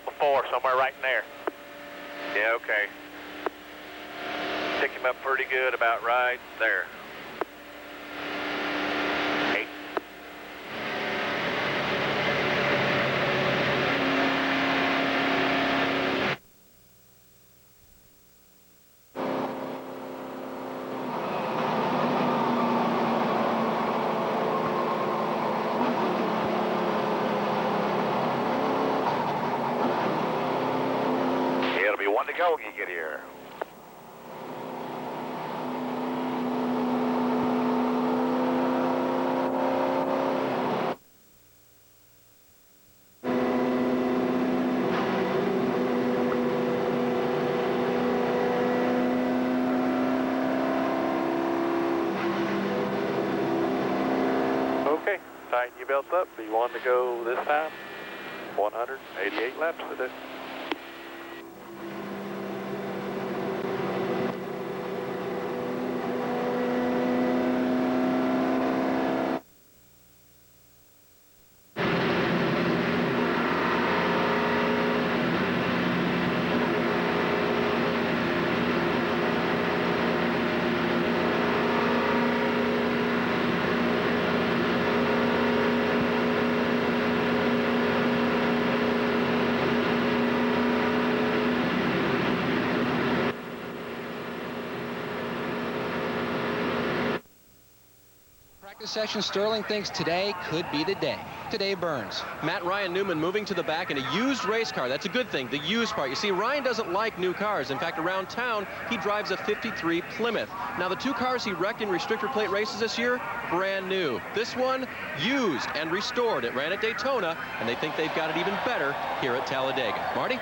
before, somewhere right in there. Yeah, okay. Pick him up pretty good, about right there. 8. It'll be 1 to go when you get here. Okay, tighten your belts up. Be 1 to go this time. 188 laps today. Practice session, Sterling thinks today could be the day. Today burns. Matt Ryan Newman moving to the back in a used race car. That's a good thing, the used part. You see, Ryan doesn't like new cars. In fact, around town, he drives a 53 Plymouth. Now, the 2 cars he wrecked in restrictor plate races this year, brand new. This one, used and restored. It ran at Daytona, and they think they've got it even better here at Talladega. Marty?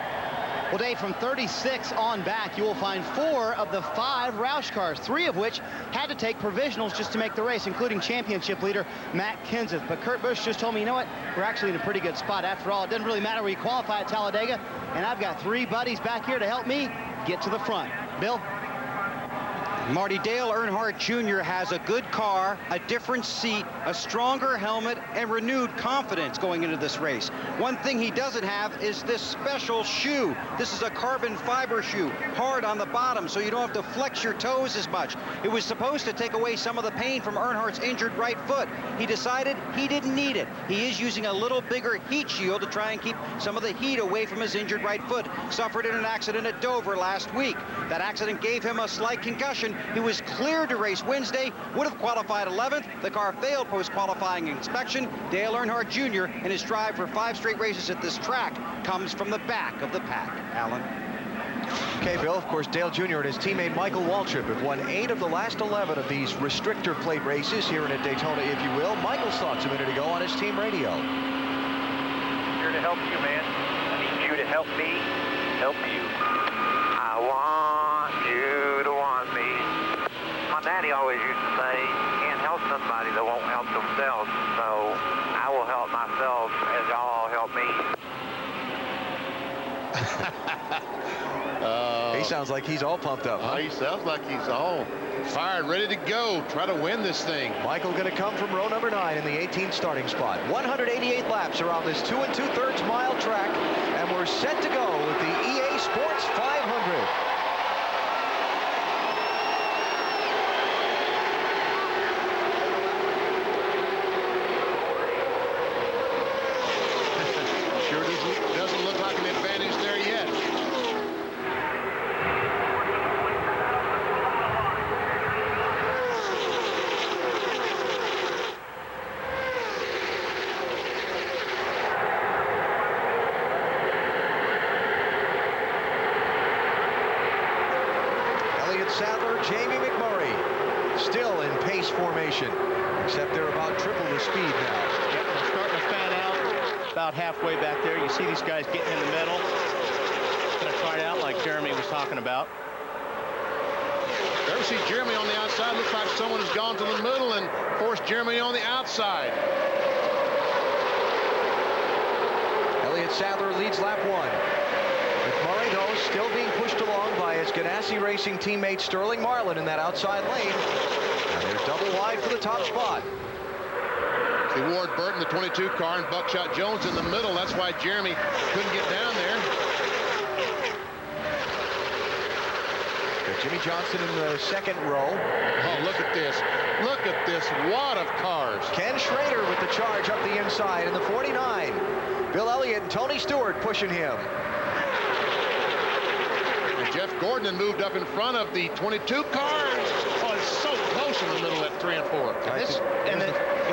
Well, Dave, from 36 on back, you will find 4 of the 5 Roush cars, 3 of which had to take provisionals just to make the race, including championship leader Matt Kenseth. But Kurt Busch just told me, you know what, we're actually in a pretty good spot. After all, it doesn't really matter where you qualify at Talladega, and I've got 3 buddies back here to help me get to the front. Bill? Marty, Dale Earnhardt Jr. has a good car, a different seat, a stronger helmet, and renewed confidence going into this race. One thing he doesn't have is this special shoe. This is a carbon fiber shoe, hard on the bottom, so you don't have to flex your toes as much. It was supposed to take away some of the pain from Earnhardt's injured right foot. He decided he didn't need it. He is using a little bigger heat shield to try and keep some of the heat away from his injured right foot. Suffered in an accident at Dover last week. That accident gave him a slight concussion. He was cleared to race Wednesday, would have qualified 11th. The car failed post-qualifying inspection. Dale Earnhardt Jr. in his drive for 5 straight races at this track comes from the back of the pack. Alan? Okay, Bill, of course, Dale Jr. and his teammate Michael Waltrip have won 8 of the last 11 of these restrictor plate races here in Daytona, if you will. Michael's thoughts a minute ago on his team radio. Here to help you, man. I need you to help me help you. I want you to want me. My daddy always used to say, you can't help somebody that won't help themselves. So I will help myself as y'all all help me. He sounds like he's all pumped up. Huh? He sounds like he's all fired, ready to go, try to win this thing. Michael going to come from row number 9 in the 18th starting spot. 188 laps around this 2 2/3 mile track, and we're set to go with the EA Sports 500. Sure doesn't look like an advantage there yet. Sadler, Jamie McMurray, still in pace formation, except they're about triple the speed now. Yep, they're starting to fan out about halfway back there. You see these guys getting in the middle. Going to try it out like Jeremy was talking about. Ever see Jeremy on the outside? Looks like someone has gone to the middle and forced Jeremy on the outside. Elliott Sadler leads lap 1. McMurray, though, still being pushed along by his Ganassi Racing teammate Sterling Marlin in that outside lane. And they're double wide for the top spot. See, Ward Burton, the 22 car, and Buckshot Jones in the middle. That's why Jeremy couldn't get down there. Got Jimmy Johnson in the second row. Oh, look at this. Look at this wad of cars. Ken Schrader with the charge up the inside in the 49. Bill Elliott and Tony Stewart pushing him. And Jeff Gordon had moved up in front of the 22 cars. Oh, it's so close in the middle at 3 and 4. Go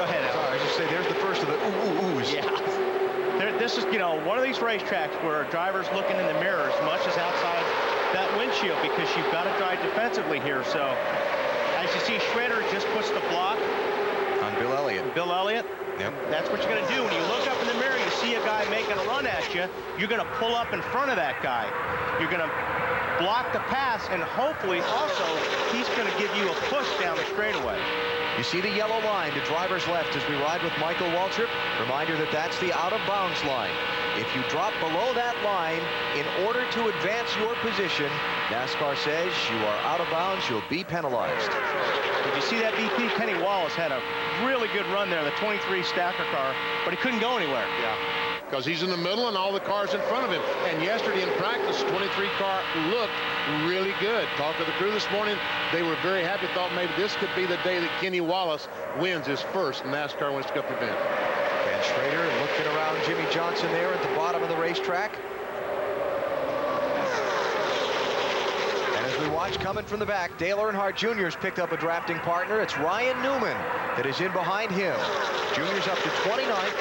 ahead, Al. Sorry, I just say there's the first of the oohs. Yeah. This is, one of these racetracks where a driver's looking in the mirror as much as outside that windshield, because you've got to drive defensively here. So, as you see, Schrader just puts the block on Bill Elliott. Yep. That's what you're going to do. When you look up in the mirror, you see a guy making a run at you, you're going to pull up in front of that guy. You're going to block the pass, and hopefully also he's going to give you a push down the straightaway. You see the yellow line to driver's left as we ride with Michael Waltrip. Reminder that that's the out-of-bounds line. If you drop below that line in order to advance your position, NASCAR says you are out of bounds, you'll be penalized. Did you see that VP? Kenny Wallace had a really good run there, the 23 stacker car, but he couldn't go anywhere. Yeah, because he's in the middle and all the cars in front of him. And yesterday in practice, 23 car looked really good. Talked to the crew this morning. They were very happy, thought maybe this could be the day that Kenny Wallace wins his first NASCAR Winston Cup event. And Schrader looking around Jimmy Johnson there at the bottom of the racetrack. And as we watch coming from the back, Dale Earnhardt Jr. has picked up a drafting partner. It's Ryan Newman that is in behind him. Jr.'s up to 29th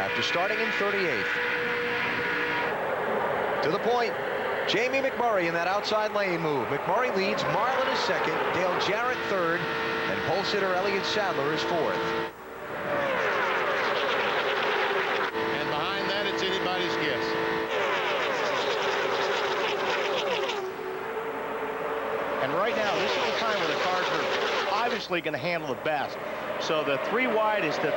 after starting in 38th. To the point, Jamie McMurray in that outside lane move. McMurray leads, Marlin is second, Dale Jarrett third, and pole sitter Elliott Sadler is fourth. And behind that, it's anybody's guess. And right now, this is the time where the cars are obviously going to handle the best. So the 3 wide is the,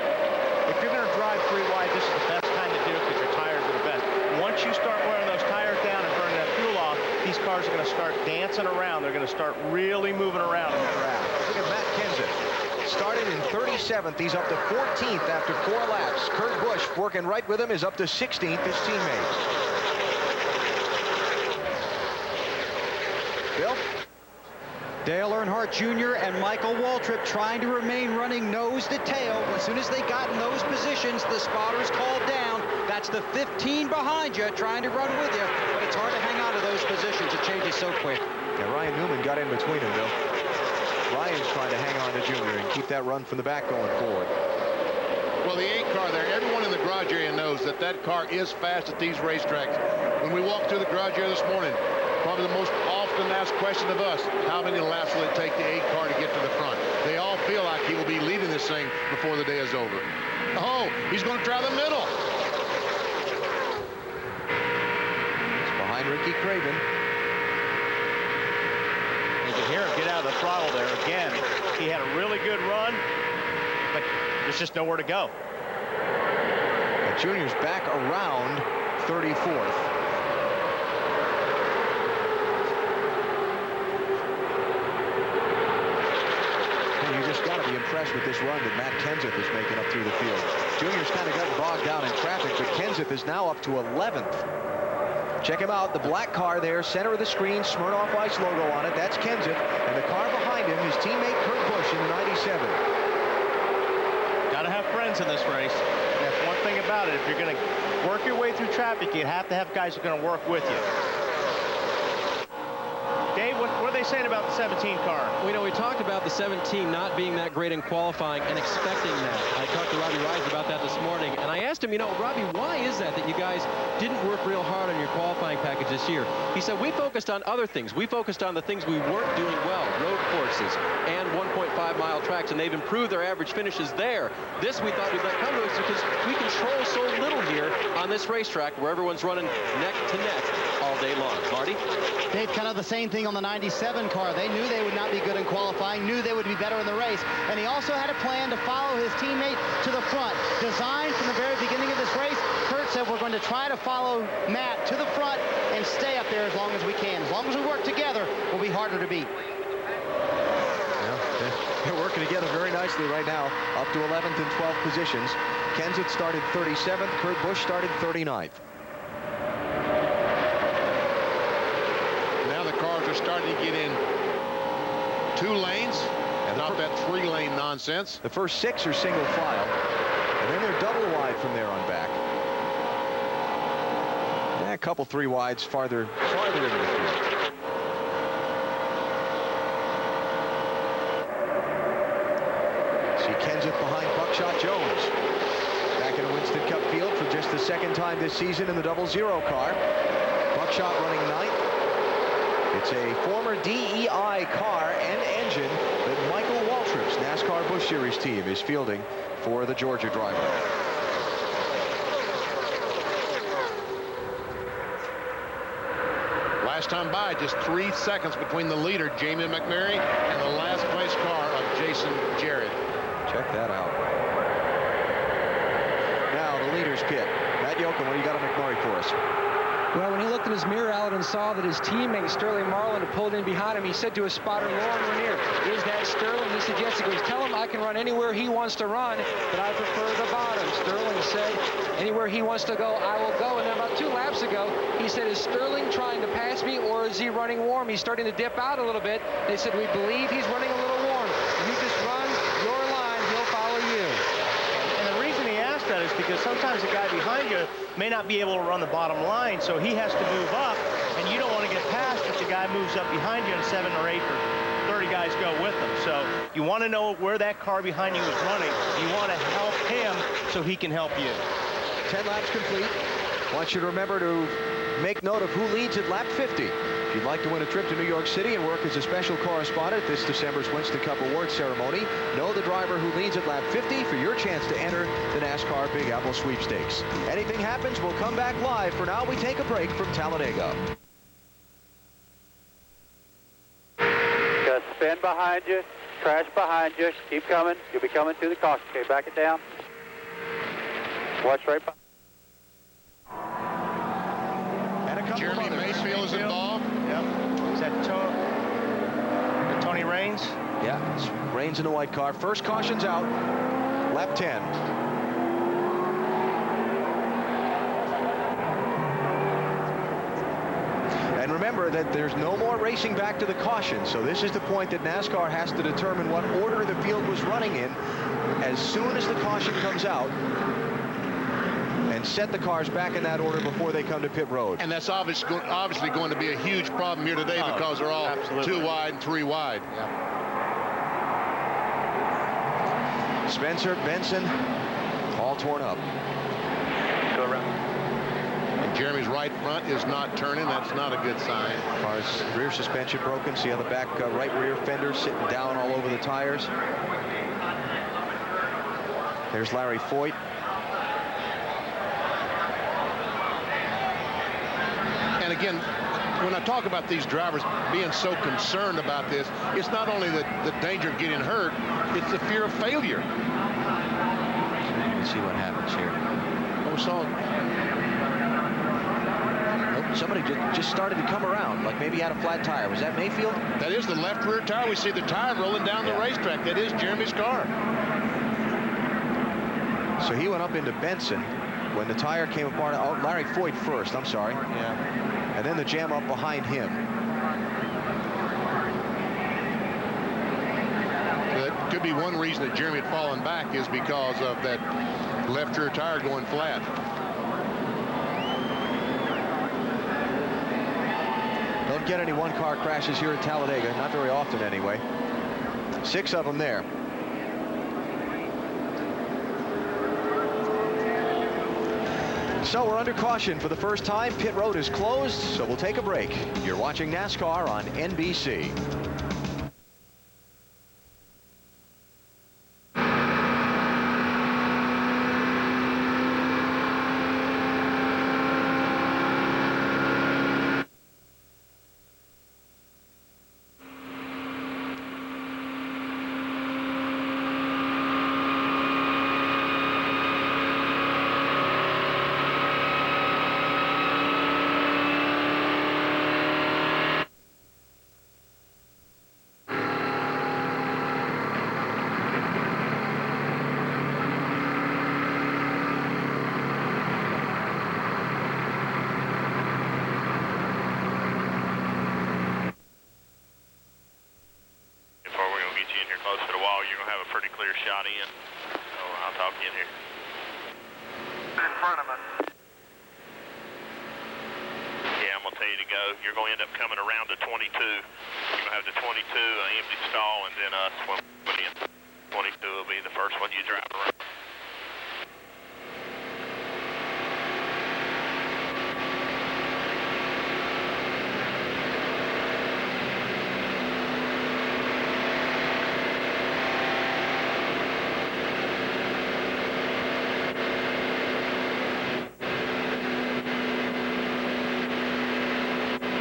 if you're going to drive 3 wide, this is the best time to do it because your tires are the best. Once you start wearing those tires down and burning that fuel off, these cars are going to start dancing around. They're going to start really moving around in the track. Look at Matt Kenseth. Started in 37th. He's up to 14th after 4 laps. Kurt Busch, working right with him, is up to 16th, his teammate. Bill? Dale Earnhardt Jr. and Michael Waltrip trying to remain running nose to tail. As soon as they got in those positions, the spotters called down. That's the 15 behind you trying to run with you. But it's hard to hang on to those positions. It changes so quick. Yeah, Ryan Newman got in between them, Bill. Ryan's trying to hang on to Junior and keep that run from the back going forward. Well, the 8 car there, everyone in the garage area knows that that car is fast at these racetracks. When we walked through the garage area this morning, probably the most often asked question of us, how many laps will it take the 8 car to get to the front? They all feel like he will be leading this thing before the day is over. Oh, he's going to try the middle. It's behind Ricky Craven. You can hear him get out of the throttle there. Again, he had a really good run, but there's just nowhere to go. And Junior's back around 34th. You just got to be impressed with this run that Matt Kenseth is making up through the field. Junior's kind of gotten bogged down in traffic, but Kenseth is now up to 11th. Check him out, the black car there, center of the screen, Smirnoff Ice logo on it. That's Kenseth, and the car behind him, his teammate Kurt Busch in the 97. Got to have friends in this race. That's one thing about it. If you're going to work your way through traffic, you have to have guys who are going to work with you. Dave, what are they saying about the 17 car? We talked about the 17 not being that great in qualifying and expecting that. I talked to Robbie Ryan about that this morning, and I asked him, Robbie, why is that you guys didn't work real hard on your qualifying package this year? He said, we focused on other things. We focused on the things we weren't doing well, road courses and 1.5-mile tracks, and they've improved their average finishes there. This we thought we'd let come to us because we control so little here on this racetrack where everyone's running neck to neck all day long. Marty? Dave, kind of the same thing on the 97 car. They knew they would not be good in qualifying, knew they would be better in the race, and he also had a plan to follow his teammate to the front. Designed from the very beginning of this race, Kurt said we're going to try to follow Matt to the front and stay up there as long as we can. As long as we work together, we'll be harder to beat. Yeah, They're working together very nicely right now, up to 11th and 12th positions. Kenseth started 37th. Kurt Busch started 39th. Now the cars are starting to get in 2 lanes, and not that 3-lane nonsense. The first 6 are single file, and then they're double wide from there on back. Yeah, a couple 3 wides farther into the field. See Kenseth behind Buckshot Jones. Back in the Winston Cup field for just the 2nd time this season in the 00 car. Buckshot running 9th. It's a former DEI car and engine that Michael Waltrip's NASCAR Busch Series team is fielding for the Georgia driver. Last time by, just 3 seconds between the leader, Jamie McMurray, and the last place car of Jason Jarrett. Check that out. Now the leader's pit. Matt Yoakum, what do you got on McMurray for us? Well, when he looked in his mirror, Alan, and saw that his teammate Sterling Marlin had pulled in behind him, he said to his spotter, Lauren Ranier, "Is that Sterling?" He said, "Yes." He goes, "Tell him I can run anywhere he wants to run, but I prefer the bottom." Sterling said, "Anywhere he wants to go, I will go." And then about 2 laps ago, he said, "Is Sterling trying to pass me, or is he running warm?" He's starting to dip out a little bit. They said, "We believe he's running a little warm. You just run your line, he'll follow you." And the reason he asked that is because sometimes the guy behind you may not be able to run the bottom line, so he has to move up, and you don't want to get past if the guy moves up behind you and 7 or 8 or 30 guys go with him. So you want to know where that car behind you is running. You want to help him so he can help you. 10 laps complete. I want you to remember to make note of who leads at lap 50. If you'd like to win a trip to New York City and work as a special correspondent at this December's Winston Cup Awards ceremony, know the driver who leads at lap 50 for your chance to enter the NASCAR Big Apple Sweepstakes. Anything happens, we'll come back live. For now, we take a break from Talladega. Just spin behind you, crash behind you, keep coming. You'll be coming to the caution. Okay, back it down. Watch right behind. Jeremy Mayfield is involved. Yep. Is that Tony Raines? Yeah, it's Raines in the white car. First caution's out. Lap 10. And remember that there's no more racing back to the caution, so this is the point that NASCAR has to determine what order the field was running in as soon as the caution comes out, and set the cars back in that order before they come to pit road. And that's obviously going to be a huge problem here today because they're all absolutely. 2 wide and 3 wide. Yep. Spencer, Benson, all torn up. Go around. And Jeremy's right front is not turning. That's not a good sign. Car's rear suspension broken. See on the back right rear fender sitting down all over the tires. There's Larry Foyt. And again, when I talk about these drivers being so concerned about this, it's not only the danger of getting hurt, it's the fear of failure. Let's see what happens here. Oh, so Somebody just started to come around, like maybe had a flat tire. Was that Mayfield? that is the left rear tire. We see the tire rolling down the racetrack. That is Jeremy's car. So he went up into Benson when the tire came apart. Oh, Larry Foyt first, I'm sorry. Yeah. And then the jam up behind him. That could be one reason that Jeremy had fallen back is because of that left rear tire going flat. Don't get any one-car crashes here at Talladega, not very often anyway. 6 of them there. So we're under caution for the first time. Pit road is closed, so we'll take a break. You're watching NASCAR on NBC. talk in here. In front of us. Yeah, I'm going to tell you to go. You're going to end up coming around to 22. You're going to have the 22, an empty stall, and then us when we put in. 22 will be the first one you drive around.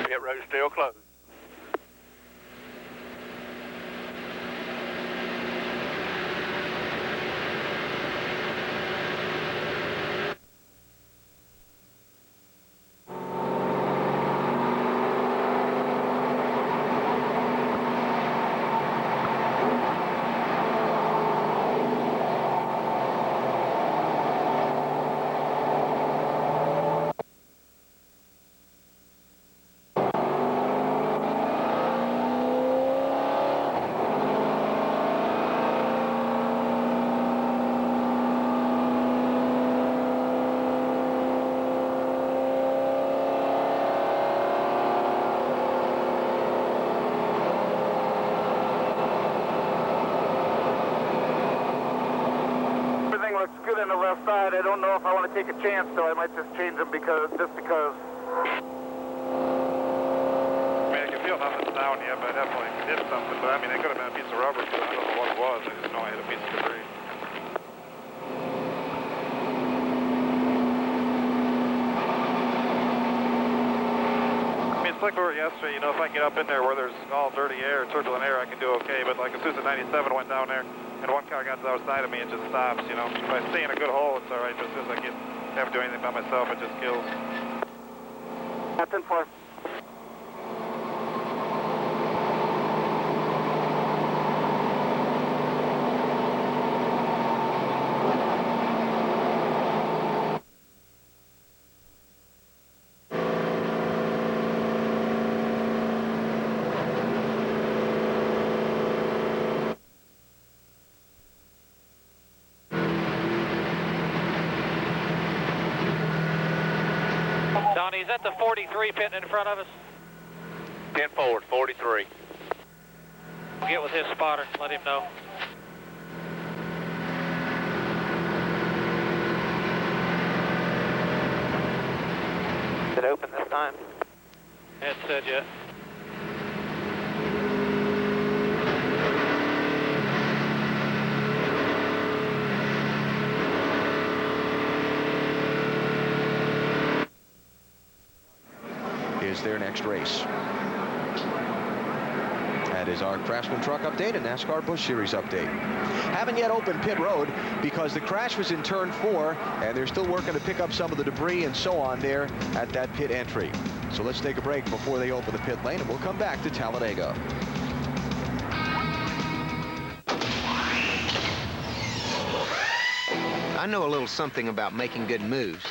Pit road still closed. Looks good on the left side. I don't know if I want to take a chance, so I might just change them because. I mean, I can feel nothing's down yet, but I definitely did something. But I mean, it could have been a piece of rubber, but I don't know what it was. I just know I hit a piece of debris. I mean, it's like we were yesterday. You know, if I can get up in there where there's all dirty air, turbulent air, I can do okay. But like as soon as the 97 went down there, and one car got to the other side of me, it just stops, you know. If I stay in a good hole, it's all right, but as soon as I have to do anything by myself, it just kills. Captain 4. Donnie, is that the 43 pitting in front of us? 10 forward, 43. Get with his spotter, let him know. Is it open this time? It said yet. Is their next race. That is our Craftsman Truck update and NASCAR Busch Series update. Haven't yet opened pit road because the crash was in turn 4 and they're still working to pick up some of the debris and so on there at that pit entry. So let's take a break before they open the pit lane and we'll come back to Talladega. I know a little something about making good moves.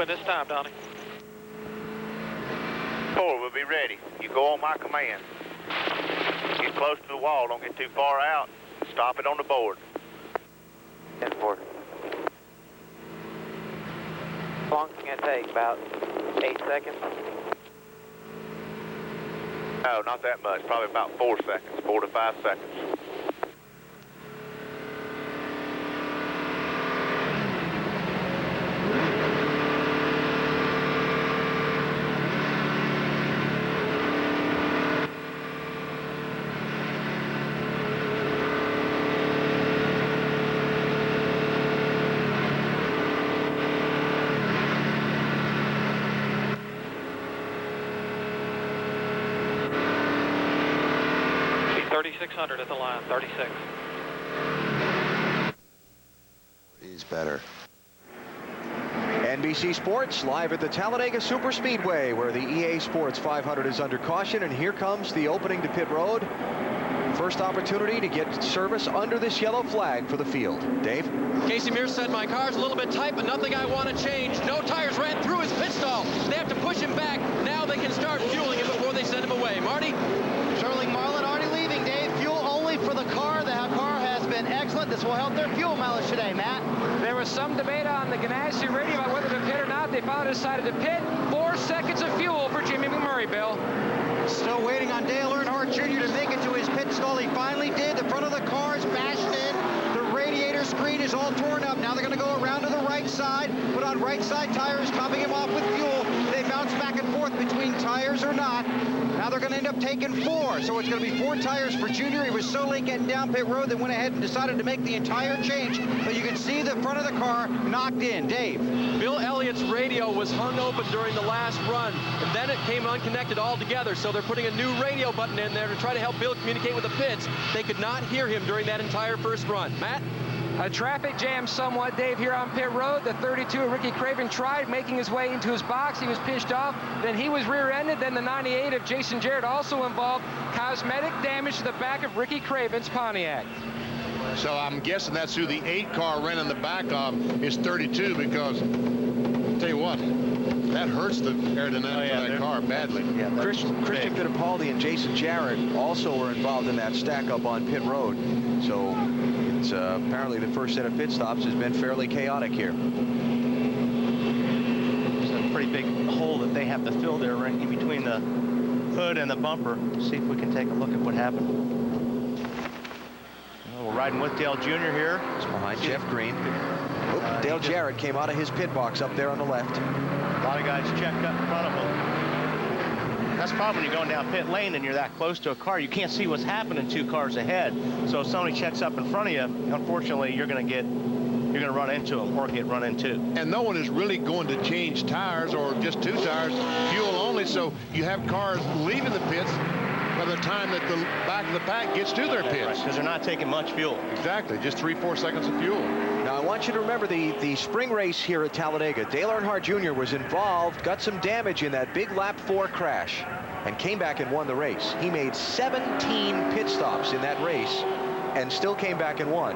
This time, Donnie. 4 will be ready. You go on my command. Get close to the wall. Don't get too far out. Stop it on the board. 10-4. How long can it take? About 8 seconds? No, not that much. Probably about 4 seconds, 4 to 5 seconds. 3600 at the line, 36. He's better. NBC Sports live at the Talladega Superspeedway, where the EA Sports 500 is under caution, and here comes the opening to pit road. First opportunity to get service under this yellow flag for the field. Dave? Casey Mears said, my car's a little bit tight, but nothing I want to change. No tires ran through his pit stall. They have to push him back. Now they can start fueling it before they send him away. Marty? Sterling Marlin already leaving, Dave. Fuel only for the car. The car has been excellent. This will help their fuel mileage today, Matt. There was some debate on the Ganassi radio about whether to pit or not. They finally decided to pit. 4 seconds of fuel for Jimmy McMurray, Bill. Still waiting on Dale Earnhardt Jr. to make it to his pit stall. He finally did. The front of the car is bashed in. The radiator screen is all torn up. Now they're going to go around to the right side, put on right side tires, topping him off with fuel. They bounce back and forth between tires or not. Now they're going to end up taking 4. So it's going to be 4 tires for Junior. He was so late getting down pit road, they went ahead and decided to make the entire change. But you can see the front of the car knocked in. Dave? Bill Elliott's radio was hung open during the last run, and then it came unconnected altogether. So they're putting a new radio button in there to try to help Bill communicate with the pits. They could not hear him during that entire first run. Matt? A traffic jam somewhat, Dave, here on pit road. The 32 of Ricky Craven tried making his way into his box. He was pushed off. Then he was rear-ended. Then the 98 of Jason Jarrett also involved. Cosmetic damage to the back of Ricky Craven's Pontiac. So I'm guessing that's who the 8 car ran in the back of is 32, because I'll tell you what, that hurts the aerodynamics of that car badly. Yeah, Christian Fittipaldi and Jason Jarrett also were involved in that stack up on pit road. So it's apparently the first set of pit stops has been fairly chaotic here. There's a pretty big hole that they have to fill there right in between the hood and the bumper. See if we can take a look at what happened. Well, we're riding with Dale Jr. here. It's behind Jeff Green. Dale Jarrett came out of his pit box up there on the left. A lot of guys checked up in front of him. That's the problem when you're going down pit lane and you're that close to a car. You can't see what's happening 2 cars ahead. So if somebody checks up in front of you, unfortunately, you're going to run into them or get run into. And no one is really going to change tires or just 2 tires, fuel only. So you have cars leaving the pits by the time that the back of the pack gets to their pits. Right, because they're not taking much fuel. Exactly, just 3-4 seconds of fuel. Now I want you to remember the spring race here at Talladega. Dale Earnhardt Jr. was involved, got some damage in that big lap 4 crash, and came back and won the race. He made 17 pit stops in that race and still came back and won.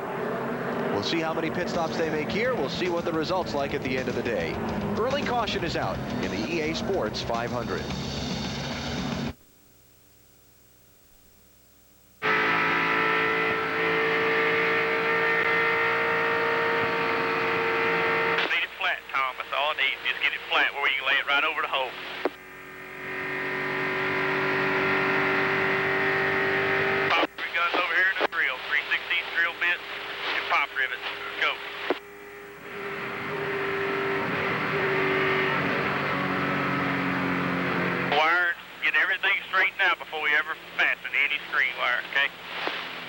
We'll see how many pit stops they make here. We'll see what the results like at the end of the day. Early caution is out in the EA Sports 500. Just get it flat where you can lay it right over the hole. Pop rivet guns over here in the drill. 3/16 drill bit and pop rivets. Go. Wire, get everything straightened out before we ever fasten any screen wire, okay?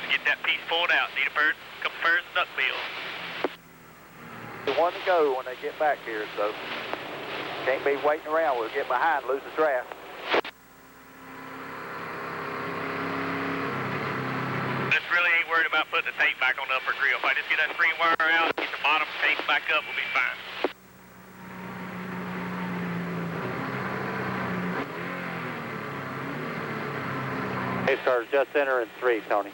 Just get that piece pulled out. Need a couple pairs of duck bills. The one to go when they get back here, so can't be waiting around. We'll get behind, lose the draft. Just really ain't worried about putting the tape back on the upper grill. If I just get that screen wire out, get the bottom tape back up, we'll be fine. Pace car just entering 3, Tony.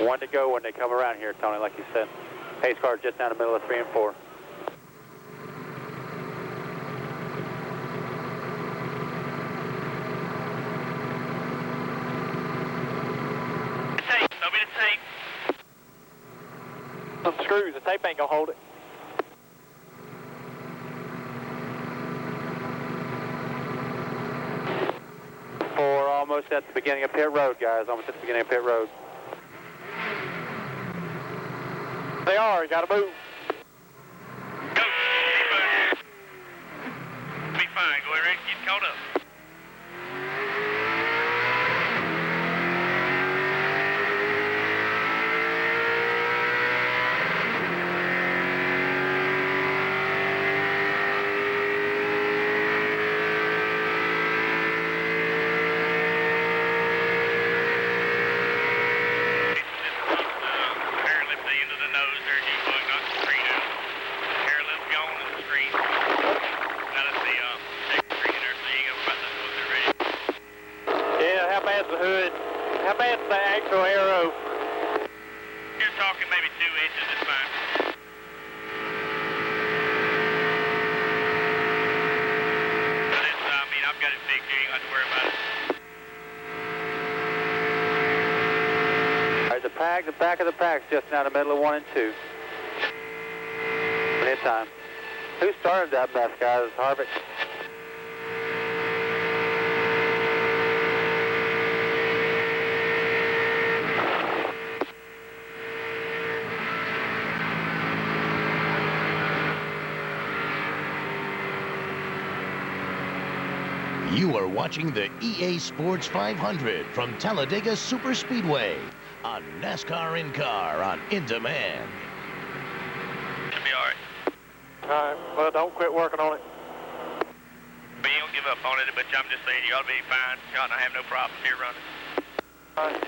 One to go when they come around here, Tony, like you said. Pace car just down the middle of 3 and 4. Tape, show me the tape. Some screws, the tape ain't gonna hold it. We're almost at the beginning of pit road, guys. Almost at the beginning of pit road. They are. You got to move. Go. Be fine. Go ahead and get caught up. past the actual arrow. You're talking maybe 2 inches is fine. I mean, I've got it fixed. You ain't got to worry about it. There's a pack. The back of the pack's just now in the middle of 1 and 2. Plenty of time. Who started that mess, guys? Harvick. You are watching the EA Sports 500 from Talladega Superspeedway on NASCAR In-Car on In Demand. It'll be all right. All right, well, don't quit working on it. But you don't give up on it, but I'm just saying you ought to be fine. You ought not have no problems here running. All right.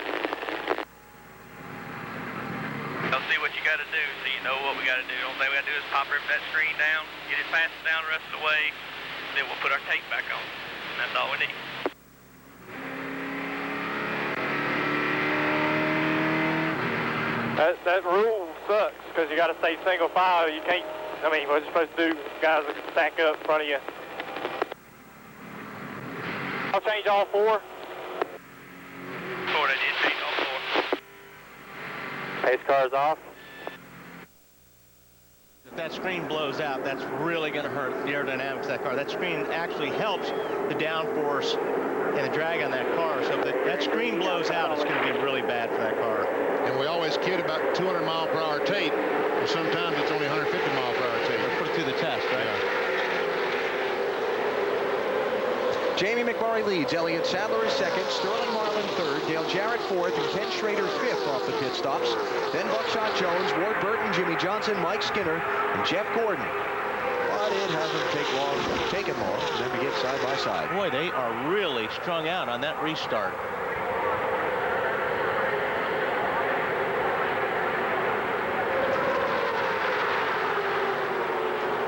I'll see what you got to do so you know what we got to do. The only thing we got to do is pop that screen down, get it passed down the rest of the way, then we'll put our tape back on. And that's all we need. That rule sucks because you got to stay single file. You can't, I mean, what you're supposed to do, guys are stack up in front of you. I'll change all 4. Ford, I did change all 4. Pace car's off. If that screen blows out, that's really going to hurt the aerodynamics of that car. That screen actually helps the downforce and the drag on that car. So if that screen blows out, it's going to be really bad for that car. And we always kid about 200 mile per hour tape, and sometimes it's only 150 mile per hour tape. Let's put it through the test, right? Yeah. Jamie McMurray leads. Elliott Sadler is second. Sterling Marlin third. Dale Jarrett fourth. And Ken Schrader fifth off the pit stops. Then Buckshot Jones, Ward Burton, Jimmy Johnson, Mike Skinner, and Jeff Gordon. But it hasn't taken long for them to get side by side. Boy, they are really strung out on that restart.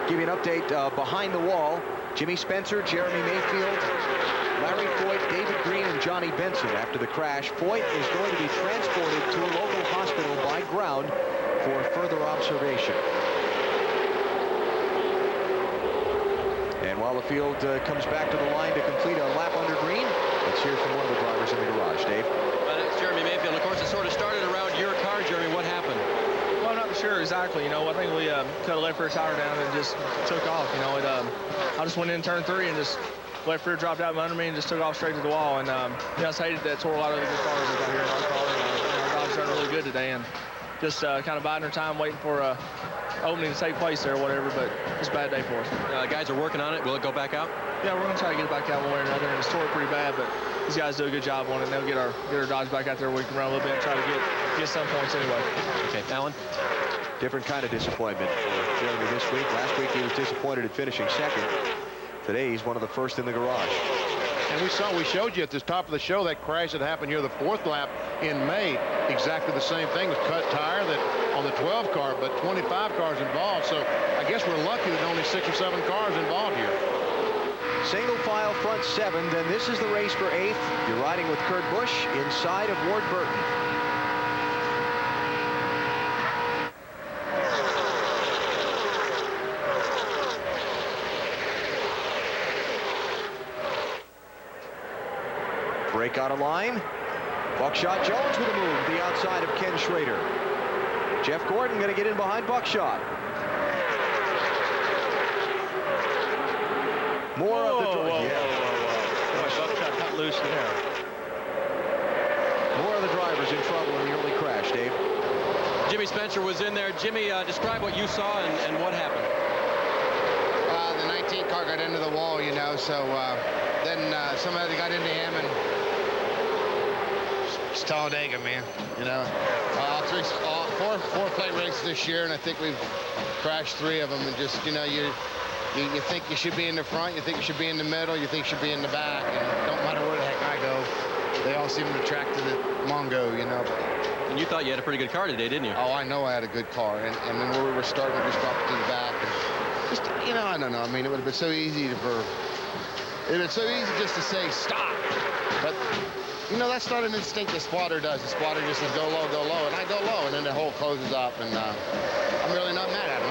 Give you an update behind the wall. Jimmy Spencer, Jeremy Mayfield, Larry Foyt, David Green, and Johnny Benson. After the crash, Foyt is going to be transported to a local hospital by ground for further observation. And while the field comes back to the line to complete a lap under green, let's hear from one of the drivers in the garage. Dave? That's Jeremy Mayfield. Of course, it sort of started around your car, Jeremy. What happened? Well, I'm not sure exactly. You know, I think we cut a left rear tire down and just took off. You know, I just went in turn 3 and just left rear dropped out from under me and just took off straight to the wall. And I just hated that tore a lot of the good cars out here in our car. And our guys done really good today, and just kind of biding our time, waiting for opening to take place there or whatever. But it's a bad day for us. Guys are working on it. Will it go back out? Yeah, we're gonna try to get it back out one way or another. And it's tore pretty bad, but these guys do a good job on it. And they'll get our Dodge back out there where we can run a little bit and try to get some points anyway. Okay, Alan. Different kind of disappointment for Jeremy this week. Last week he was disappointed at finishing second. Today he's one of the first in the garage. And we showed you at the top of the show that crash that happened here the 4th lap in May. Exactly the same thing with cut tire that on the 12 car, but 25 cars involved. So I guess we're lucky that only 6 or 7 cars involved here. Single file front 7. Then this is the race for 8th. You're riding with Kurt Busch inside of Ward Burton. Break out of line. Buckshot Jones with a move to the outside of Ken Schrader. Jeff Gordon going to get in behind Buckshot. More of the Buckshot cut loose there. More of the drivers in trouble in the early crash, Dave. Jimmy Spencer was in there. Jimmy, describe what you saw and what happened. The 19 car got into the wall, you know, so then somebody got into him, and it's Talladega, man. You know, four plate races this year, and I think we've crashed 3 of them. And just, you know, you think you should be in the front, you think you should be in the middle, you think you should be in the back, and it don't matter where the heck I go, they all seem to attract to the Mongo, you know. And you thought you had a pretty good car today, didn't you? Oh, I know I had a good car, and then where we were starting, we just dropped it to the back, and just, you know, I don't know. I mean, it would have been so easy for it's so easy just to say stop. But, you know, that's not an instinct the spotter does. The spotter just says go low, and I go low, and then the hole closes up, and I'm really not mad at him.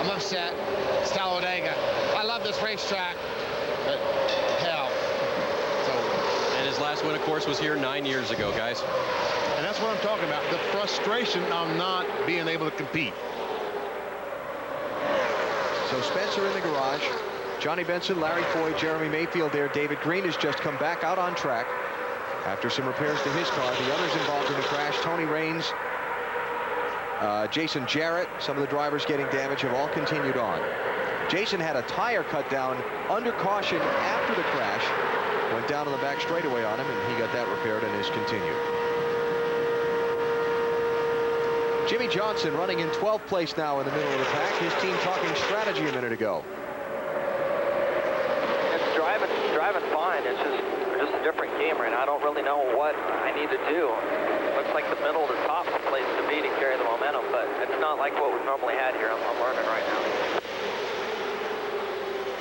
I'm upset. It's Talladega. I love this racetrack, but hell. And his last win, of course, was here 9 years ago, guys. And that's what I'm talking about, the frustration of not being able to compete. So Spencer in the garage. Johnny Benson, Larry Foy, Jeremy Mayfield there. David Green has just come back out on track after some repairs to his car. The others involved in the crash, Tony Raines, Jason Jarrett, some of the drivers getting damage, have all continued on. Jason had a tire cut down under caution after the crash. Went down on the back straightaway on him, and he got that repaired and has continued. Jimmy Johnson running in 12th place now in the middle of the pack. His team talking strategy a minute ago. It's driving fine. It's just a different game right now. I don't really know what I need to do. Looks like the middle to top is the place to be to carry the momentum, but it's not like what we've normally had here. I'm learning right now.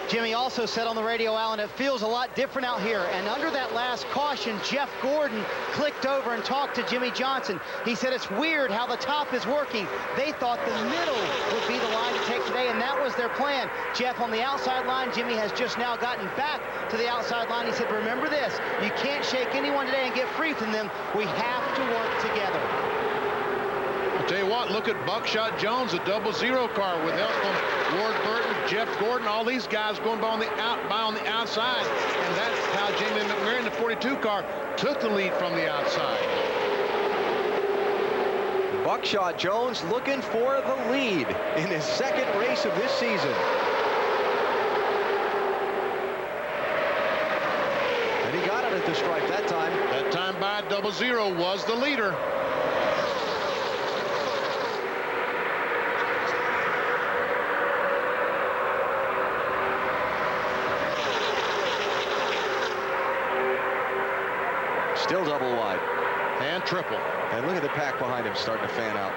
Jimmy also said on the radio, Alan, it feels a lot different out here. And under that last caution, Jeff Gordon clicked over and talked to Jimmy Johnson. He said it's weird how the top is working. They thought the middle would be the line to take today, and that was their plan. Jeff on the outside line. Jimmy has just now gotten back to the outside line. He said, remember this, you can't shake anyone today and get free from them. We have to work together. I'll tell you what, look at Buckshot Jones, a 00 car with help from Ward Burton, Jeff Gordon, all these guys going by on the outside. And that's how Jamie McMurray, the 42 car, took the lead from the outside. Buckshot Jones looking for the lead in his second race of this season. And he got it at the stripe that time. That time by 00 was the leader. Still double wide. And triple. And look at the pack behind him starting to fan out.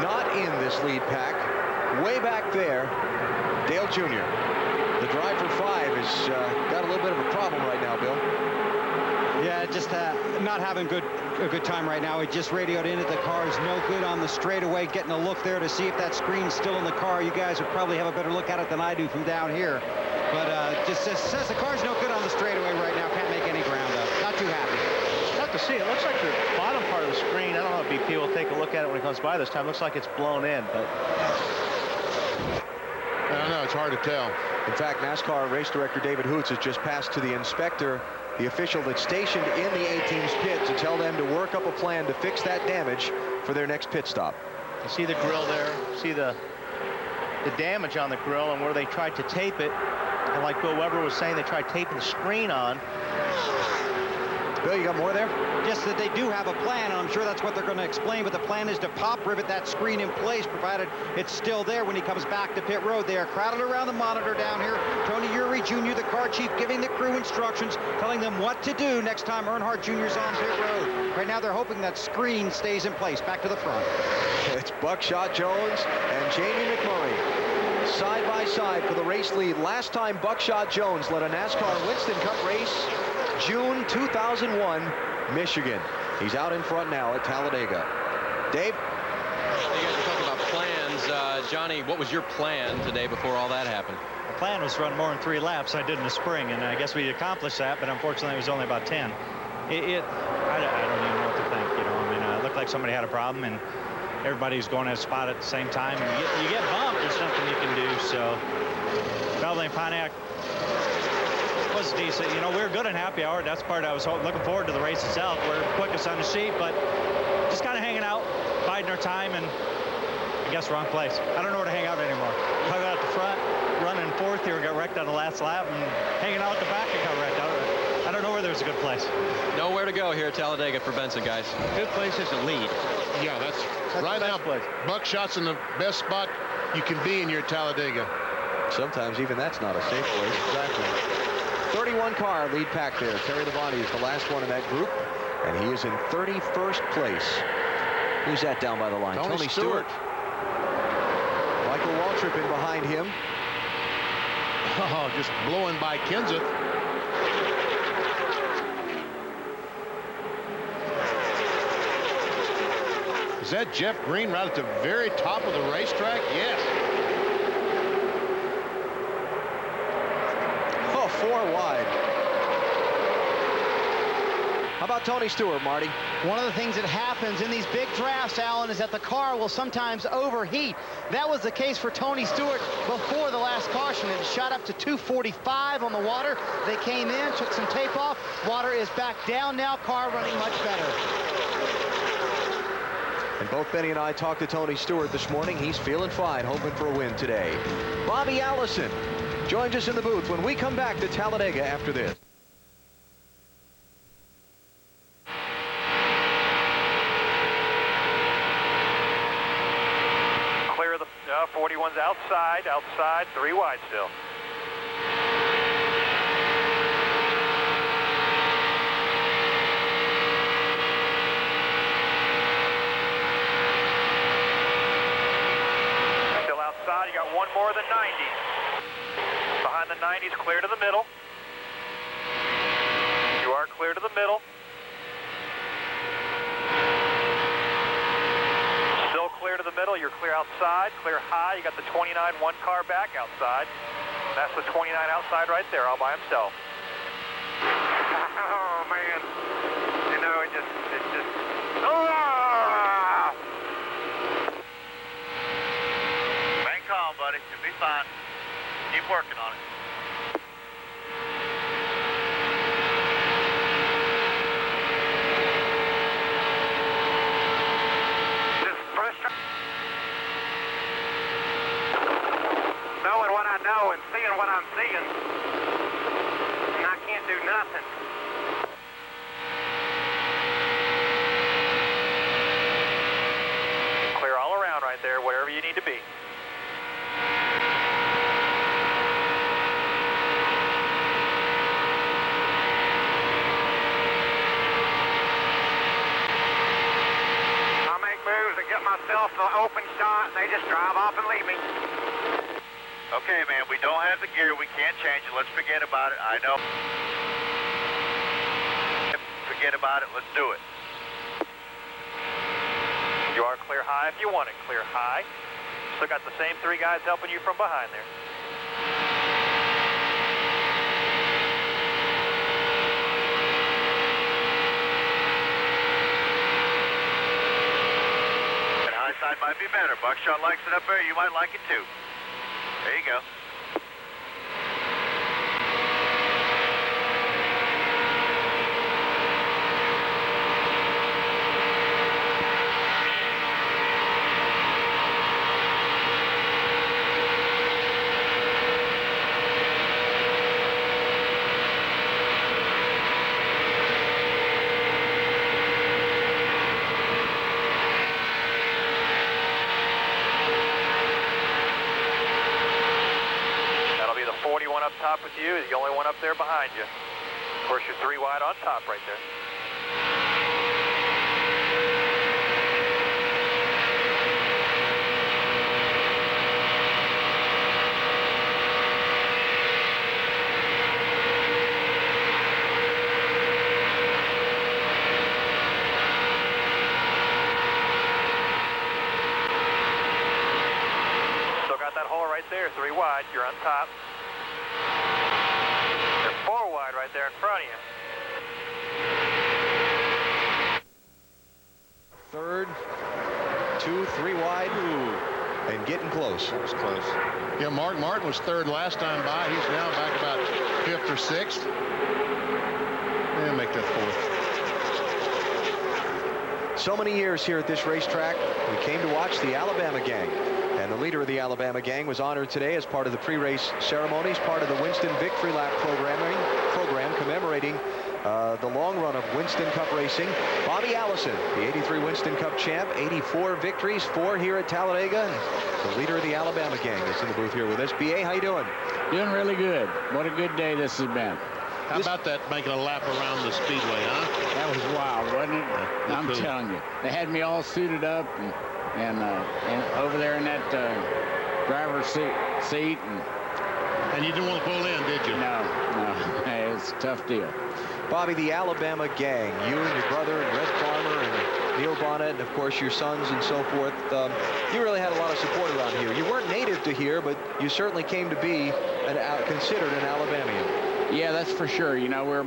Not in this lead pack. Way back there, Dale Jr. The drive for 5 has got a little bit of a problem right now, Bill. Yeah, just not having a good time right now. He just radioed into the car. He's no good on the straightaway, getting a look there to see if that screen's still in the car. You guys would probably have a better look at it than I do from down here. But just says the car's no good on the straightaway right now. Can't make any ground up. Not too happy. Tough to see. It looks like the bottom part of the screen, I don't know if BP will take a look at it when it comes by this time. Looks like it's blown in, but I don't know. It's hard to tell. In fact, NASCAR race director David Hoots has just passed to the inspector, the official that's stationed in the A-team's pit, to tell them to work up a plan to fix that damage for their next pit stop. you see the grill there. See the damage on the grill and where they tried to tape it. And like Bill Weber was saying, they tried taping the screen on. Bill, you got more there? Just that they do have a plan, and I'm sure that's what they're going to explain, but the plan is to pop rivet that screen in place, provided it's still there when he comes back to pit road. They are crowded around the monitor down here. Tony Eury Jr., the car chief, giving the crew instructions, telling them what to do next time Earnhardt Jr. is on pit road. Right now, they're hoping that screen stays in place. Back to the front. It's Buckshot Jones and Jamie McMurray side by side for the race lead. Last time Buckshot Jones led a NASCAR Winston Cup race, June 2001, Michigan. He's out in front now at Talladega. Dave? You guys are talking about plans. Johnny, what was your plan today before all that happened? The plan was to run more than 3 laps. I did in the spring, and I guess we accomplished that, but unfortunately it was only about 10. I don't even know what to think, you know. I mean, it looked like somebody had a problem, and everybody was going at a spot at the same time. And you get bumped, there's nothing you can do. So Beverly and Pontiac was decent. You know, we were good in happy hour. That's the part I was looking forward to the race itself. We're quickest on the sheet, but just kind of hanging out, biding our time, and I guess wrong place. I don't know where to hang out anymore. If I got out the front, running fourth here, got wrecked on the last lap, and hanging out at the back, I got wrecked. I don't know where there's a good place. Nowhere to go here at Talladega for Benson, guys. Good place is a lead. Yeah, that's right now. Buckshot's in the best spot you can be in your Talladega. Sometimes even that's not a safe place. Exactly. 31 car lead pack there. Terry Labonte is the last one in that group, and he is in 31st place. Who's that down by the line? Tony Stewart. Michael Waltrip in behind him. Oh, just blowing by Kenseth. Is that Jeff Green right at the very top of the racetrack? Yes. Oh, 4 wide. How about Tony Stewart, Marty? One of the things that happens in these big drafts, Alan, is that the car will sometimes overheat. That was the case for Tony Stewart before the last caution. It shot up to 245 on the water. They came in, took some tape off. Water is back down now. Car running much better. And both Benny and I talked to Tony Stewart this morning. He's feeling fine, hoping for a win today. Bobby Allison joins us in the booth when we come back to Talladega after this. Clear the 41's outside, 3 wide still. You got one more than 90. Behind the 90s, clear to the middle. You are clear to the middle. Still clear to the middle. You're clear outside, clear high. You got the 29 one car back outside. That's the 29 outside right there, all by himself. Oh man, you know it just. Oh! Calm, buddy. You'll be fine. Keep working on it. Just frustrating. Knowing what I know and seeing what I'm seeing, and I can't do nothing. Clear all around right there, wherever you need to be. Myself an open shot, and they just drive off and leave me. Okay, man, we don't have the gear. We can't change it. Let's forget about it. I know. Forget about it. Let's do it. You are clear high if you want it. Clear high. Still got the same 3 guys helping you from behind there. Side might be better. Buckshot likes it up there. You might like it too. There you go. Up top with you is the only one up there behind you. Of course, you're 3 wide on top right there. Still got that hole right there, 3 wide. You're on top. They're 4 wide right there in front of you. Third, 2, 3 wide. Ooh. And getting close. That was close. Yeah, Mark Martin was 3rd last time by. He's now back about 5th or 6th. And make that 4th. So many years here at this racetrack, we came to watch the Alabama gang. And the leader of the Alabama gang was honored today as part of the pre-race ceremonies, part of the Winston Victory Lap program commemorating the long run of Winston Cup racing. Bobby Allison, the 83 Winston Cup champ, 84 victories, 4 here at Talladega. And the leader of the Alabama gang is in the booth here with us. B.A., how you doing? Doing really good. What a good day this has been. How about that making a lap around the speedway, huh? That was wild, wasn't it? I'm telling you. They had me all suited up and over there in that driver's seat, and And you didn't want to pull in, did you? No. Hey, it's a tough deal. Bobby, the Alabama gang, you and your brother and Red Farmer and Neil Bonnet, and of course your sons and so forth, you really had a lot of support around here. You weren't native to here, but you certainly came to be considered an Alabamian. Yeah, that's for sure. You know, we're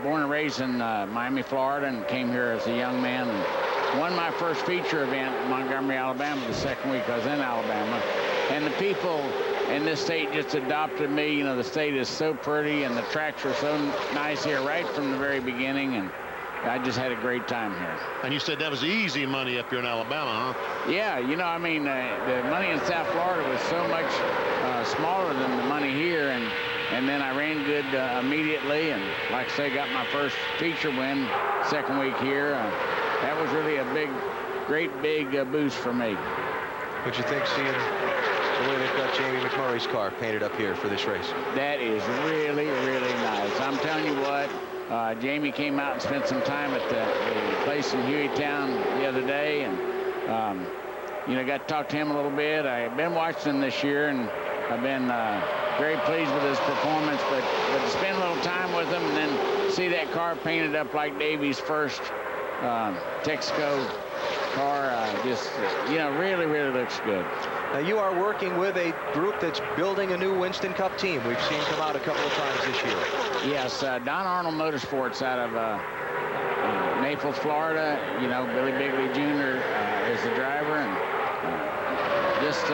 born and raised in Miami, Florida, and came here as a young man and won my first feature event in Montgomery, Alabama, the second week I was in Alabama. And the people in this state just adopted me. You know, the state is so pretty and the tracks are so nice here right from the very beginning, and I just had a great time here. And you said that was easy money up here in Alabama, huh? Yeah, you know, I mean, the money in South Florida was so much smaller than the money here, and then I ran good immediately, and like I say, got my first feature win second week here. That was really a great big boost for me. What'd you think seeing the way they've got Jamie McMurray's car painted up here for this race? That is really, really nice. I'm telling you what, Jamie came out and spent some time at the place in Hueytown the other day, and you know, got to talk to him a little bit. I've been watching him this year, and I've been very pleased with his performance, but to spend a little time with him and then see that car painted up like Davy's first Texaco car, just, you know, really, really looks good. Now, you are working with a group that's building a new Winston Cup team. We've seen come out a couple of times this year. Yes, Don Arnold Motorsports out of Naples, Florida. You know, Billy Bigley Jr. Is the driver, and just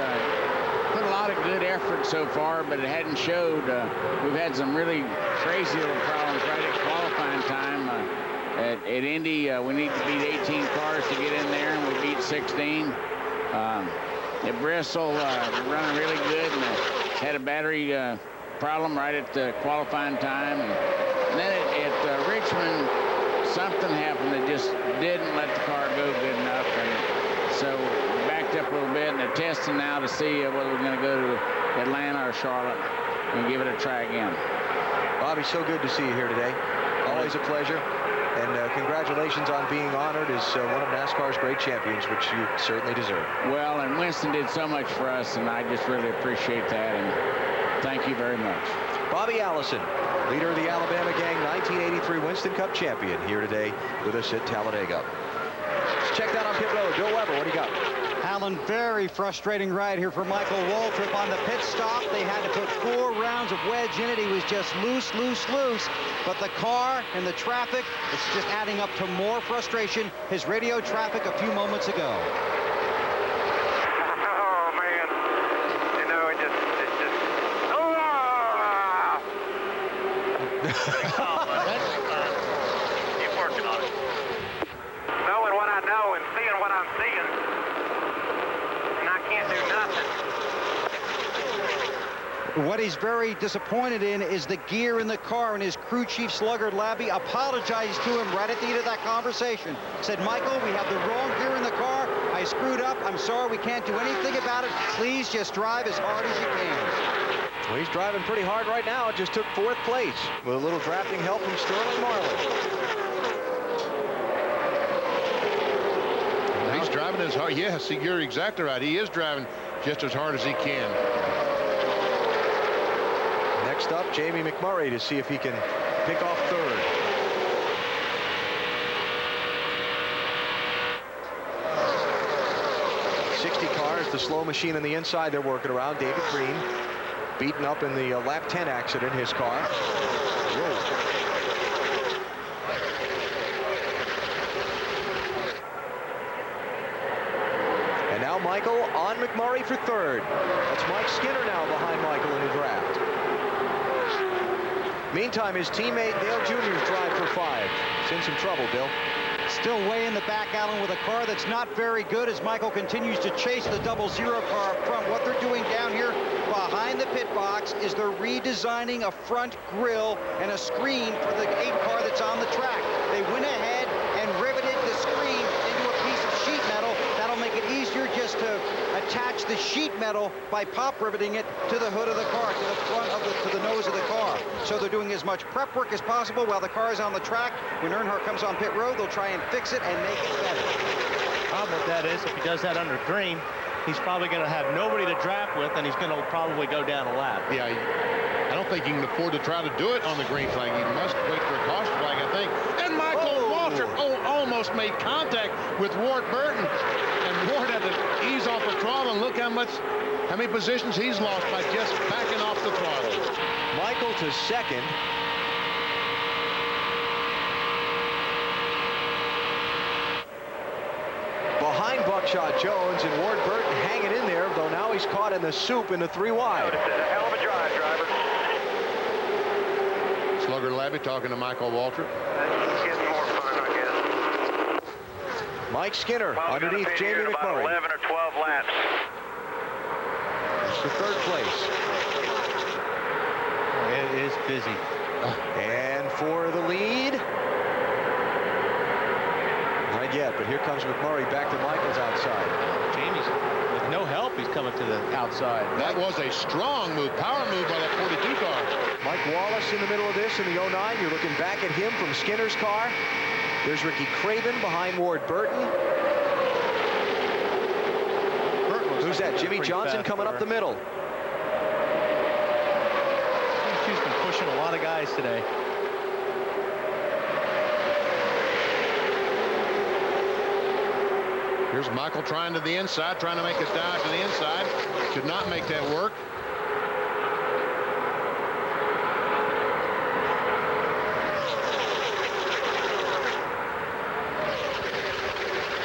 put a lot of good effort so far, but it hadn't showed. We've had some really crazy little problems right at qualifying time. At Indy, we need to beat 18 cars to get in there, and we beat 16. At Bristol, we're running really good, and had a battery problem right at the qualifying time. And then at Richmond, something happened that just didn't let the car go good enough, and so we backed up a little bit, and they're testing now to see whether we're going to go to Atlanta or Charlotte and give it a try again. Bobby, so good to see you here today. Always a pleasure. And congratulations on being honored as one of NASCAR's great champions, which you certainly deserve. Well, and Winston did so much for us, and I just really appreciate that, and thank you very much. Bobby Allison, leader of the Alabama gang, 1983 Winston Cup champion, here today with us at Talladega. Let's check that on pit road. Bill Weber, what do you got? Alan, very frustrating ride here for Michael Waltrip on the pit stop. They had to put 4 rounds of wedge in it. He was just loose. But the car and the traffic, it's just adding up to more frustration. His radio traffic a few moments ago. Oh, man. You know, it just... Keep working on it. Knowing what I know and seeing what I'm seeing, and I can't do nothing. What he's very disappointed in is the gear in the car, and his crew chief Sluggard Labby apologized to him right at the end of that conversation. Said, Michael, we have the wrong gear in the car. I screwed up. I'm sorry. We can't do anything about it. Please just drive as hard as you can. Well, he's driving pretty hard right now. Just took 4th place with a little drafting help from Sterling Marlin. He's driving as hard. Yes, you're exactly right. He is driving just as hard as he can. Next up, Jamie McMurray to see if he can pick off 3rd. Cars, the slow machine on the inside they're working around. David Green beaten up in the lap 10 accident, his car. Whoa. And now Michael on McMurray for 3rd. That's Mike Skinner now behind Michael in the draft. Meantime, his teammate Dale Jr.'s drive for 5. It's in some trouble, Bill. Still way in the back, Alan, with a car that's not very good as Michael continues to chase the 00 car up front. What they're doing down here behind the pit box is they're redesigning a front grille and a screen for the 8 car that's on the track. They went ahead and riveted the screen into a piece of sheet metal. That'll make it easier just to attach the sheet metal by pop riveting it to the hood of the car, to the front of to the nose of the car. So they're doing as much prep work as possible while the car is on the track. When Earnhardt comes on pit road, they'll try and fix it and make it better. The problem with that is if he does that under green, he's probably going to have nobody to draft with, and he's going to probably go down a lap. Yeah, think he can afford to try to do it on the green flag. He must wait for a caution flag, I think. And Michael Waltrip almost made contact with Ward Burton. And Ward had to ease off the throttle, and look how many positions he's lost by just backing off the throttle. Michael to second. Behind Buckshot Jones, and Ward Burton hanging in there, though now he's caught in the soup in the 3 wide. It's a hell of a drive, driver. Slugger Labby talking to Michael Waltrip. Getting more fun, I guess. Mike Skinner underneath Jamie McMurray. 11 or 12 laps. It's the 3rd place. It is busy. And for the lead. Not yet, but here comes McMurray back to Michael's outside. Jamie's with no help. He's coming to the outside. That was a strong move, power move by that 42 car. Mike Wallace in the middle of this in the 09. You're looking back at him from Skinner's car. There's Ricky Craven behind Ward Burton. Who's that? Jimmy Johnson coming up the middle. She's been pushing a lot of guys today. Here's Michael trying to the inside, trying to make his dive to the inside. Could not make that work.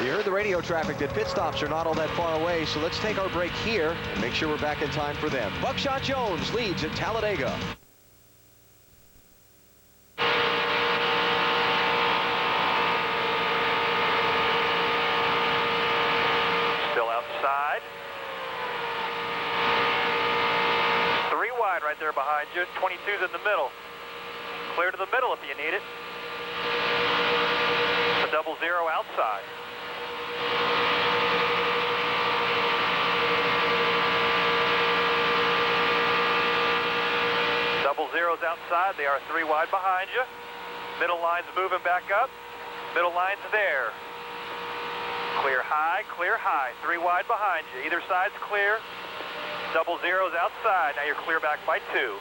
You heard the radio traffic that pit stops are not all that far away, so let's take our break here and make sure we're back in time for them. Buckshot Jones leads at Talladega. Still outside. 3 wide right there behind you. 22's in the middle. Clear to the middle if you need it. A 00 outside. Double zeros outside. They are 3 wide behind you. Middle line's moving back up. Middle line's there. Clear high, 3 wide behind you. Either side's clear. Double zeros outside. Now you're clear back by 2.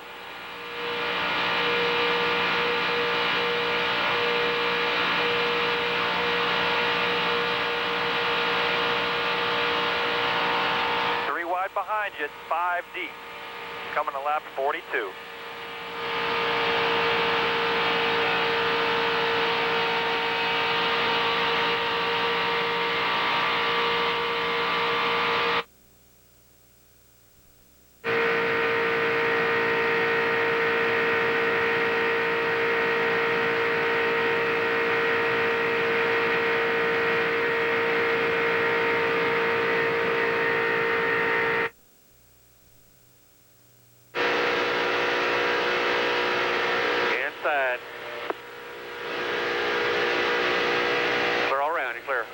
Behind you, 5 deep. Coming to lap 42. Clear all around, you're clear.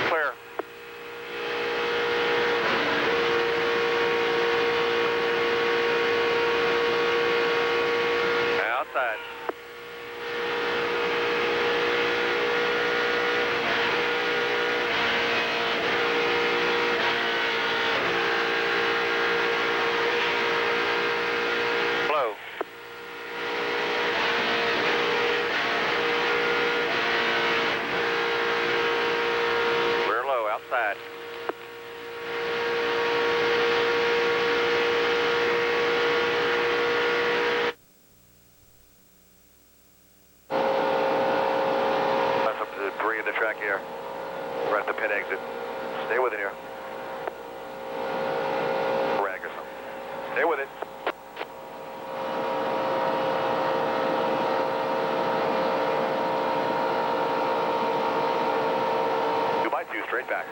Clear. Outside. Outside. That's up to the debris in the track here. We're at the pit exit. Stay with it here. Rag or something. Stay with it. Straight back.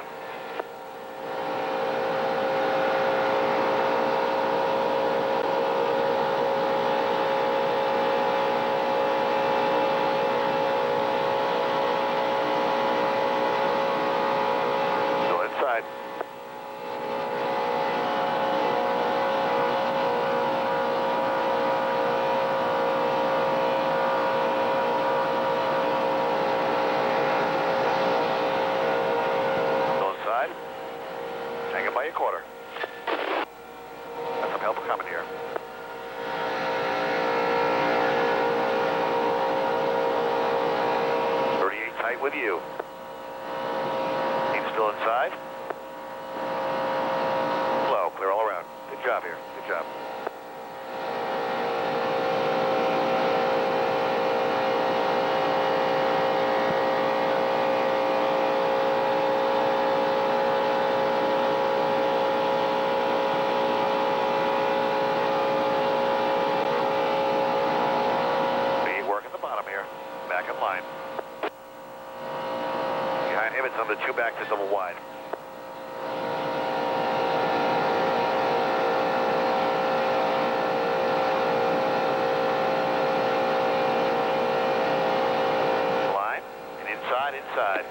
Still inside. by a quarter. Got some help coming here. Tight with you. Team still inside. Slow, clear all around. Good job here. Good job. Speed work at the bottom here. Back in line. Behind him, it's on the 2 back to double wide. Line, and inside.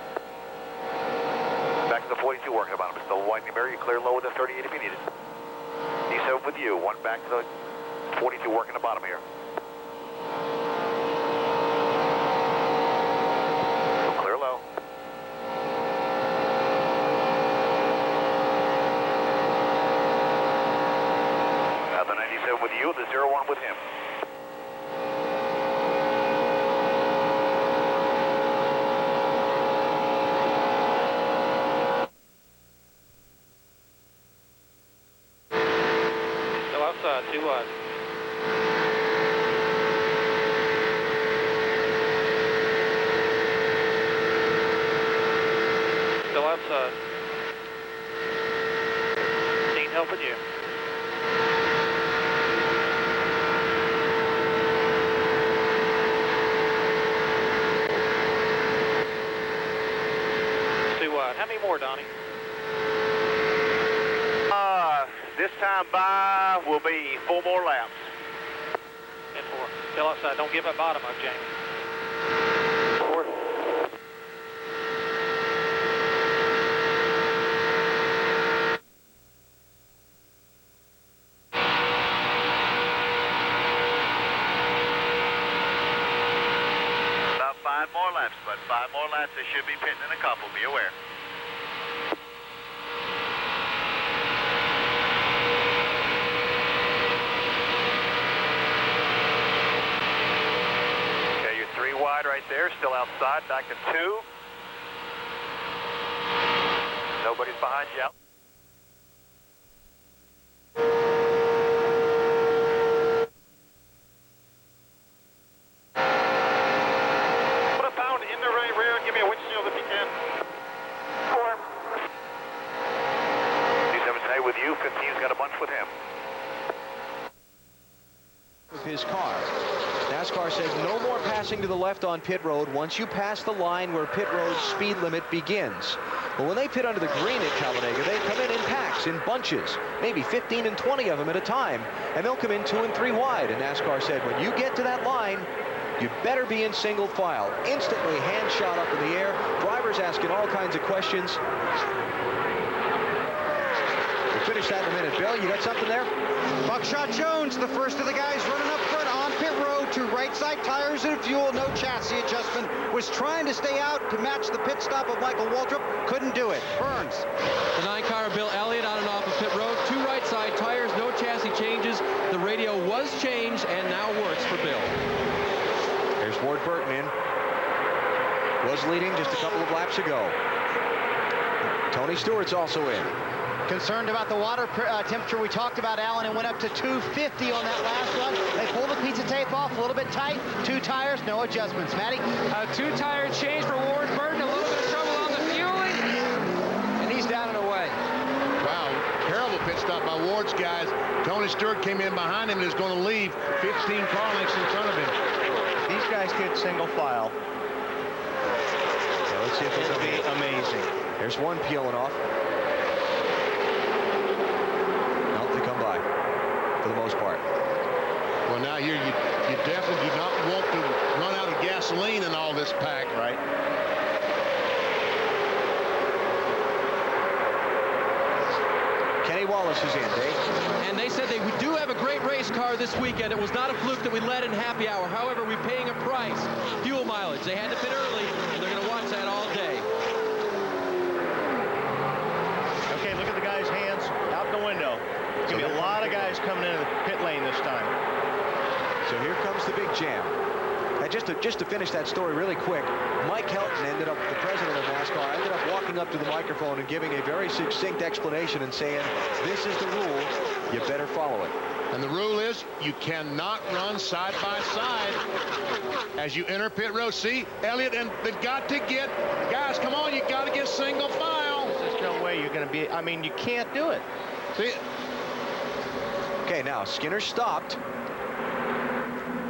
Back to the 42 working about him. Still widening mirror. You clear low with the 38 if you need it. D7 with you. 1 back to the 42 working the bottom here. Clear low. The 97 with you, the 01 with him. Still outside, 2 wide. Still outside. Dean helping you. How many more, Donnie? This time by will be 4 more laps. And 4. Still outside. Don't give that bottom up, James. 4. About 5 more laps, but 5 more laps. They should be pitting in a couple. Be aware. Wide right there, still outside, back to 2. Nobody's behind you out. Put a pound in the right rear and give me a windshield if you can. 4. D7 stay with you, 15's got a bunch with him. With his car. NASCAR says no more passing to the left on pit road once you pass the line where pit road speed limit begins. But when they pit under the green at Talladega, they come in packs, in bunches, maybe 15 and 20 of them at a time, and they'll come in 2 and 3 wide. And NASCAR said when you get to that line, you'd better be in single file. Instantly, hand shot up in the air, drivers asking all kinds of questions. We'll finish that in a minute. Bill, you got something there? Buckshot Jones, the first of the guys running up front on pit road to right side tires and fuel, no chassis adjustment, was trying to stay out to match the pit stop of Michael Waltrip, couldn't do it. Burns. The 9-car Bill Elliott on and off of pit road, 2 right side tires, no chassis changes. The radio was changed and now works for Bill. There's Ward Burton in. Was leading just a couple of laps ago. Tony Stewart's also in. Concerned about the water temperature. We talked about Allen. It went up to 250 on that last run. They pulled the piece of tape off a little bit tight. 2 tires, no adjustments. Matty? 2-tire change for Ward Burton. A little bit of trouble on the fueling. And he's down and away. Wow, terrible pit stop by Ward's guys. Tony Stewart came in behind him and is going to leave 15 car lengths in front of him. These guys get single file. So let's see if it'll be amazing. There's one peeling off. For the most part. Well, now here you definitely do not want to run out of gasoline in all this pack, right? Kenny Wallace is in, Dave. And they said they do have a great race car this weekend. It was not a fluke that we led in happy hour. However, we're paying a price. Fuel mileage. They had to pit early, and they're going to watch that all day. Okay, look at the guy's hands. coming into the pit lane this time. So here comes the big jam. And just to finish that story really quick, Mike Helton, the president of NASCAR, ended up walking up to the microphone and giving a very succinct explanation and saying, this is the rule, you better follow it. And the rule is you cannot run side by side as you enter pit road. See, Elliott, and they've got to get, guys, come on, you got to get single file. There's no way you're going to be, I mean, you can't do it. See? Okay, now Skinner stopped.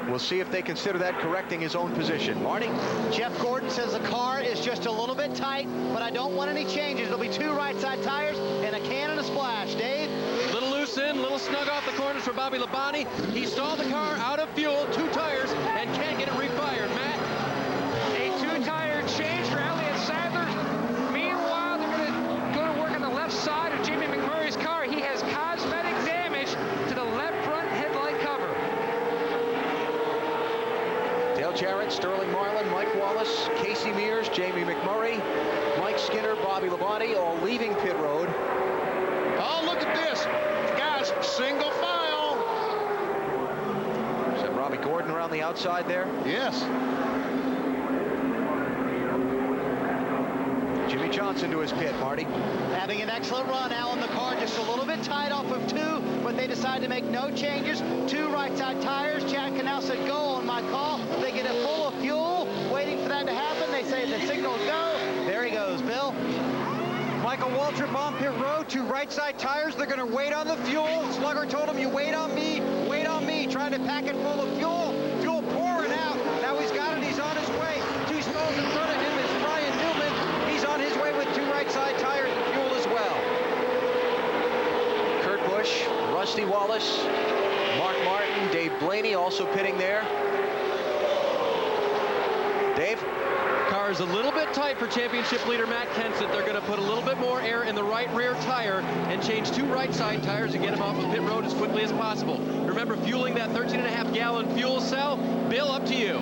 We'll see if they consider that correcting his own position. Marty? Jeff Gordon says the car is just a little bit tight, but I don't want any changes. There'll be 2 right side tires and a can and a splash. Dave? Little loose in, little snug off the corners for Bobby Labonte. He stalled the car out of fuel, 2 tires, and can't get it refired. Matt? A 2-tire change for Elliott Sadler. Meanwhile, they're going to go to work on the left side of Jamie McMurray's car. He has cosmetic damage to the left front headlight cover. Dale Jarrett, Sterling Marlin, Mike Wallace, Casey Mears, Jamie McMurray, Mike Skinner, Bobby Labonte, all leaving pit road. Oh, look at this. Guys, single file. Is that Robbie Gordon around the outside there? Yes. Jimmy Johnson to his pit, Marty. Having an excellent run, Alan. The car just a little bit tight off of 2, but they decide to make no changes. 2 right side tires. Chad Canal said go on my call. They get it full of fuel, waiting for that to happen. They say the signal go. There he goes, Bill. Michael Waltrip on pit road, 2 right side tires. They're going to wait on the fuel. Slugger told him, you wait on me, trying to pack it full of fuel. Fuel pouring out. Now he's got it, he's on his way. 2 stalls in front of him is Brian Newman. He's on his way with 2 right side tires and fuel as well. Kurt Busch, Rusty Wallace, Mark Martin, Dave Blaney also pitting there. Dave? Car is a little bit tight for championship leader Matt Kenseth. They're going to put a little bit more air in the right rear tire and change 2 right side tires and get him off the pit road as quickly as possible. Remember, fueling that 13.5-gallon fuel cell? Bill, up to you.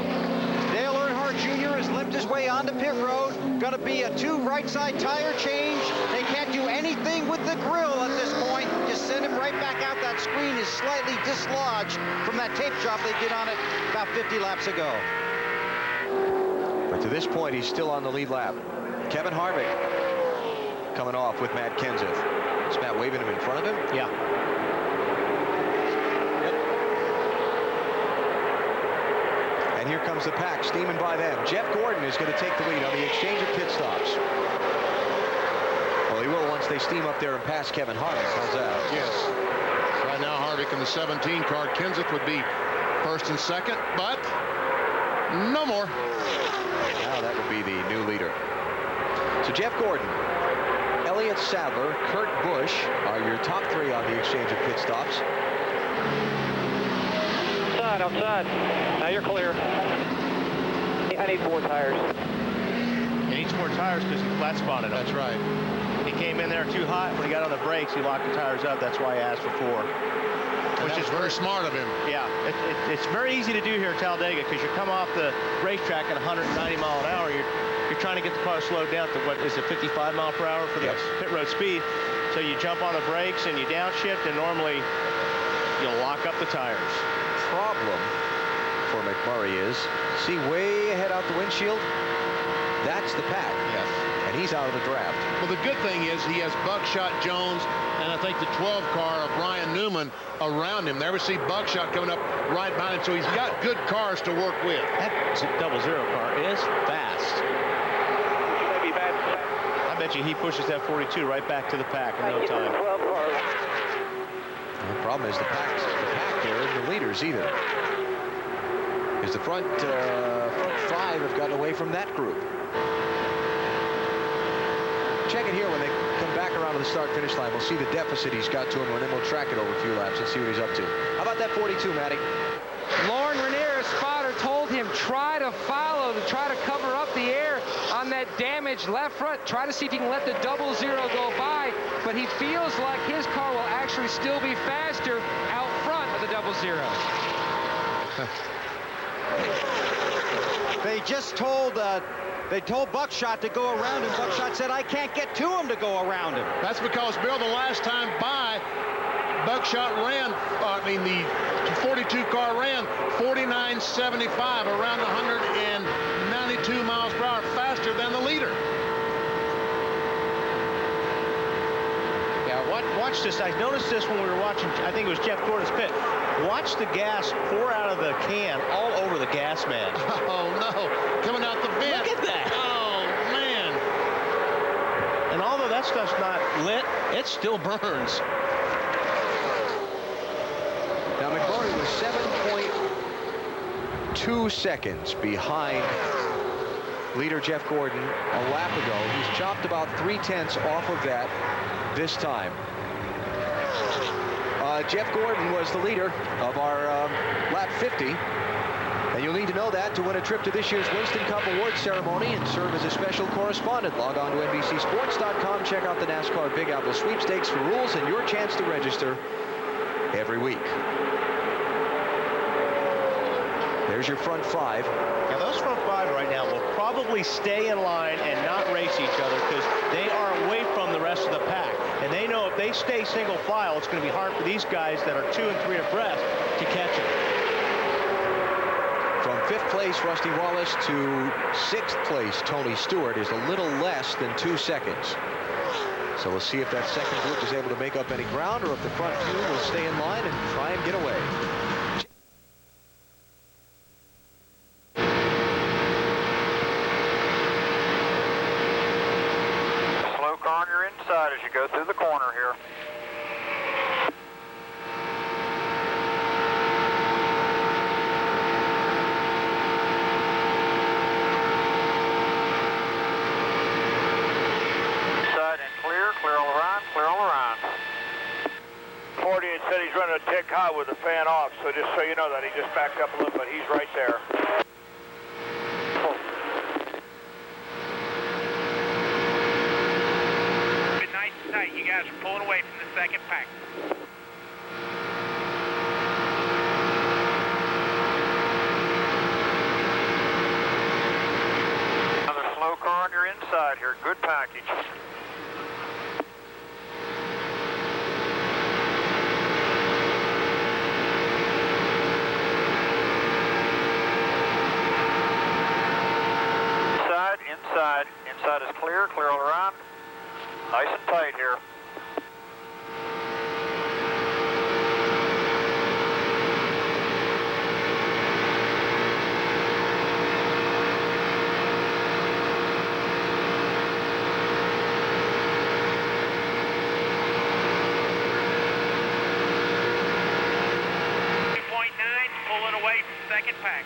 Dale Earnhardt Jr. has limped his way onto pit road. Going to be a 2 right side tire change. They can't do anything with the grill at this point. Just send him right back out. That screen is slightly dislodged from that tape job they did on it about 50 laps ago. But to this point, he's still on the lead lap. Kevin Harvick coming off with Matt Kenseth. Is Matt waving him in front of him? Yeah. Yep. And here comes the pack, steaming by them. Jeff Gordon is going to take the lead on the exchange of pit stops. Well, he will once they steam up there and pass Kevin Harvick. How's that? Yes. Right now, Harvick in the 17 car. Kenseth would be first and second, but no more. Now that would be the new leader. So Jeff Gordon, Elliott Sadler, Kurt Busch are your top 3 on the exchange of pit stops. Outside. Now you're clear. I need 4 tires. He needs 4 tires because he flat spotted him. That's right. He came in there too hot. When he got on the brakes, he locked the tires up. That's why he asked for 4. Which is very smart of him. Yeah, it's very easy to do here at Talladega because you come off the racetrack at 190 mile an hour. You're trying to get the car slowed down to, what is it, 55 mile per hour for the pit road speed. So you jump on the brakes and you downshift, and normally you'll lock up the tires. Problem for McMurray is, see way ahead out the windshield? That's the pack. Yes. And he's out of the draft. Well, the good thing is he has Buckshot Jones and I think the 12 car of Brian Newman around him. There we see Buckshot coming up right behind him, so he's got good cars to work with. That 00 car is fast. I bet you he pushes that 42 right back to the pack in no time. The problem is the pack there isn't the leaders either. Because the front 5 have gotten away from that group. Check it here when they come back around to the start-finish line. We'll see the deficit he's got to him, and then we'll track it over a few laps and see what he's up to. How about that 42, Matty? Lauren Raniera's spotter told him try to follow, to try to cover up the air on that damaged left front. Try to see if he can let the 00 go by, but he feels like his car will actually still be faster out front of the 00. They just told Buckshot to go around him. Buckshot said, I can't get to him to go around him. That's because, Bill, the last time by, Buckshot ran, the 42 car ran 49.75, around 192 miles per hour faster than the leader. Yeah, watch this. I noticed this when we were watching, I think it was Jeff Gordon's pit. Watch the gas pour out of the can all over the gas man. Oh, no. Coming out the vent. Look at that. Oh, man. And although that stuff's not lit, it still burns. Now, McMurray was 7.2 seconds behind leader Jeff Gordon a lap ago. He's chopped about 3/10 off of that this time. Jeff Gordon was the leader of our lap 50. And you'll need to know that to win a trip to this year's Winston Cup Awards ceremony and serve as a special correspondent. Log on to NBCSports.com. Check out the NASCAR Big Apple Sweepstakes for rules and your chance to register every week. There's your front five. Now, those front five right now will probably stay in line and not race each other because they are away from the rest of the pack. And they know if they stay single file, it's going to be hard for these guys that are 2 and 3 abreast to catch them. From 5th place, Rusty Wallace, to 6th place, Tony Stewart, is a little less than 2 seconds. So we'll see if that second group is able to make up any ground or if the front few will stay in line and try and get away. Slow car on your inside as you go through the corner here. Said he's running a tick high with the fan off, so just so you know that he just backed up a little bit. He's right there. Been nice and tight. You guys are pulling away from the second pack. Another slow car on your inside here. Good package. Inside is clear all around. Nice and tight here. Pulling away from second pack.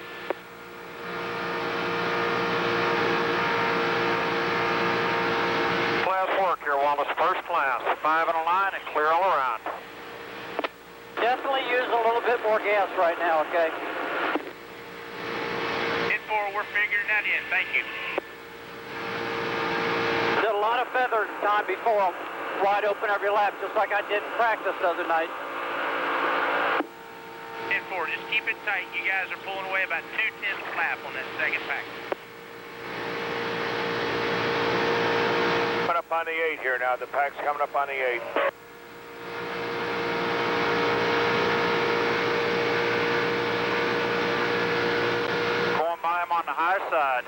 Work here, Wallace, first class. 5 in a line and clear all around. Definitely use a little bit more gas right now, okay? In 4, we're figuring that in. Thank you. Did a lot of feather time before I'm wide open every lap, just like I did in practice the other night. In 4, just keep it tight. You guys are pulling away about 2/10 lap on that second pack. Coming up on the 8 here now. The pack's coming up on the 8. Going by him on the high side.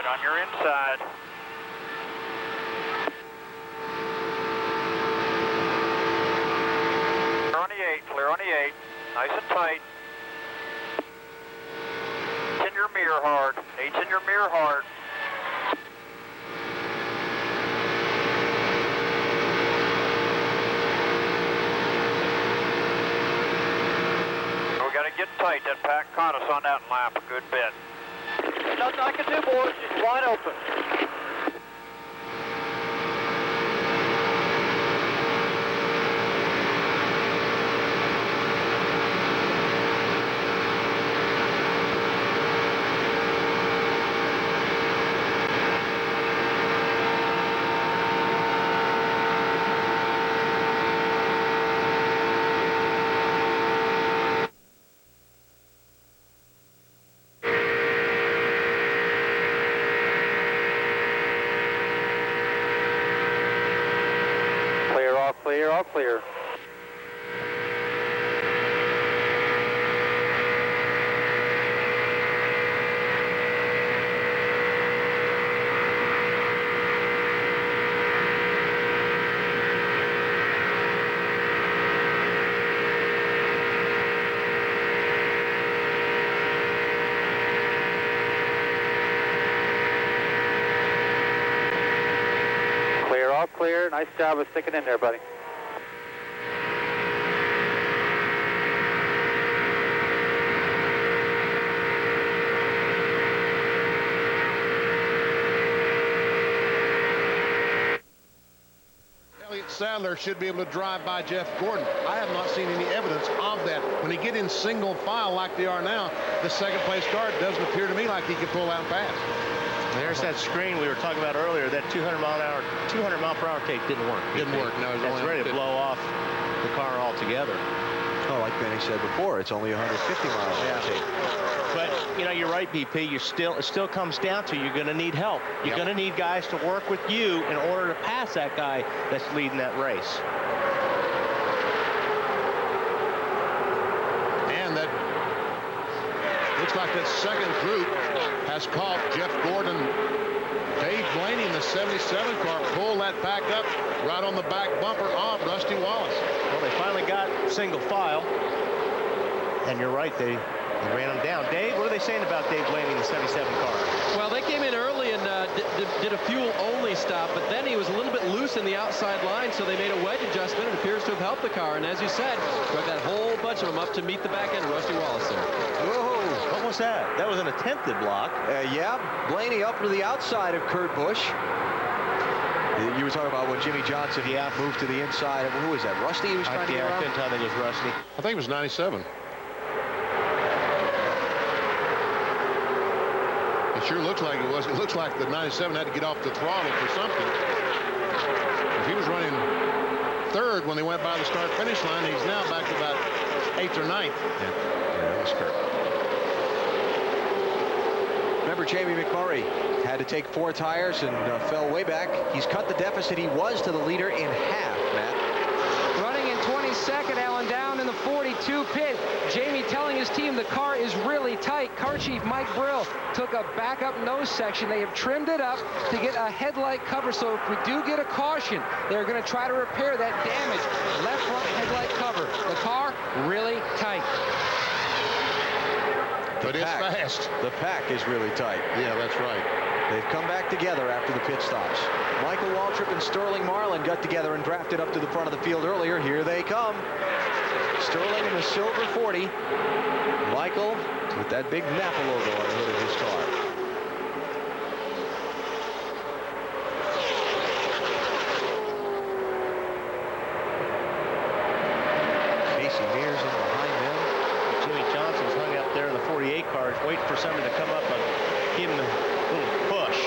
On your inside. Clear on the 8. Nice and tight. 8's in your mirror hard. 8's in your mirror hard. We got to get tight. That pack caught us on that lap a good bit. Nothing I can do, boys. Just wide open. clear. All clear. Nice job of sticking in there, buddy. Elliott Sadler should be able to drive by Jeff Gordon. I have not seen any evidence of that. When you get in single file like they are now, the second place car doesn't appear to me like he can pull out and pass. There's that screen we were talking about earlier. That 200 mile per hour tape didn't work. Didn't work. No, it was it's ready to blow off the car altogether. Oh, like Benny said before, it's only 150 miles per hour tape. But you know, you're right, BP. It still comes down to you're going to need help. You're going to need guys to work with you in order to pass that guy that's leading that race. And that looks like that second group has caught Jeff Gordon. Dave Blaney in the 77 car pulled that back up right on the back bumper of Rusty Wallace. Well, they finally got single file. And you're right, they ran him down. Dave, what are they saying about Dave Blaney in the 77 car? Well, they came in early and did a fuel-only stop, but then he was a little bit loose in the outside line, so they made a wedge adjustment. It appears to have helped the car, and as you said, drug that whole bunch of them up to meet the back end of Rusty Wallace there. Whoa, what was that? That was an attempted block. Yeah, Blaney up to the outside of Kurt Busch. You were talking about when Jimmy Johnson moved to the inside. Who was that? Rusty? He was trying to get around? I couldn't tell that it was Rusty. I think it was 97. It sure looks like it was. It looks like the 97 had to get off the throttle for something. If he was running third when they went by the start-finish line, he's now back to about 8th or 9th. Yeah, that was Kurt. Remember, Jamie McMurray had to take 4 tires and fell way back. He's cut the deficit he was to the leader in half, Matt. Running in 22nd, Alan, down in the 42 pit. Jamie telling his team the car is really tight. Car chief Mike Brill took a backup nose section. They have trimmed it up to get a headlight cover, so if we do get a caution, they're going to try to repair that damaged left front headlight cover. The car really tight. But it's fast. The pack is really tight. Yeah, that's right. They've come back together after the pit stops. Michael Waltrip and Sterling Marlin got together and drafted up to the front of the field earlier. Here they come. Sterling in the silver 40. Michael with that big Napa logo on the hood of his car. Casey Mears in behind them. Jimmy Johnson's hung up there in the 48 car, waiting for somebody to come up and give him a little push.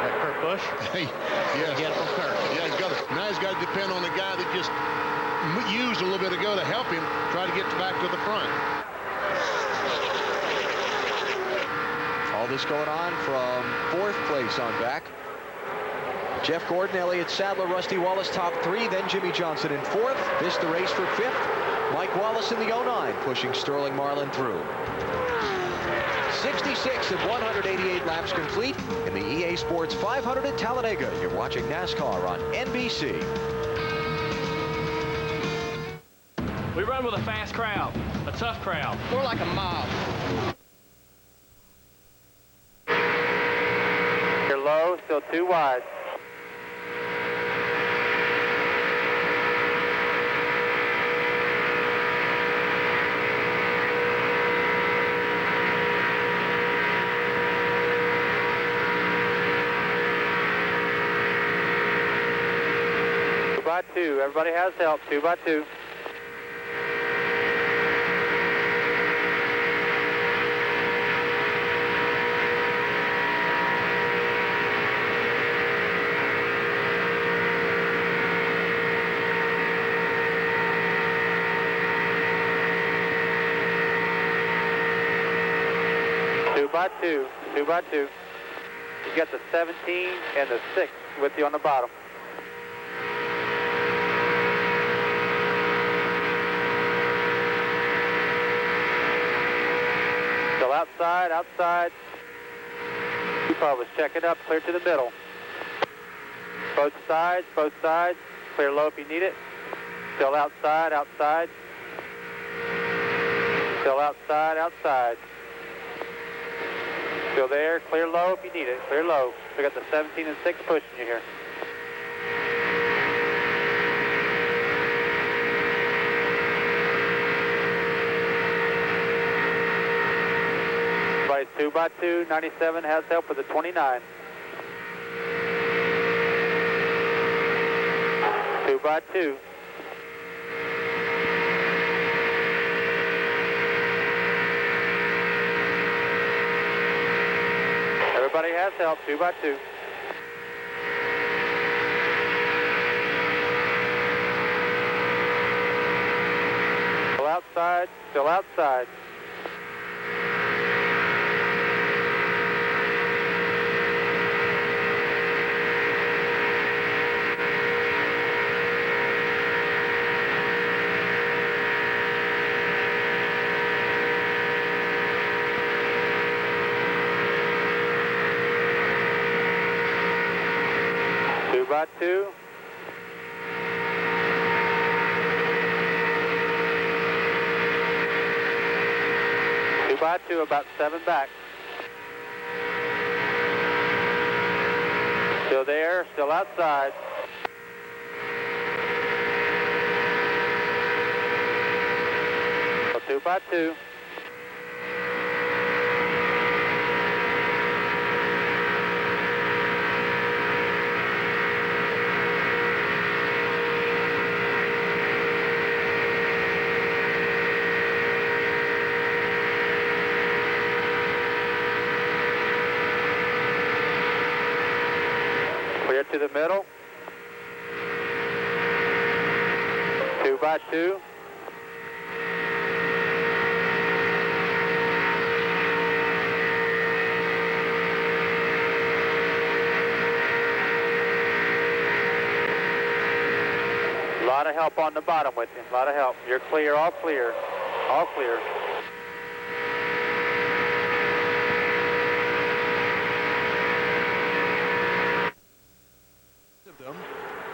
That Kurt Busch? Yes. Get it from Kurt. Yeah, now he's got to depend on the guy that just used a little bit ago to help him try to get back to the front. All this going on from 4th place on back. Jeff Gordon, Elliott Sadler, Rusty Wallace top 3, then Jimmy Johnson in 4th. This the race for 5th. Mike Wallace in the 09 pushing Sterling Marlin through. 66 of 188 laps complete in the EA Sports 500 at Talladega. You're watching NASCAR on NBC. We run with a fast crowd, a tough crowd. More like a mob. You're low, still 2 wide. By 2. Everybody has help. 2 by 2. By 2. 2 by 2. You got the 17 and the 6 with you on the bottom. outside, outside. Q-Publish, check it up, clear to the middle. Both sides, clear low if you need it. Still outside, outside. Still outside, outside. Still there, clear low if you need it, clear low. We got the 17 and 6 pushing you here. Everybody's 2x2, 97 has help with the 29. 2x2. Everybody has help, 2x2. Still outside, still outside. By 2. Two by 2, about 7 back. Still there, still outside. So 2 by 2. Clear to the middle. 2 by 2. A lot of help on the bottom with you. A lot of help. You're clear, all clear. All clear.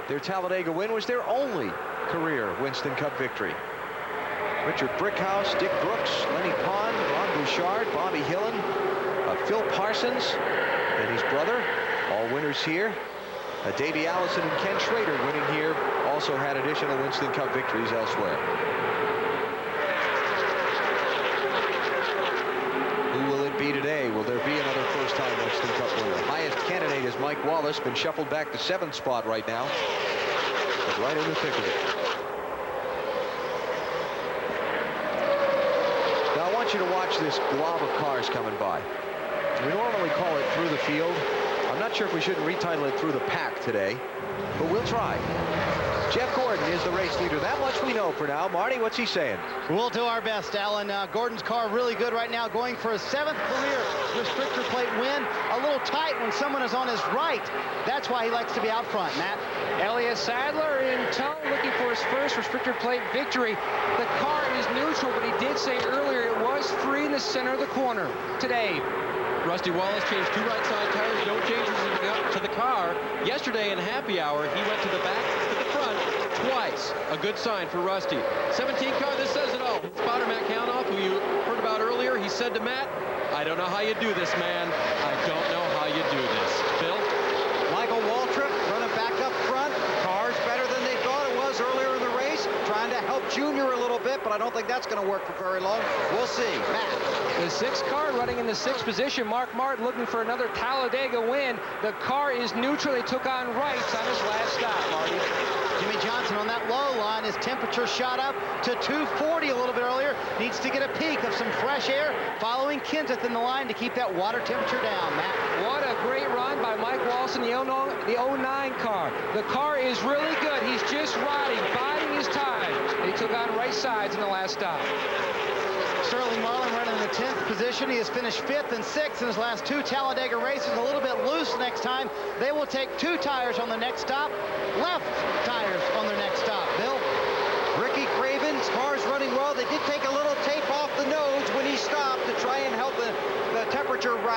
Their Talladega win was their only career Winston Cup victory. Richard Brickhouse, Dick Brooks, Lenny Pond, Ron Bouchard, Bobby Hillen, Phil Parsons, and his brother, all winners here. Davey Allison and Ken Schrader winning here, also had additional Winston Cup victories elsewhere. Who will it be today? Will there be another first-time Winston Cup winner? Highest candidate is Mike Wallace, been shuffled back to 7th spot right now. But right in the thick of it. Now I want you to watch this glob of cars coming by. We normally call it Through the Field. I'm not sure if we shouldn't retitle it Through the Pack today, but we'll try. Jeff Gordon is the race leader. That much we know for now. Marty, what's he saying? We'll do our best, Alan. Gordon's car really good right now, going for his 7th career restrictor plate win. A little tight when someone is on his right. That's why he likes to be out front, Matt. Elliott Sadler in tow, looking for his first restrictor plate victory. The car is neutral, but he did say earlier it was free in the center of the corner today. Rusty Wallace changed 2 right side tires, no changes to the car. Yesterday in happy hour, he went to the back, to the front, twice. A good sign for Rusty. 17 car, this says it all. Spotter Matt Kaunoff, who you heard about earlier, he said to Matt, I don't know how you do this, man. I don't know how you do this. Phil? Michael Waltrip running back up front. Car's better than they thought it was earlier in the race. Trying to help Junior a little bit, but I don't think that's going to work for very long. We'll see. Matt. The 6th car running in the 6th position. Mark Martin looking for another Talladega win. The car is neutral. They took on rights on his last stop, Marty. Jimmy Johnson on that low line. His temperature shot up to 240 a little bit earlier. Needs to get a peek of some fresh air following Kenseth in the line to keep that water temperature down, Matt. What a great run by Mike Walson, the 09 car. The car is really good. He's just riding, biding his time. And he took on right sides in the last stop. Sterling Marlin running in the 10th position. He has finished 5th and 6th in his last 2 Talladega races. A little bit loose next time. They will take 2 tires on the next stop. Left tires on their next stop. Bill? Ricky Craven's car's running well. They did take a little tape off the nose when he stopped to try and help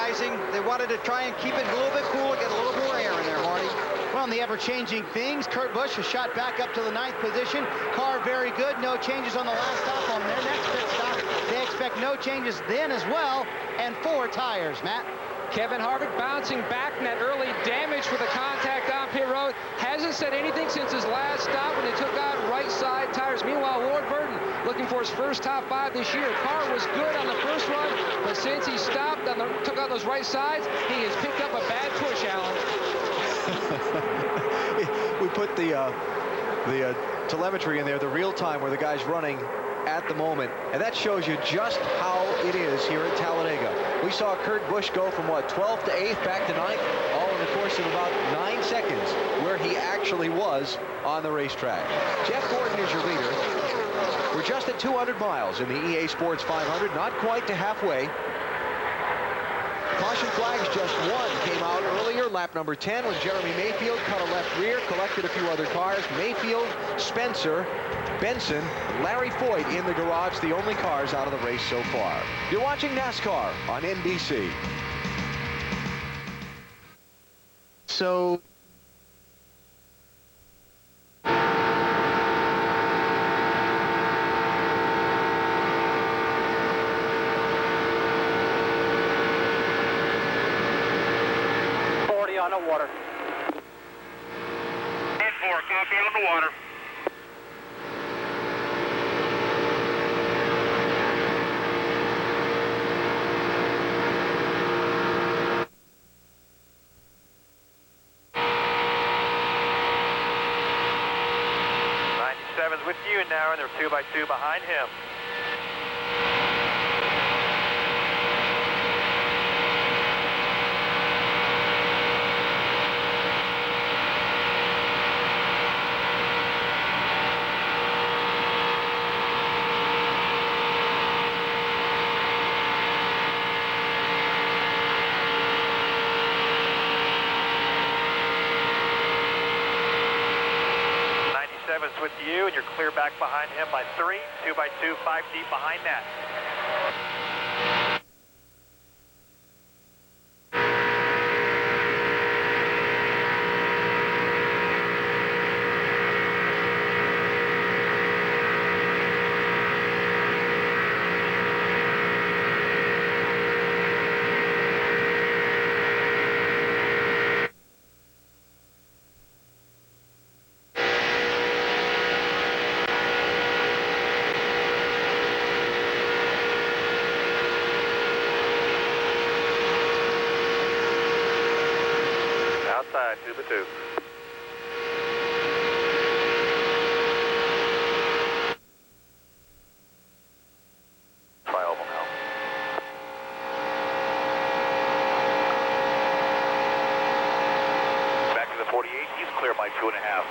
rising. They wanted to try and keep it a little bit cooler, get a little more air in there, Marty. Well, in the ever-changing things, Kurt Busch has shot back up to the 9th position. Car very good, no changes on the last stop. On their next pit stop, they expect no changes then as well, and 4 tires, Matt. Kevin Harvick bouncing back from that early damage with a contact on pit road. Hasn't said anything since his last stop when they took out right side tires. Meanwhile, Ward Burton looking for his first top 5 this year. Car was good on the first run, but since he stopped, took out those right sides, he has picked up a bad push, Alan. We put the telemetry in there, the real time where the guy's running at the moment, and that shows you just how it is here at Talladega. We saw Kurt Busch go from, what, 12th to 8th, back to 9th, all in the course of about 9 seconds, where he actually was on the racetrack. Jeff Gordon is your leader. We're just at 200 miles in the EA Sports 500, not quite to halfway. Caution flags, just one came out earlier, lap number 10, when Jeremy Mayfield cut a left rear, collected a few other cars. Mayfield, Spencer, Benson, Larry Foyt in the garage, the only cars out of the race so far. You're watching NASCAR on NBC. So on the water. 10-4, copy on the water. '97's with you now, and they're 2x2 behind him. With you, and you're clear back behind him by 3, 2x2, 5 deep behind that. Outside, 2x2. Try oval now. Back to the 48, he's clear by 2.5.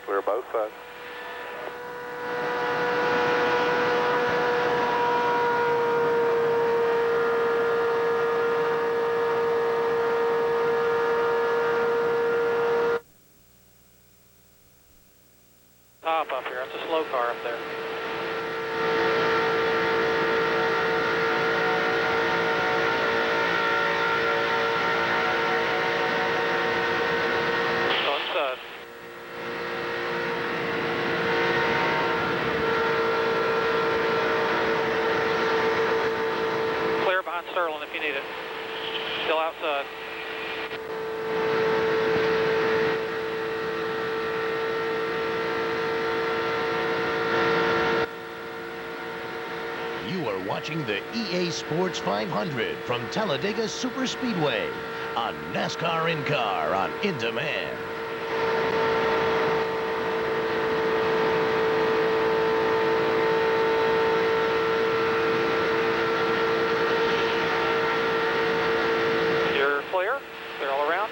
Clear both sides. Top up here. It's a slow car up there. Inside. Sterling if you need it. Still outside. You are watching the EA Sports 500 from Talladega Superspeedway on NASCAR in-car on In Demand. Clear all around.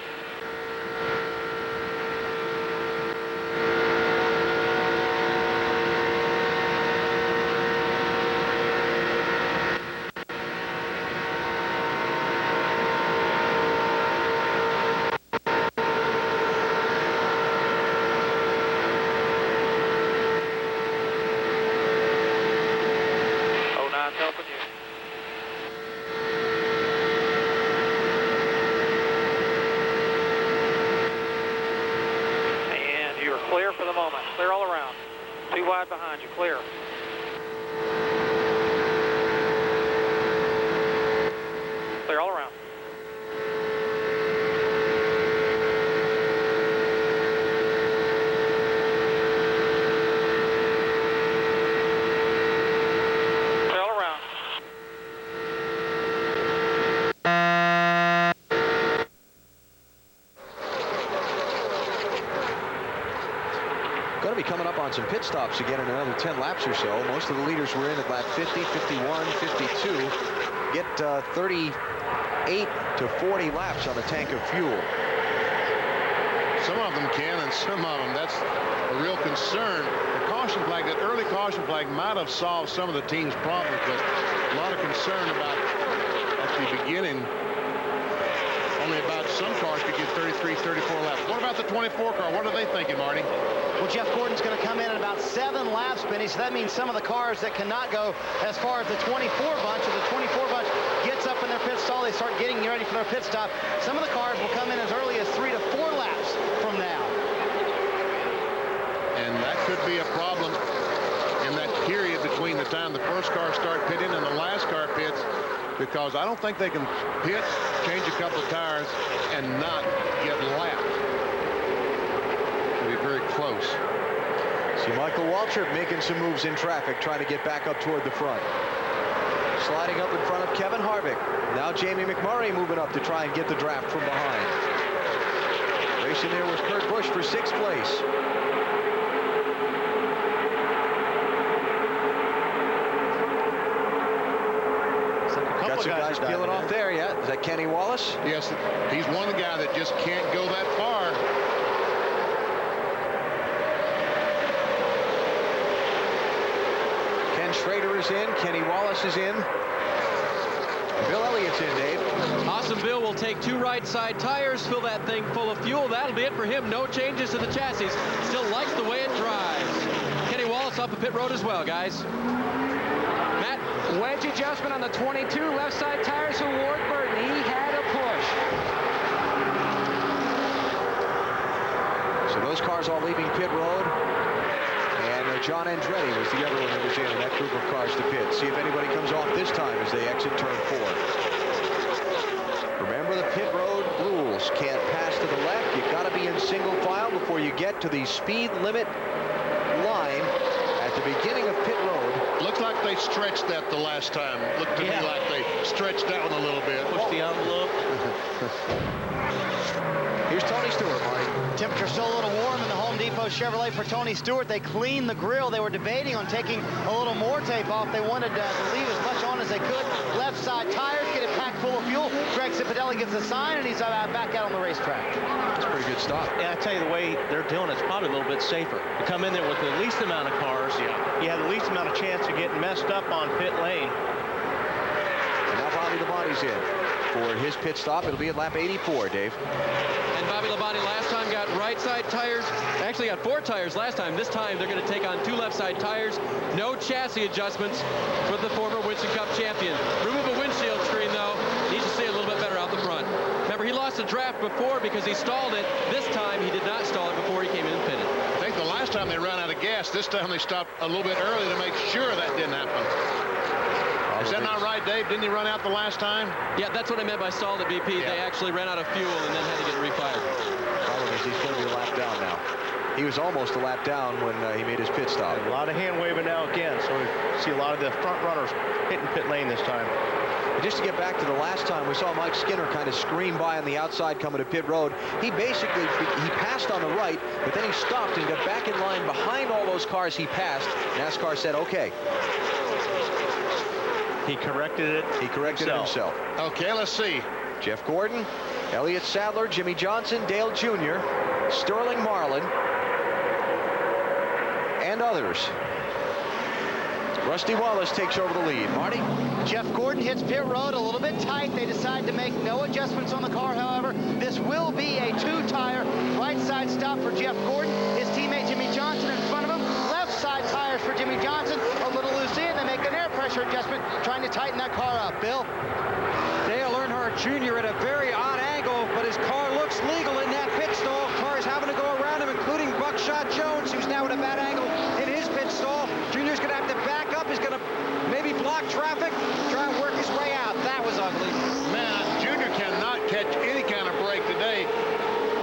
Clear for the moment. Clear all around. 2 wide behind you. Clear. Clear all around. Clear all around. Going to be coming up on some pit stops again in another 10 laps or so. Most of the leaders were in at lap 50, 51, 52. Get 38 to 40 laps on a tank of fuel. Some of them can, and some of them, that's a real concern. The caution flag, that early caution flag might have solved some of the team's problems, but a lot of concern about at the beginning. Only about some cars could get 33, 34 laps. What about the 24 car? What are they thinking, Marty? Well, Jeff Gordon's going to come in at about 7 laps, Benny, so that means some of the cars that cannot go as far as the 24 bunch, or the 24 bunch gets up in their pit stall, they start getting ready for their pit stop. Some of the cars will come in as early as 3 to 4 laps from now. And that could be a problem in that period between the time the first car start pitting and the last car pits, because I don't think they can pit, change a couple of tires, and not get lapped. It'll be very close. See Michael Waltrip making some moves in traffic, trying to get back up toward the front. Sliding up in front of Kevin Harvick. Now Jamie McMurray moving up to try and get the draft from behind. Racing there with Kurt Busch for 6th place. Got some guys peeling off there, yeah. Is that Kenny Wallace? Yes, he's one guy that just can't go that far. Ken Schrader is in. Kenny Wallace is in. Bill Elliott's in, Dave. Awesome Bill will take 2 right side tires, fill that thing full of fuel. That'll be it for him. No changes to the chassis. Still likes the way it drives. Kenny Wallace off the pit road as well, guys. Matt? Wedge adjustment on the 22 left side tires for Ward Burton. He had a push. So those cars all leaving pit road. And John Andretti was the other one that was in that group of cars to pit. See if anybody comes off this time as they exit turn 4. Remember the pit road rules. Can't pass to the left. You've got to be in single file before you get to the speed limit line at the beginning of pit road. Looked like they stretched that the last time. Looked to me like they stretched that one a little bit. Push the envelope. Here's Tony Stewart, Marty. Temperature's still a little warm in the Home Depot Chevrolet for Tony Stewart. They cleaned the grill. They were debating on taking a little more tape off. They wanted to leave as much on as they could. Left side tires, get it packed full of fuel. Greg Cipotelli gets a sign, and he's back out on the racetrack. That's a pretty good stop. Yeah, I tell you, the way they're doing it's probably a little bit safer. You come in there with the least amount of cars. You have the least amount of chance of getting messed up on pit lane. And now Bobby Labonte's in for his pit stop. It'll be at lap 84, Dave. And Bobby Labonte last time got right side tires. Actually got 4 tires last time. This time they're going to take on 2 left side tires. No chassis adjustments for the former Winston Cup champion. Remove a windshield screen, though. Needs to see a little bit better out the front. Remember, he lost a draft before because he stalled it. This time he did not stall it before he came in and pitted. I think the last time they ran out of gas, this time they stopped a little bit early to make sure that didn't happen. Is that not right, Dave? Didn't he run out the last time? Yeah, that's what I meant by stalled at BP. Yeah. They actually ran out of fuel and then had to get refired. Problem is he's going to be a lap down now. He was almost a lap down when he made his pit stop. A lot of hand waving now again, so we see a lot of the front runners hitting pit lane this time. And just to get back to the last time, we saw Mike Skinner kind of scream by on the outside coming to pit road. He basically, he passed on the right, but then he stopped and got back in line behind all those cars he passed. NASCAR said, okay. He corrected it. He corrected himself. Okay, let's see. Jeff Gordon, Elliott Sadler, Jimmy Johnson, Dale Jr., Sterling Marlin, and others. Rusty Wallace takes over the lead. Marty? Jeff Gordon hits pit road a little bit tight. They decide to make no adjustments on the car, however. This will be a 2-tire right side stop for Jeff Gordon. His teammate Jimmy Johnson in front of him. Left side tires for Jimmy Johnson. A little loose in. They make an air pressure adjustment, trying to tighten that car up. Bill? Dale Earnhardt Jr. at a very odd angle, but his car looks legal in that pit stall. Cars having to go around him, including Buckshot Buckshot Jones, who's now at a bad angle in his pit stall. Junior's going to have to back up. He's going to maybe block traffic, try and work his way out. That was ugly. Man, Junior cannot catch any kind of break today.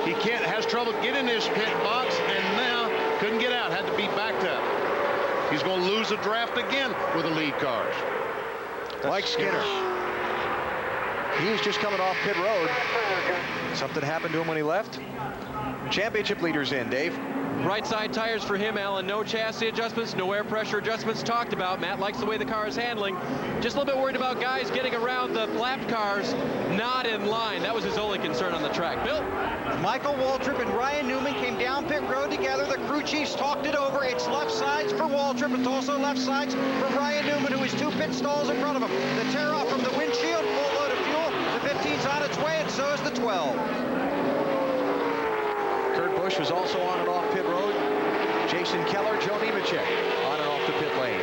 He has trouble getting his pit box, and now couldn't get out. Had to be backed up. He's going to lose the draft again with the lead cars. Mike Skinner. He was just coming off pit road. Something happened to him when he left. Championship leaders in, Dave. Right side tires for him, Alan. No chassis adjustments, no air pressure adjustments talked about. Matt likes the way the car is handling. Just a little bit worried about guys getting around the lapped cars not in line. That was his only concern on the track. Bill? Michael Waltrip and Ryan Newman came down pit road together. The crew chiefs talked it over. It's left sides for Waltrip. It's also left sides for Ryan Newman, who is 2 pit stalls in front of him. The tear off from the windshield, full load of fuel. The 15's on its way, and so is the 12. Kurt Busch was also on and off pit road. Jason Keller, Joe Nemechek on and off the pit lane.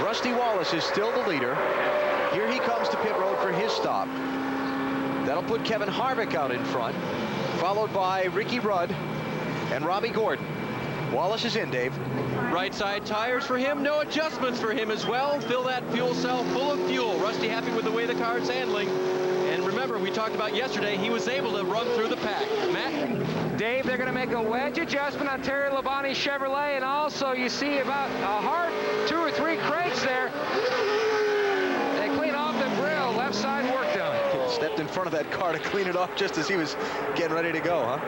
Rusty Wallace is still the leader. Here he comes to pit road for his stop. That'll put Kevin Harvick out in front, followed by Ricky Rudd and Robbie Gordon. Wallace is in, Dave. Right side tires for him, no adjustments for him as well. Fill that fuel cell full of fuel. Rusty happy with the way the car is handling. And remember, we talked about yesterday, he was able to run through the pack. Matt? Dave, they're going to make a wedge adjustment on Terry Labonte's Chevrolet, and also you see about a hard 2 or 3 crates there. They clean off the grill, left side work done. Stepped in front of that car to clean it off just as he was getting ready to go, huh?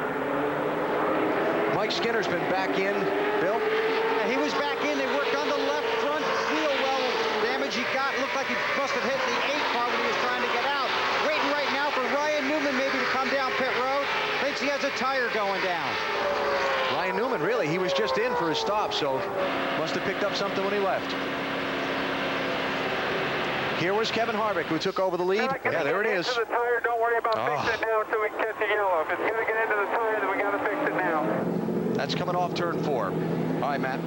Mike Skinner's been back in. Bill? He was back in. They worked on the left front wheel well. Damage he got. Looked like he must have hit the 8 car when he was trying to get out. Waiting right now for Ryan Newman maybe to come down pit road. Thinks he has a tire going down. Ryan Newman, really, he was just in for his stop, so must have picked up something when he left. Here was Kevin Harvick, who took over the lead. Yeah, there it is. The tire, don't worry about fixing it now until we catch the yellow. If it's going to get into the tire, then we got to fix it now. That's coming off turn 4. All right, Matt.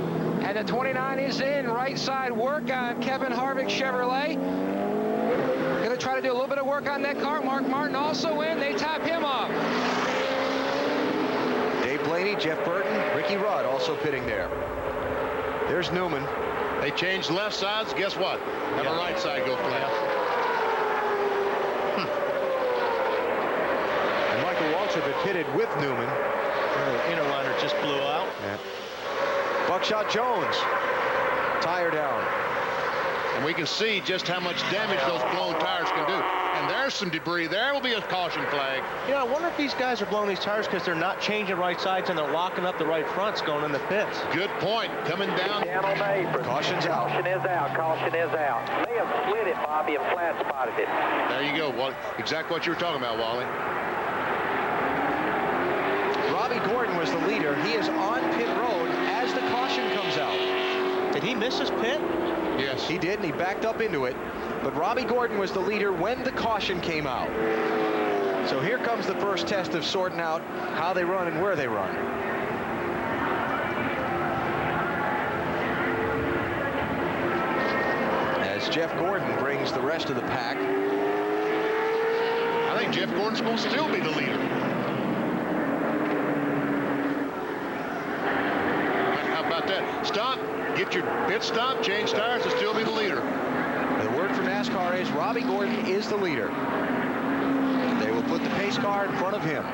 And the 29 is in. Right side work on Kevin Harvick Chevrolet. Going to try to do a little bit of work on that car. Mark Martin also in. They tap him off. Dave Blaney, Jeff Burton, Ricky Rudd also pitting there. There's Newman. They changed left sides. Guess what? Have a right side go flat. And Michael Waltrip had pitted with Newman. The inner liner just blew out. Yeah. Buckshot Jones, tire down. And we can see just how much damage those blown tires can do. And there's some debris. There will be a caution flag. You know, I wonder if these guys are blowing these tires because they're not changing right sides and they're locking up the right fronts going in the pits. Good point. Coming down. Down on the apron. Caution's out. Caution is out. Caution is out. May have slid it, Bobby, and flat spotted it. There you go. Well, exactly what you were talking about, Wally. Robbie Gordon was the leader. He is on pit road as the caution comes out. Did he miss his pit? Yes. He did, and he backed up into it. But Robbie Gordon was the leader when the caution came out. So here comes the first test of sorting out how they run and where they run. As Jeff Gordon brings the rest of the pack. I think Jeff Gordon's going to still be the leader. How about that? Stop. Get your pit stop, change tires, and still be the leader. The word for NASCAR is Robbie Gordon is the leader. They will put the pace car in front of him.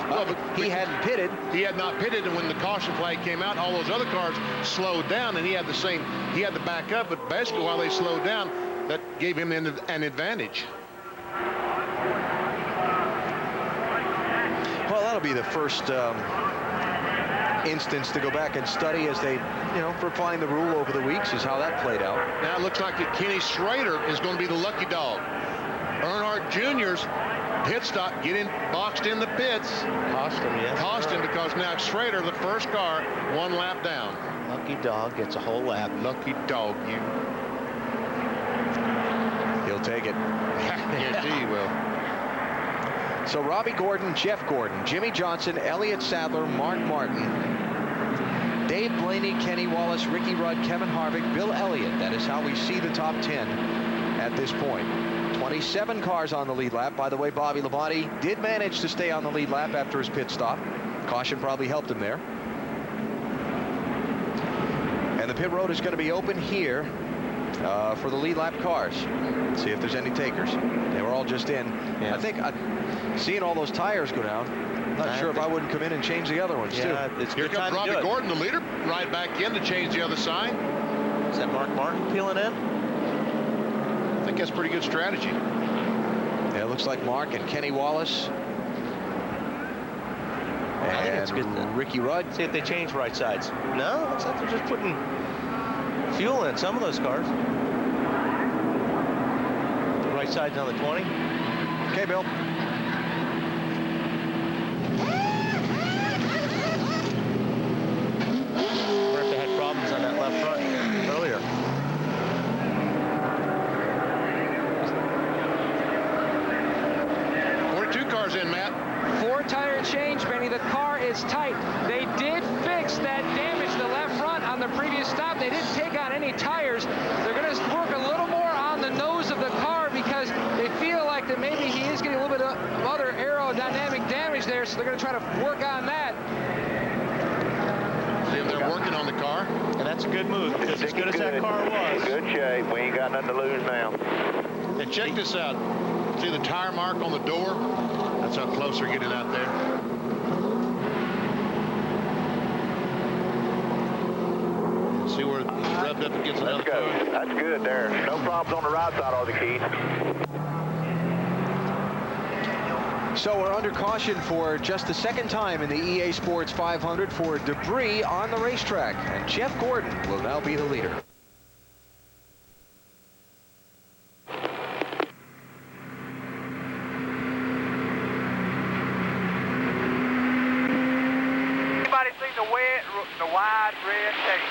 Well, but he hadn't pitted. He had not pitted, and when the caution flag came out, all those other cars slowed down, and he had to back up, but basically while they slowed down, that gave him an advantage. Well, that'll be the first instance to go back and study as they, refine the rule over the weeks, is how that played out. Now it looks like that Kenny Schrader is going to be the lucky dog. Earnhardt Jr.'s pit stop, boxed in the pits. Cost him, yes. Cost him because now Schrader, the first car, 1 lap down. Lucky dog gets a whole lap. Lucky dog, you. He'll take it. Guarantee he will. So Robbie Gordon, Jeff Gordon, Jimmy Johnson, Elliott Sadler, Mark Martin, Dave Blaney, Kenny Wallace, Ricky Rudd, Kevin Harvick, Bill Elliott. That is how we see the top 10 at this point. 27 cars on the lead lap. By the way, Bobby Labonte did manage to stay on the lead lap after his pit stop. Caution probably helped him there. And the pit road is going to be open here for the lead lap cars. See if there's any takers. They were all just in. Yeah. I think seeing all those tires go down, I'm not sure if I wouldn't come in and change the other ones too. Here comes Robbie Gordon, the leader, right back in to change the other side. Is that Mark Martin peeling in? I think that's pretty good strategy. Yeah, it looks like Mark and Kenny Wallace. I think it's good. Ricky Rudd. See if they change right sides. No, looks like they're just putting fuel in some of those cars. Right side's on the 20. Okay, Bill. Wonder if they had problems on that left front earlier. Cars in, Matt. 4-tire change, Benny. The car is tight. They did fix that damage to the left front on the previous stop. They didn't take on any tires. They're going to work a little more on the nose of the car because they feel like that maybe he is getting a little bit of other aerodynamic damage there, so they're going to try to work on that. See if they're working on the car. And that's a good move because as good as that car was. Good shape. We ain't got nothing to lose now. And check this out. See the tire mark on the door? That's how close they're getting out there. See where it's rubbed up against another car? That's good there. No problems on the right side are the key. So we're under caution for just the second time in the EA Sports 500 for debris on the racetrack. And Jeff Gordon will now be the leader. The wide red tape.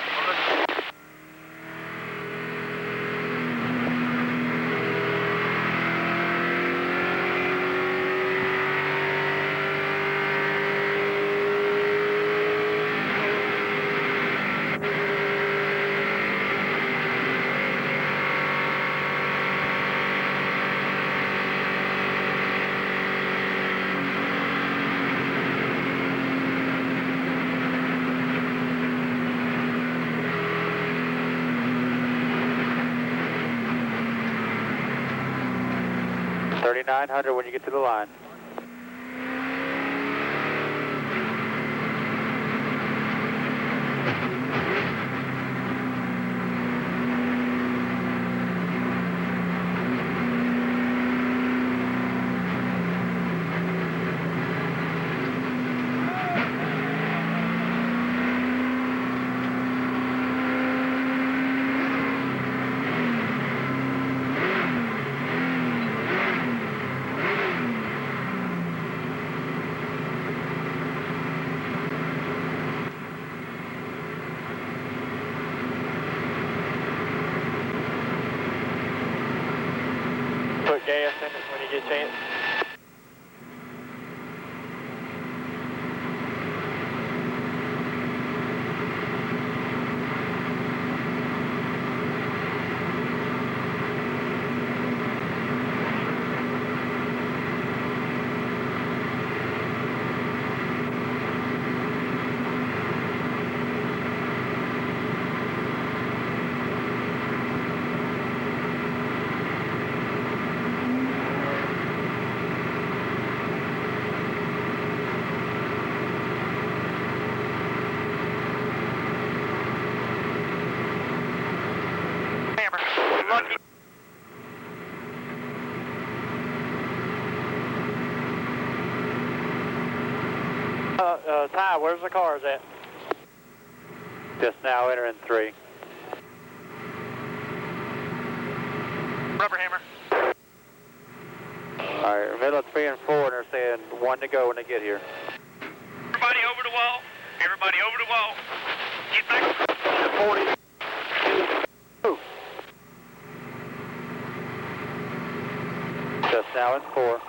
.900 when you get to the line. Put gas in it when you get a chance. Ty, where's the cars at? Just now entering 3. Rubber hammer. All right, middle of 3 and 4, and they're saying 1 to go when they get here. Everybody over the wall. Everybody over the wall. Get back. 40. Just now in 4.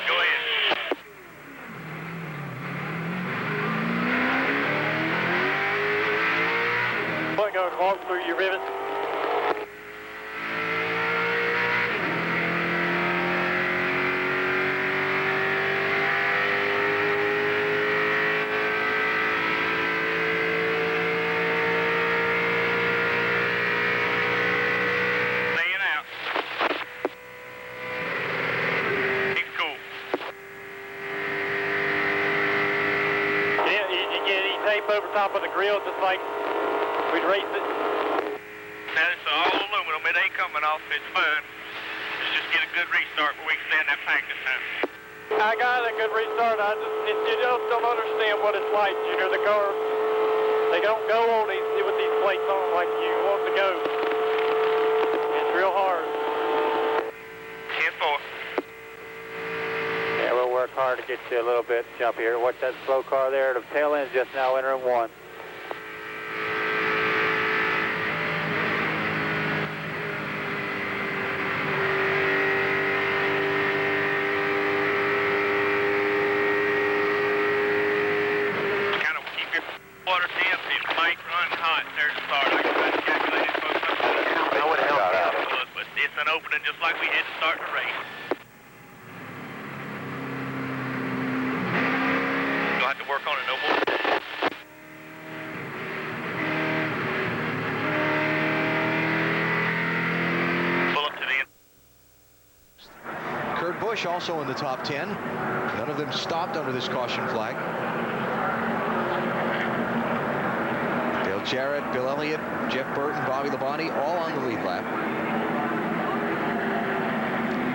Go ahead. Go and walk through your rivets. over top of the grill just like we'd race it. Now it's all aluminum. It ain't coming off. It's fine. Let's just get a good restart before we can stand that pack this time. I got a good restart. You just don't understand what it's like, Junior. The car, they don't go on with these plates on like you want to go. It's real hard. 10-4. Yeah, we'll work hard to get you a little bit jumpy here. Watch that slow car there. The tail end is just now entering 1. Water temps, it might run hot there to start. I guess that's calculated close enough to that would help. But it's an opening just like we had to start the race. You'll have to work on it no more. Pull up to the end. Kurt Busch also in the top 10. None of them stopped under this caution flag. Jarrett, Bill Elliott, Jeff Burton, Bobby Labonte, all on the lead lap.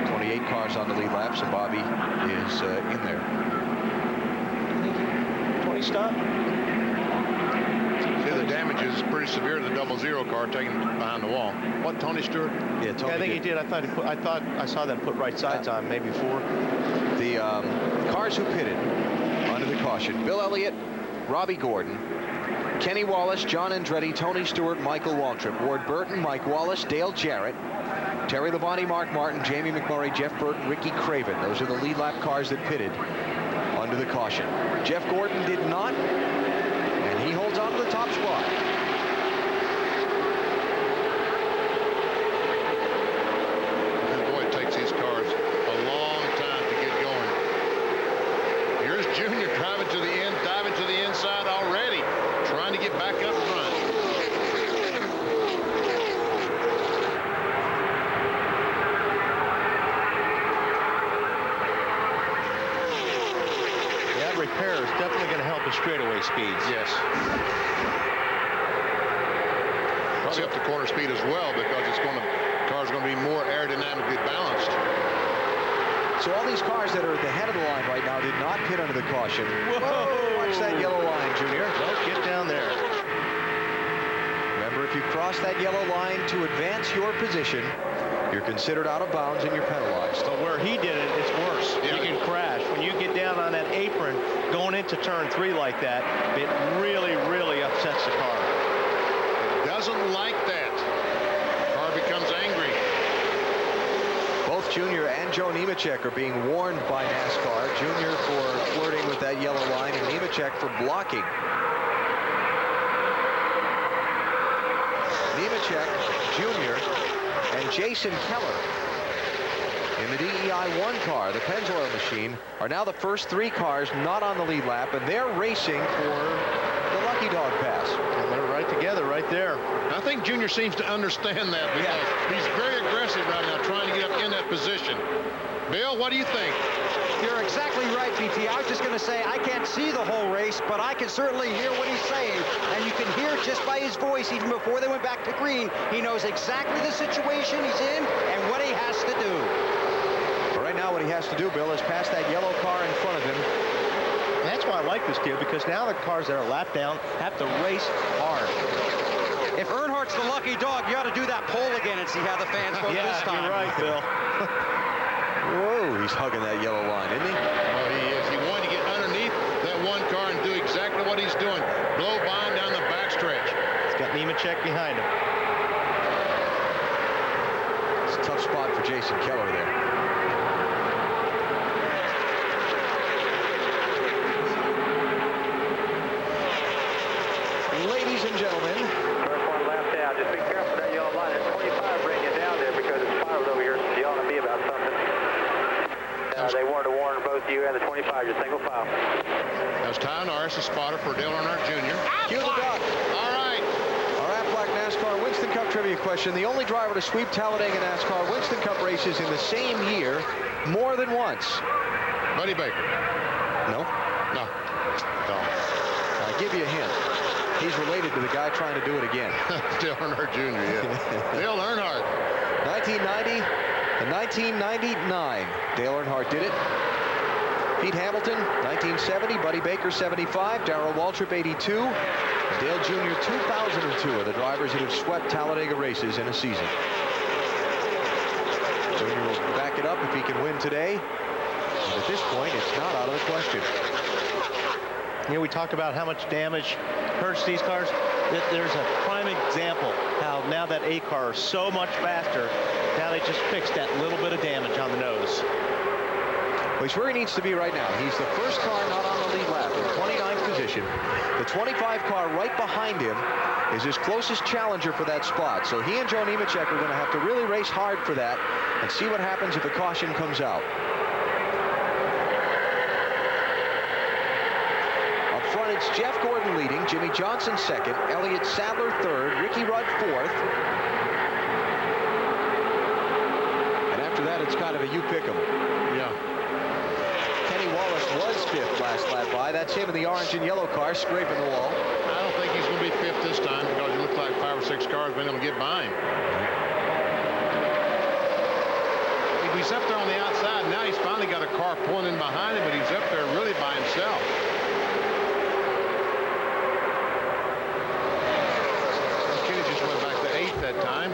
28 cars on the lead lap, so Bobby is in there. 20 stop. See, the damage is pretty severe to the 00 car taken behind the wall. What, Tony Stewart? Yeah, Tony I think he did. I thought I saw them put right sides on, maybe 4. The cars who pitted under the caution: Bill Elliott, Robbie Gordon, Kenny Wallace, John Andretti, Tony Stewart, Michael Waltrip, Ward Burton, Mike Wallace, Dale Jarrett, Terry Labonte, Mark Martin, Jamie McMurray, Jeff Burton, Ricky Craven. Those are the lead lap cars that pitted under the caution. Jeff Gordon did not, and he holds on to the top spot. And boy, it takes these cars a long time to get going. Here's Junior driving to the end, diving to the inside already, trying to get back up front. That repair is definitely going to help the straightaway speeds. Yes. Probably up the corner speed as well, because car's going to be more aerodynamically balanced. So all these cars that are at the head of the line right now did not pit under the caution. Whoa! Watch that yellow line, Junior. Don't get down there. Remember, if you cross that yellow line to advance your position, you're considered out of bounds and you're penalized. But where he did it, it's worse. Yeah. You can crash. When you get down on that apron going into turn 3 like that, it really, really upsets the car. It doesn't like that. The car becomes angry. Both Junior and Joe Nemechek are being warned by NASCAR. Junior for flirting with that yellow line and Nemechek for blocking. Nemechek, Junior, and Jason Keller in the DEI 1 car, the Pennzoil machine, are now the first 3 cars not on the lead lap, and they're racing for the Lucky Dog Pass. And they're right together right there. I think Junior seems to understand that, because he's very aggressive right now, trying to get up in that position. Bill, what do you think? You're exactly right, BT. I was just going to say, I can't see the whole race, but I can certainly hear what he's saying. And you can hear just by his voice, even before they went back to green, he knows exactly the situation he's in and what he has to do. But right now, what he has to do, Bill, is pass that yellow car in front of him. And that's why I like this deal, because now the cars that are lap down have to race hard. If Earnhardt's the lucky dog, you ought to do that poll again and see how the fans vote this time. You're right, Bill. Whoa, he's hugging that yellow line, isn't he? Oh, he is. He wanted to get underneath that 1 car and do exactly what he's doing. Blow by him down the backstretch. He's got Nemechek behind him. It's a tough spot for Jason Keller there. Ladies and gentlemen. First 1 lap down. Just be careful with that yellow line. There's 25 bringing you down there because it's spiraled over here. So you ought to be about something. They wanted to warn both you and the 25. You're single file. That's Ty Norris, a spotter for Dale Earnhardt Jr. Cue the dot. All right. Our Aflac NASCAR Winston Cup trivia question. The only driver to sweep Talladega NASCAR Winston Cup races in the same year more than once. Buddy Baker. No. No. I'll give you a hint. He's related to the guy trying to do it again. Dale Earnhardt Jr., yeah. Dale Earnhardt. 1990 and 1999. Dale Earnhardt did it. Pete Hamilton, 1970. Buddy Baker, 75. Darrell Waltrip, 82. Dale Jr., 2002 are the drivers that have swept Talladega races in a season. Jr. will back it up if he can win today. And at this point, it's not out of the question. You know, we talk about how much damage hurts these cars. There's a prime example how now that A car is so much faster, now they just fixed that little bit of damage on the nose. Well, he's where he needs to be right now. He's the first car not on the lead lap in 29th position. The 25 car right behind him is his closest challenger for that spot. So he and Joe Nemechek are going to have to really race hard for that and see what happens if the caution comes out. Up front, it's Jeff Gordon leading, Jimmy Johnson second, Elliott Sadler third, Ricky Rudd fourth. And after that, it's kind of a you pick 'em. Yeah. Kenny Wallace was fifth last lap by. That's him in the orange and yellow car scraping the wall. I don't think he's going to be fifth this time because it looks like 5 or 6 cars are going to get by him. He's up there on the outside. Now he's finally got a car pulling in behind him, but he's up there really by himself. Kenny just went back to 8th that time.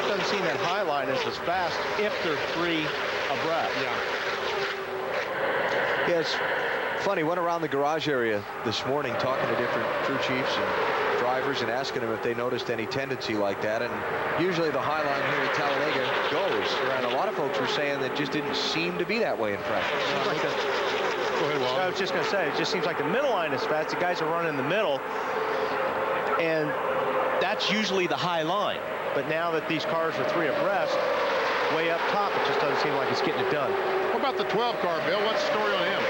Doesn't seem that high line is as fast if they're 3 abreast. Yeah, it's funny. Went around the garage area this morning talking to different crew chiefs and drivers and asking them if they noticed any tendency like that. And usually the high line here at Talladega goes. And a lot of folks were saying that just didn't seem to be that way in practice. Seems like I was just going to say, it just seems like the middle line is fast. The guys are running in the middle, and that's usually the high line. But now that these cars are 3 abreast, way up top, it just doesn't seem like it's getting it done. What about the 12 car, Bill? What's the story on him?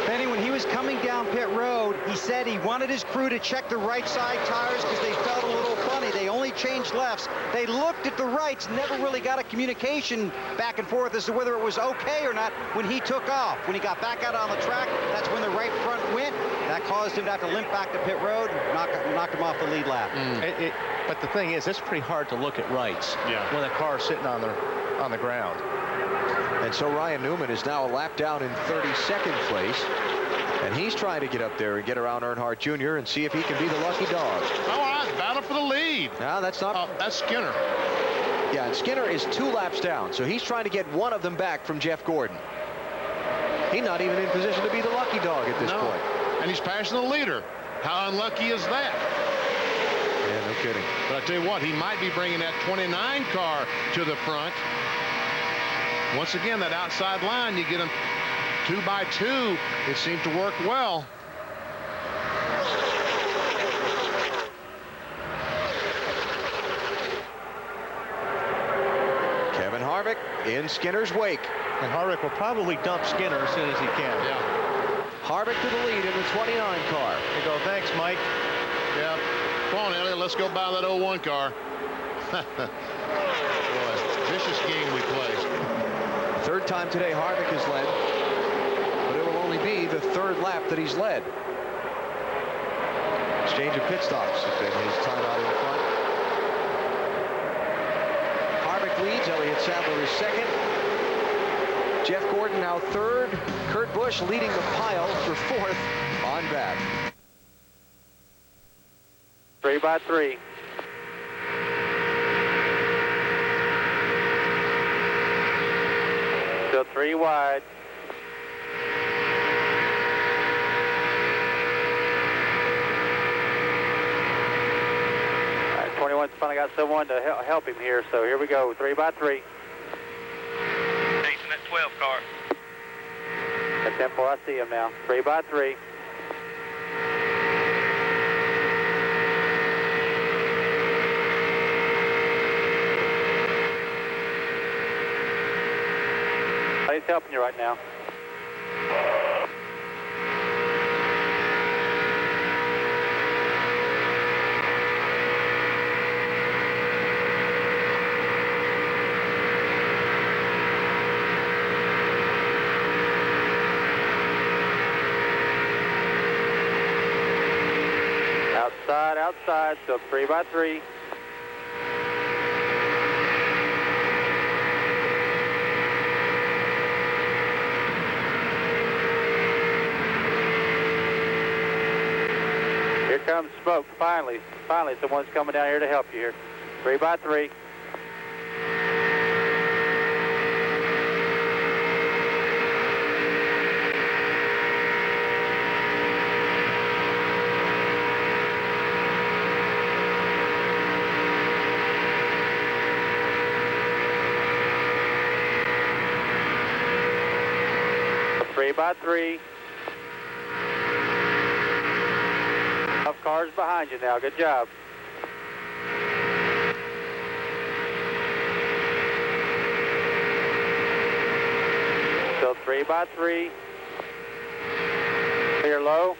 Benny, when he was coming down pit road, he said he wanted his crew to check the right side tires because they felt a little funny. They only changed lefts. They looked at the rights, never really got a communication back and forth as to whether it was okay or not when he took off. When he got back out on the track, that's when the right front went. That caused him to have to limp back to pit road, knocked him off the lead lap. But the thing is, it's pretty hard to look at rights when a car's sitting on the ground. And so Ryan Newman is now a lap down in 32nd place. And he's trying to get up there and get around Earnhardt Jr. and see if he can be the lucky dog. All right, battle for the lead. No, that's not. That's Skinner. Yeah, and Skinner is 2 laps down. So he's trying to get one of them back from Jeff Gordon. He's not even in position to be the lucky dog at this point. And he's passing the leader. How unlucky is that? Yeah, no kidding. But I tell you what, he might be bringing that 29 car to the front. Once again, that outside line, you get them 2 by 2. It seems to work well. Kevin Harvick in Skinner's wake. And Harvick will probably dump Skinner as soon as he can. Yeah. Harvick to the lead in the 29 car. There you go. Thanks, Mike. Yeah. Come on, Elliott. Let's go buy that 01 car. Boy, vicious game we play. 3rd time today Harvick has led, but it will only be the 3rd lap that he's led. Exchange of pit stops has been his time out in front. Harvick leads, Elliott Sadler is 2nd. Jeff Gordon now 3rd. Kurt Busch leading the pile for 4th on back. 3 by 3. Still 3 wide. All right, 21's finally got someone to help him here, so here we go. 3 by 3. Chasing that 12 car. At 10-4, I see him now. 3 by 3. He's helping you right now. Outside, outside, so 3 by 3. Here comes smoke, finally. Finally, someone's coming down here to help you here. 3 by 3. By 3. Tough cars behind you now. Good job. Still 3 by 3. Clear low.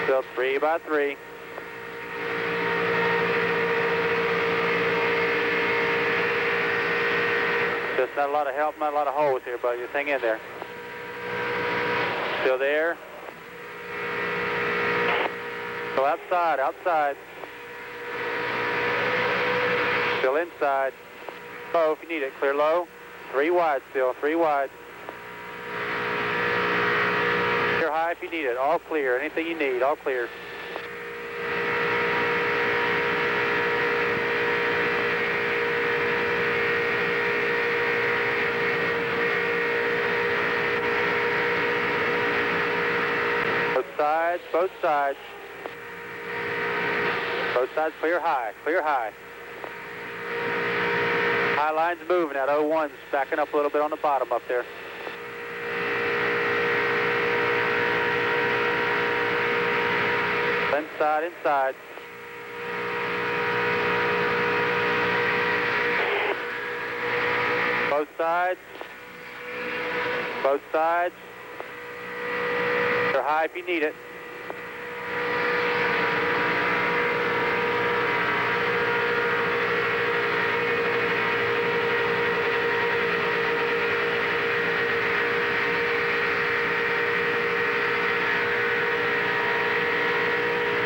Still 3 by 3. Just not a lot of help, not a lot of holes here, but just hang in there. Still there. Go outside, outside. Still inside. Low if you need it, clear low. 3 wide still, 3 wide. Clear high if you need it, all clear. Anything you need, all clear. Sides, both sides. Both sides clear high, clear high. High line's moving out, 01's backing up a little bit on the bottom up there. Inside, inside. Both sides. Both sides. They're high if you need it.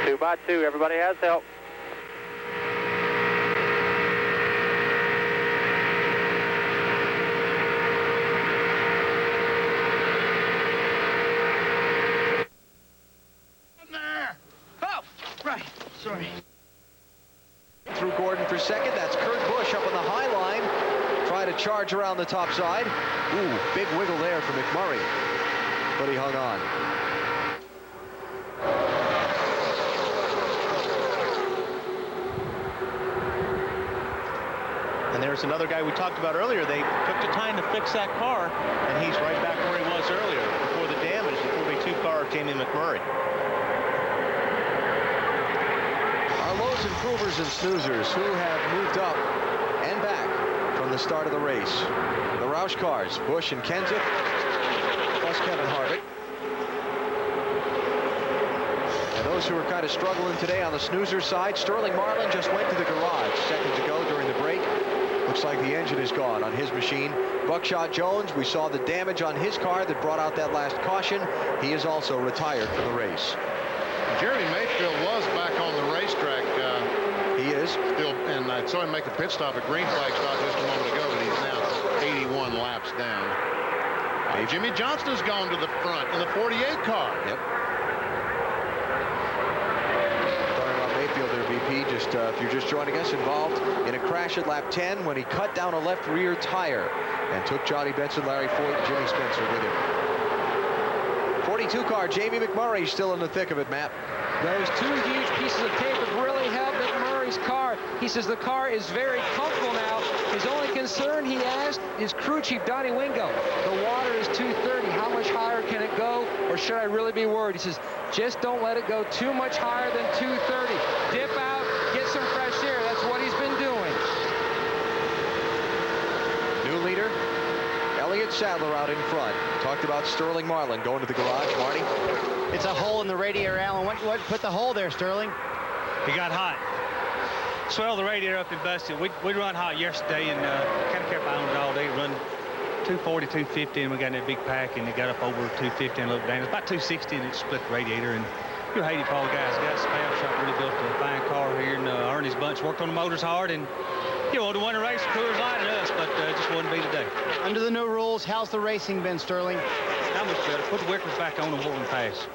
Two by 2, everybody has help. Sorry. Through Gordon for second. That's Kurt Busch up on the high line. Try to charge around the top side. Ooh, big wiggle there for McMurray. But he hung on. And there's another guy we talked about earlier. They took the time to fix that car, and he's right back where he was earlier before the damage, the 42 car of Jamie McMurray. Improvers and snoozers who have moved up and back from the start of the race. The Roush cars, Busch and Kenseth, plus Kevin Harvick. And those who are kind of struggling today on the snoozer side, Sterling Marlin just went to the garage seconds ago during the break. Looks like the engine is gone on his machine. Buckshot Jones, we saw the damage on his car that brought out that last caution. He is also retired for the race. Jeremy Mayfield was back on the racetrack. He is. Still, and I saw him make a pit stop, a green flag stop just a moment ago, but he's now 81 laps down. Jimmy Johnston's gone to the front in the 48 car. Yep. Talking about Mayfield there, VP, just if you're just joining us, involved in a crash at lap 10 when he cut down a left rear tire and took Johnny Benson, Larry Foyt, and Jimmy Spencer with him. 42 car, Jamie McMurray still in the thick of it, Matt. Those two huge pieces of tape have really helped McMurray's car. He says the car is very comfortable now. His only concern, he asked, is crew chief Donnie Wingo. The water is 230. How much higher can it go, or should I really be worried? He says, just don't let it go too much higher than 230. Dip out, get some fresh air. That's what he's been doing. New leader, Elliott Sadler out in front. Talked about Sterling Marlin going to the garage. Marty? It's a hole in the radiator, Alan. What put the hole there, Sterling? He got hot. swelled the radiator up and busted. We run hot yesterday, and kind of kept on it all day. Run 240, 250, and we got in that big pack, and it got up over 250 and a little down. It's about 260, and it split the radiator. And you hate it for all the guys. The guys at Spam Shop really built a fine car here, and Ernie's bunch worked on the motors hard, and you know, to win a race, Coors Light and us, but it just wouldn't be today. Under the new rules, how's the racing been, Sterling? Not much better. Put the Wickers back on and Portland Pass.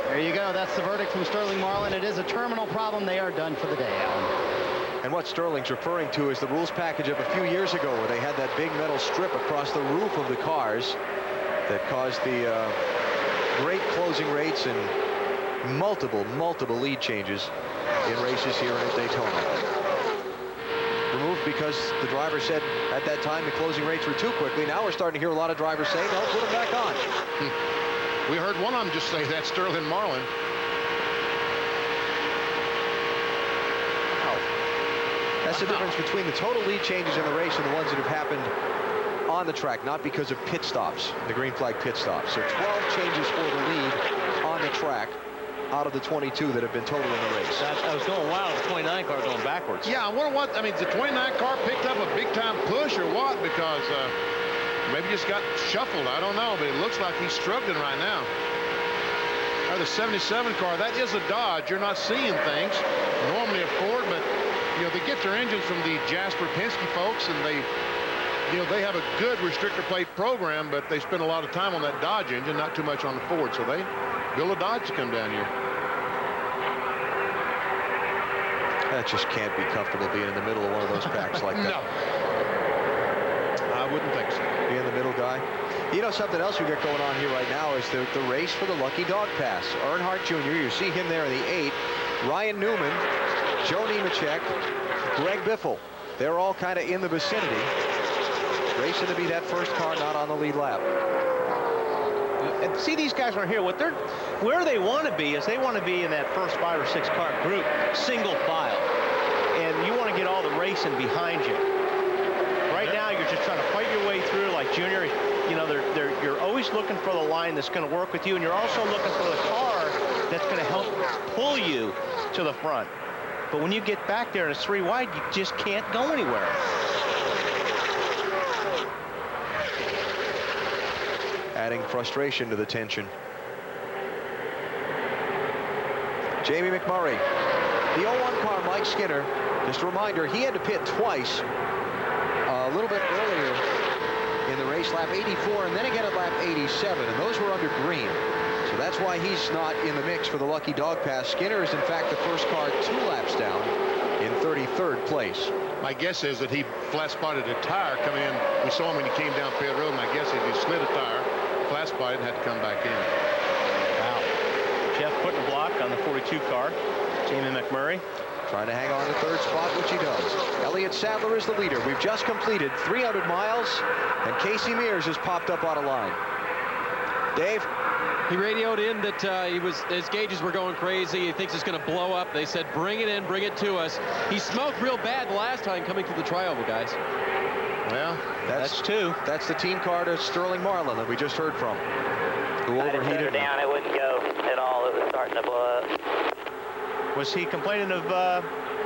There you go. That's the verdict from Sterling Marlin. It is a terminal problem. They are done for the day, Alan. And what Sterling's referring to is the rules package of a few years ago where they had that big metal strip across the roof of the cars that caused the great closing rates and multiple lead changes in races here at Daytona. Removed because the driver said at that time the closing rates were too quickly. Now we're starting to hear a lot of drivers say, no, put them back on. We heard one of them just say that, Sterling Marlin. That's the difference between the total lead changes in the race and the ones that have happened on the track, not because of pit stops, the green flag pit stops. So 12 changes for the lead on the track out of the 22 that have been total in the race. I was going wild. The 29 car going backwards. Yeah, I wonder what, I mean, the 29 car picked up a big-time push or what? Because maybe just got shuffled. I don't know, but it looks like he's struggling right now. Or the 77 car, that is a Dodge. You're not seeing things. Normally a Ford, but, you know, they get their engines from the Jasper Penske folks, and they, you know, they have a good restrictor plate program, but they spend a lot of time on that Dodge engine, not too much on the Ford. So they build a Dodge to come down here. That just can't be comfortable being in the middle of one of those packs like that. No. I wouldn't think so. Being the middle guy. You know, something else we got going on here right now is the race for the Lucky Dog Pass. Earnhardt Jr., you see him there in the 8. Ryan Newman, Joe Nemechek, Greg Biffle. They're all kind of in the vicinity. Racing to be that first car not on the lead lap. And see, these guys aren't here. Where they want to be is they want to be in that first 5 or 6 car group, single file. And you want to get all the racing behind you. Right now, you're just trying to fight your way through. Like Junior, you know, you're always looking for the line that's going to work with you, and you're also looking for the car that's going to help pull you to the front. But when you get back there and it's 3 wide, you just can't go anywhere. Adding frustration to the tension. Jamie McMurray. The 01 car, Mike Skinner. Just a reminder, he had to pit twice a little bit earlier in the race, lap 84, and then again at lap 87, and those were under green. So that's why he's not in the mix for the Lucky Dog Pass. Skinner is, in fact, the first car 2 laps down in 33rd place. My guess is that he flat spotted a tire coming in. We saw him when he came down pit road. My guess is he slid a tire, flat spotted, and had to come back in. Wow. Jeff putting a block on the 42 car. Jamie McMurray trying to hang on to 3rd spot, which he does. Elliott Sadler is the leader. We've just completed 300 miles, and Casey Mears has popped up on a line. Dave? He radioed in that his gauges were going crazy. He thinks it's going to blow up. They said, bring it in, bring it to us. He smoked real bad the last time coming through the trioval, guys. Well, that's 2. That's the team car to Sterling Marlin that we just heard from, who overheated. Down, it wouldn't go at all. It was starting to blow up. Was he complaining of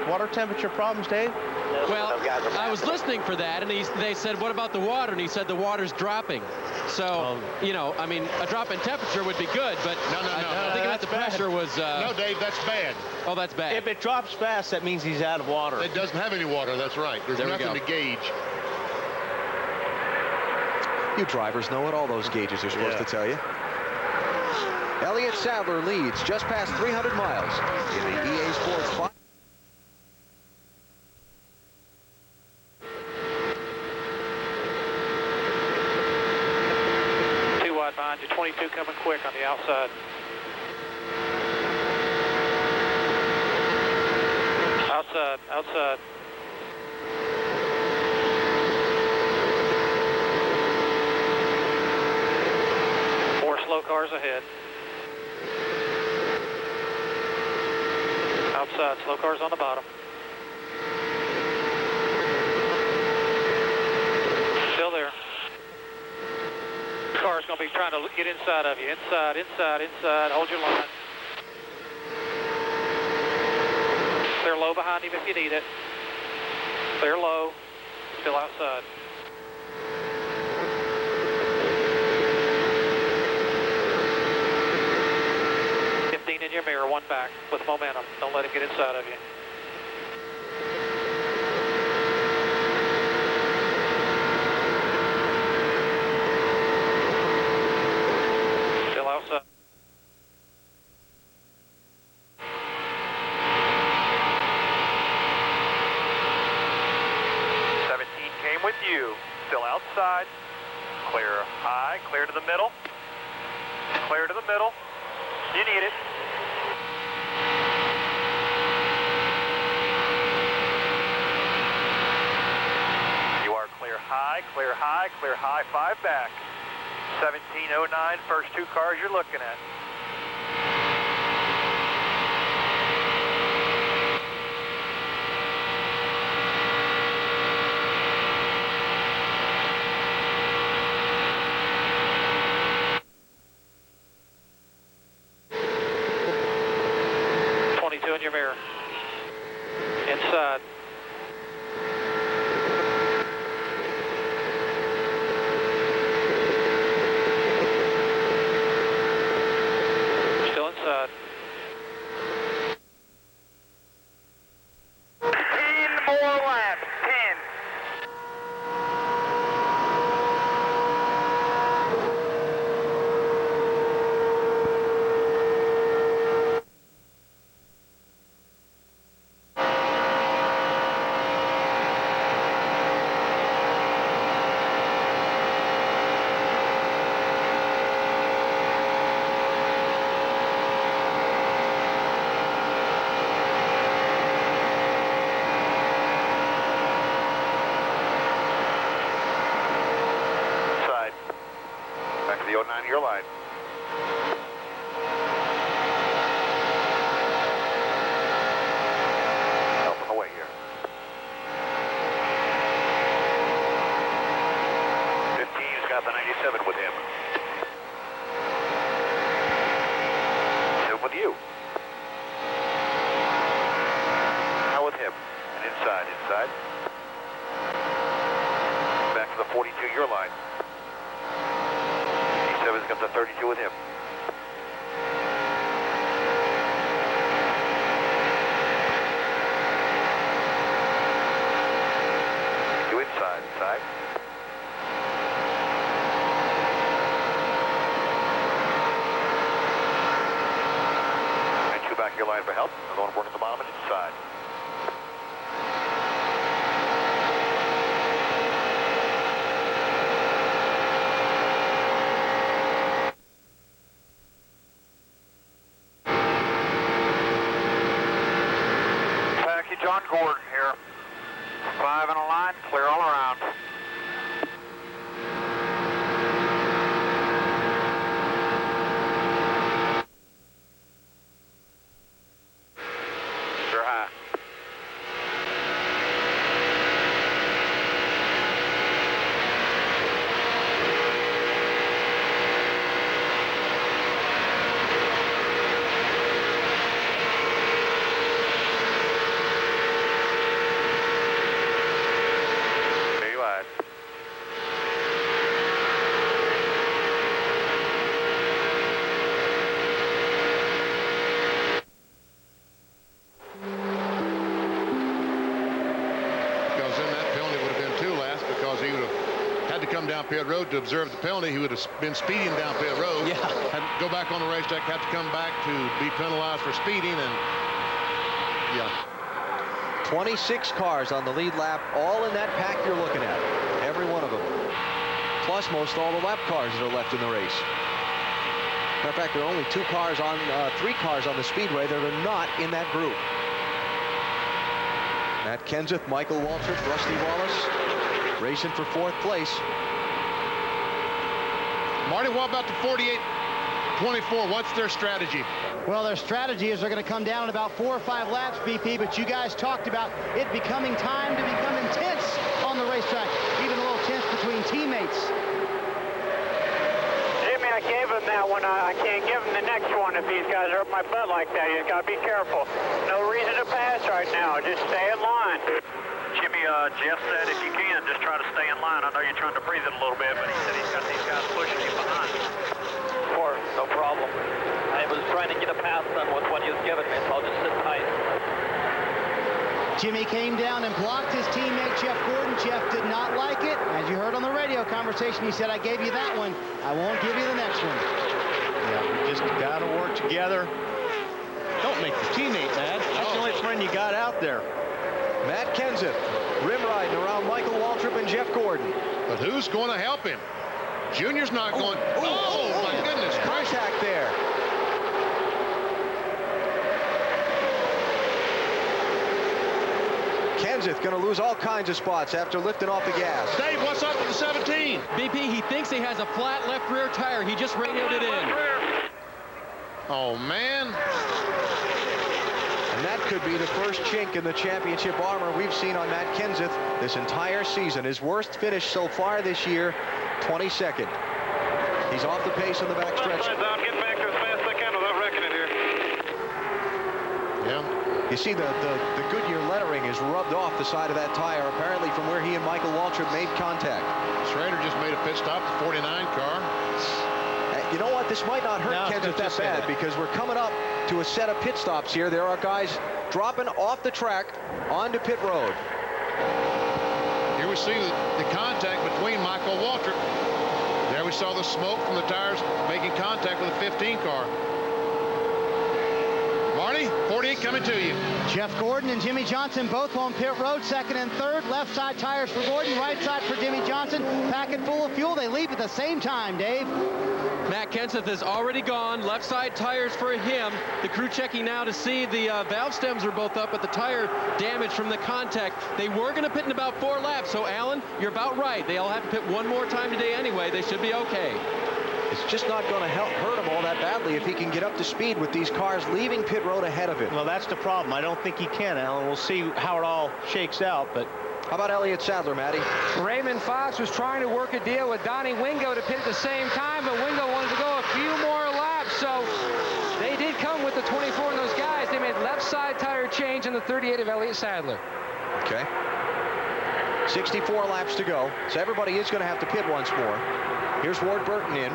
water temperature problems, Dave? No, well, I was listening for that, and they said, what about the water? And he said the water's dropping. So, you know, I mean, a drop in temperature would be good, but I think about the pressure was... No, Dave, that's bad. Oh, that's bad. If it drops fast, that means he's out of water. It doesn't have any water, that's right. There's nothing to gauge. You drivers know what all those gauges are supposed to tell you. Elliott Sadler leads just past 300 miles in the EA Sports 5. Behind you, 22 coming quick on the outside. Outside. 4 slow cars ahead. Outside, slow cars on the bottom. Still there. Car's going to be trying to get inside of you. Inside. Hold your line. Clear low behind him. medium if you need it. Clear low, still outside. In your mirror, one back with momentum. Don't let it get inside of you. Still outside. Came with you. Still outside. Clear high, clear to the middle. Clear to the middle. You need it. You are clear high, clear high, clear high, 5 back. 1709, first 2 cars you're looking at. In your mirror. Inside. Still inside. 10 more laps. 10. The 09 your line. Help on the way here. 15's got the 97 with him. Him with you. Now with him. And inside, inside. Back to the 42 your line. 7's got the 32 with him. You inside, inside. And 2 back your line for help. Another one working the bottom and inside. John Gordon here. 5 in a line, clear all around. Clear high. Down pit road to observe the penalty. He would have been speeding down pit road. Yeah. Had to go back on the racetrack, had to come back to be penalized for speeding, and yeah. 26 cars on the lead lap, all in that pack you're looking at. Every one of them. Plus most all the lap cars that are left in the race. Matter of fact, there are only 3 cars on the speedway that are not in that group. Matt Kenseth, Michael Waltrip, Rusty Wallace racing for 4th place. Marty, what about the 48-24? What's their strategy? Well, their strategy is they're going to come down in about 4 or 5 laps, BP, but you guys talked about it becoming time to become intense on the racetrack, even a little tense between teammates. Jimmy, I gave him that one. I can't give him the next one if these guys are up my butt like that. He's got to be careful. No reason to pass right now. Just stay in line. Jimmy, Jeff said if you can, just try to stay in line. I know you're trying to breathe it a little bit, but he said he's got these guys pushing him behind. Of course, no problem. I was trying to get a pass done with what he was giving me, so I'll just sit tight. Jimmy came down and blocked his teammate Jeff Gordon. Jeff did not like it. As you heard on the radio conversation, he said, I gave you that one. I won't give you the next one. Yeah, we just got to work together. Don't make your teammate mad. That's the only friend you got out there. Matt Kenseth, rim riding around Michael Waltrip and Jeff Gordon. But who's going to help him? Junior's not going. Oh, my goodness. Contact there. Kenseth going to lose all kinds of spots after lifting off the gas. Dave, what's up with the 17? BP, he thinks he has a flat left rear tire. He just radioed it in. Oh, man. And that could be the first chink in the championship armor we've seen on Matt Kenseth this entire season. His worst finish so far this year, 22nd. He's off the pace in the backstretch. Get back as fast as I can without wrecking it here. Yeah. You see the Goodyear lettering is rubbed off the side of that tire, apparently from where he and Michael Waltrip made contact. Schrader just made a pit stop, the 49 car. You know what? This might not hurt Kenseth that bad because we're coming up to a set of pit stops here. There are guys dropping off the track onto pit road. Here we see the contact between Michael Waltrip. There we saw the smoke from the tires making contact with the 15 car. Marty, 48 coming to you. Jeff Gordon and Jimmy Johnson both on pit road, second and third. Left side tires for Gordon, right side for Jimmy Johnson. Packet full of fuel. They leave at the same time, Dave. Matt Kenseth is already gone. Left side tires for him. The crew checking now to see the valve stems are both up, but the tire damage from the contact. They were going to pit in about 4 laps, so Alan, you're about right. They'll have to pit one more time today anyway. They should be okay. It's just not going to hurt him all that badly if he can get up to speed with these cars leaving pit road ahead of him. Well, that's the problem. I don't think he can, Alan. We'll see how it all shakes out, but... How about Elliott Sadler, Matty? Raymond Fox was trying to work a deal with Donnie Wingo to pit at the same time, but Wingo wanted to go a few more laps, so they did come with the 24 in those guys. They made left side tire change in the 38 of Elliott Sadler. Okay. 64 laps to go, so everybody is going to have to pit once more. Here's Ward Burton in.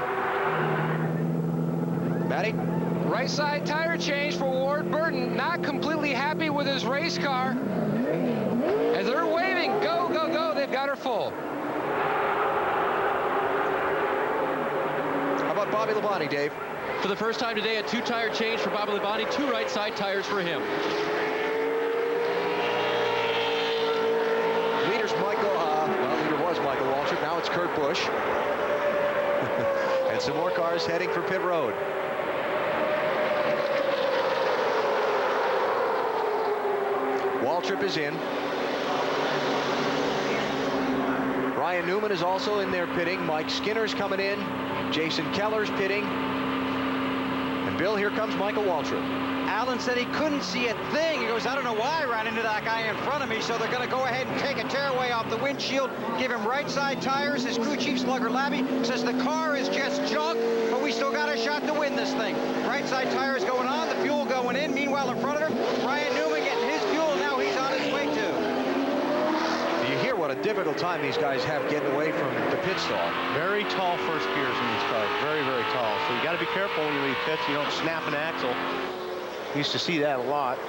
Matty? Right side tire change for Ward Burton. Not completely happy with his race car. As they're waving, go, go, go, they've got her full. How about Bobby Labonte, Dave? For the first time today, a 2-tire change for Bobby Labonte, 2 right side tires for him. Leader's Michael, leader was Michael Waltrip, now it's Kurt Busch. And some more cars heading for pit road. Waltrip is in. Ryan Newman is also in there pitting. Mike Skinner's coming in. Jason Keller's pitting. And Bill, here comes Michael Waltrip. Allen said he couldn't see a thing. He goes, I don't know why I ran into that guy in front of me, so they're going to go ahead and take a tearaway off the windshield, give him right side tires. His crew chief, Slugger Labby, says the car is just junk, but we still got a shot to win this thing. Right side tires going on, the fuel going in. Meanwhile, in front of him, Ryan Newman getting his fuel, and now he's on his way too. You hear what a difficult time these guys have getting away from the pit stall. Very tall first gears in these cars. Very, very tall. So you got to be careful when you leave pits. You don't snap an axle. Used to see that a lot,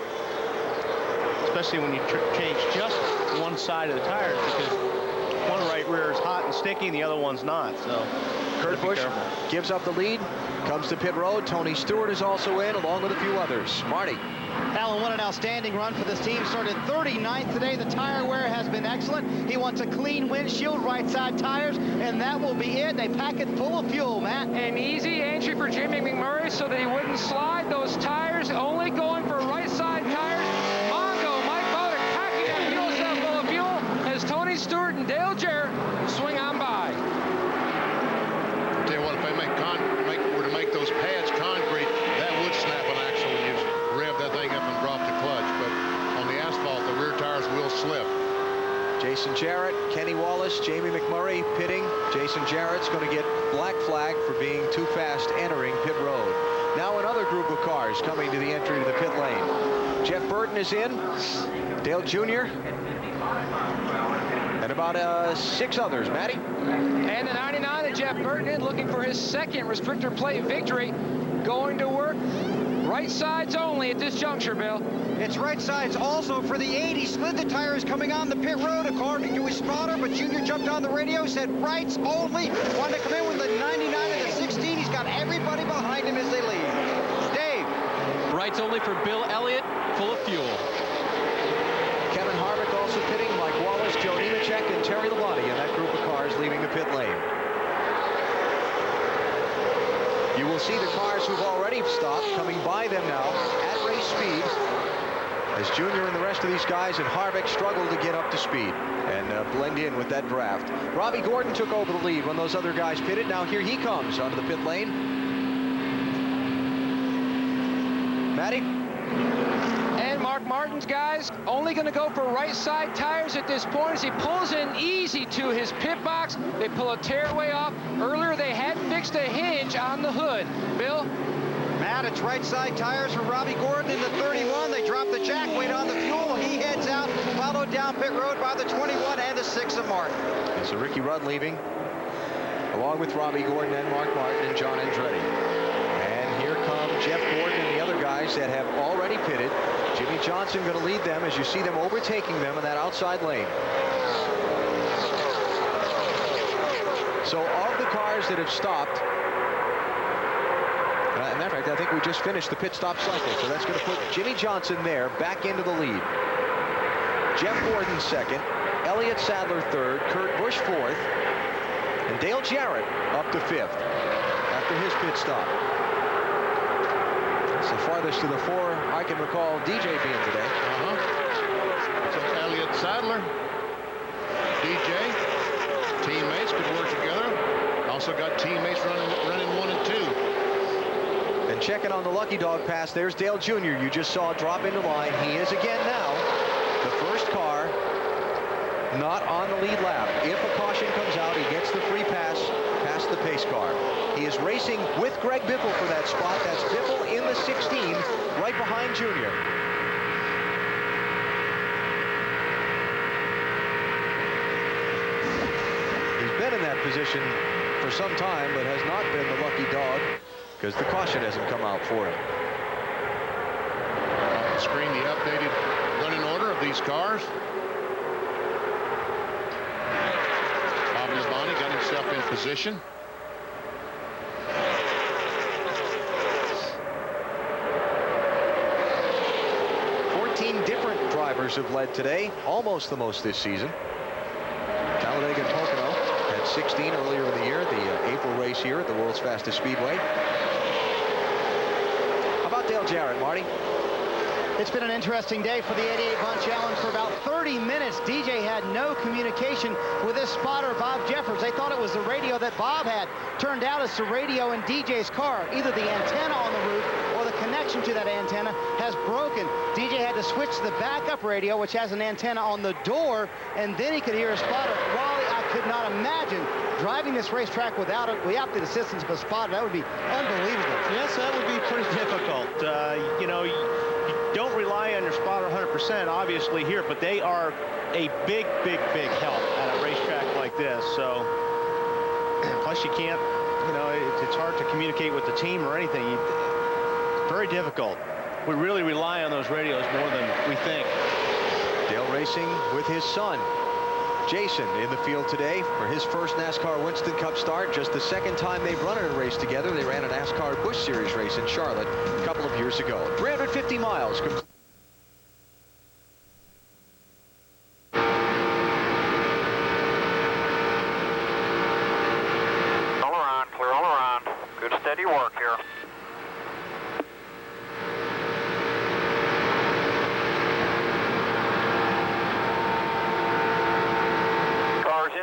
especially when you change just one side of the tires, because one right rear is hot and sticky and the other one's not. So Kurt Busch gives up the lead, comes to pit road. Tony Stewart is also in, along with a few others. Marty. Alan, what an outstanding run for this team. Started 39th today. The tire wear has been excellent. He wants a clean windshield, right side tires, and that will be it. They pack it full of fuel, Matt. An easy entry for Jimmy McMurray so that he wouldn't slide. Those tires only going for right side tires. Mongo, Mike Bowden packing that fuel cell full of fuel as Tony Stewart and Dale Jarrett swing on by. Tell you what, if they were to make those pads concrete, that would snap an axle when you rev that thing up and drop the clutch. But on the asphalt, the rear tires will slip. Jason Jarrett, Kenny Wallace, Jamie McMurray pitting. Jason Jarrett's going to get black flag for being too fast entering pit road. Now another group of cars coming to the entry to the pit lane. Jeff Burton is in. Dale Jr. And about 6 others. Matty? And the 99 of Jeff Burton in, looking for his second restrictor plate victory. Going to work. Right sides only at this juncture, Bill. It's right sides also for the 80. Slid the tires coming on the pit road according to his spotter, but Junior jumped on the radio, said rights only. Wanted to come in with the 99 and the 16. He's got everybody behind him as they leave. Dave. Rights only for Bill Elliott, full of fuel. Kevin Harvick also pitting, Mike Wallace, Joe Nemechek, and Terry Labonte in that group of cars leaving the pit lane. You will see the cars who've already stopped coming by them now at race speed as Junior and the rest of these guys and Harvick struggle to get up to speed and blend in with that draft. Robbie Gordon took over the lead when those other guys pitted. Now here he comes onto the pit lane. Matty? And Mark Martin's guys only going to go for right side tires at this point as he pulls in easy to his pit box. They pull a tearaway off. Earlier they had fixed a hinge on the hood. Bill? Matt, it's right side tires for Robbie Gordon in the 31. They drop the jack weight on the fuel. He heads out, followed down pit road by the 21 and the 6 of Martin. And so Ricky Rudd leaving, along with Robbie Gordon and Mark Martin and John Andretti. And here come Jeff Gordon and the other guys that have already pitted. Jimmy Johnson going to lead them as you see them overtaking them in that outside lane. So of the cars that have stopped, as a matter of fact, I think we just finished the pit stop cycle, so that's going to put Jimmy Johnson there back into the lead. Jeff Gordon second, Elliott Sadler third, Kurt Busch fourth, and Dale Jarrett up to fifth after his pit stop. That's the farthest to the 4 I can recall DJ being today. So Elliott Sadler, DJ, teammates could work together. Also got teammates running 1 and 2. And checking on the Lucky Dog pass, there's Dale Jr. You just saw drop into line. He is again now the first car not on the lead lap. If a caution comes out, he gets the free pass past the pace car. He is racing with Greg Biffle for that spot. That's Biffle in the 16, right behind Junior. He's been in that position for some time, but has not been the lucky dog because the caution hasn't come out for him. Off the screen, the updated running order of these cars. Bobby Labonte got himself in position. Different drivers have led today, almost the most this season. Talladega and Pocono had 16 earlier in the year, the April race here at the world's fastest speedway. How about Dale Jarrett, Marty? It's been an interesting day for the 88 Bond Challenge. For about 30 minutes, DJ had no communication with his spotter, Bob Jeffers. They thought it was the radio that Bob had. Turned out it's the radio in DJ's car. Either the antenna on the roof or the connection to that antenna has broken. DJ had to switch to the backup radio, which has an antenna on the door, and then he could hear his spotter. Wally, I could not imagine driving this racetrack without the assistance of a spotter. That would be unbelievable. Yes, that would be pretty difficult. You know, you don't rely on your spotter 100%, obviously, here, but they are a big, big, big help at a racetrack like this. So, plus you can't, you know, it's hard to communicate with the team or anything. Very difficult. We really rely on those radios more than we think. Dale racing with his son, Jason, in the field today for his first NASCAR Winston Cup start. Just the second time they've run a race together. They ran a NASCAR Cup Series race in Charlotte a couple of years ago. 350 miles. All around, clear all around. Good steady work here.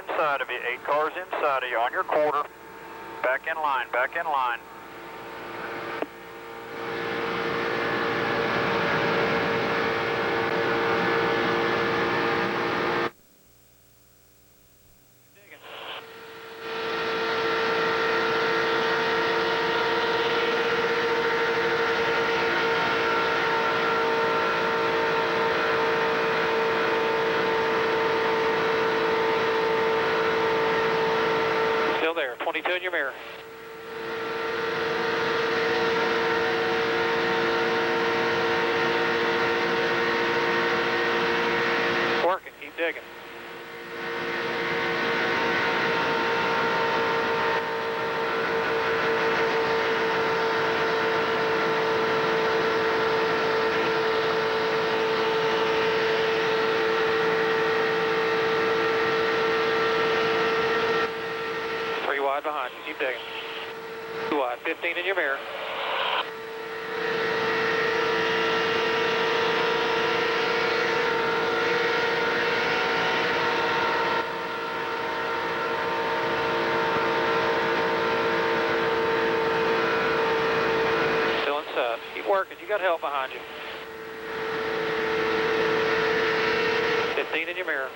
Inside of you, 8 cars inside of you on your quarter. Back in line, back in line. there. 22 in your mirror. Working, keep digging. Behind you, keep digging. 2 wide, 15 in your mirror. Still inside. Keep working. You got help behind you. 15 in your mirror.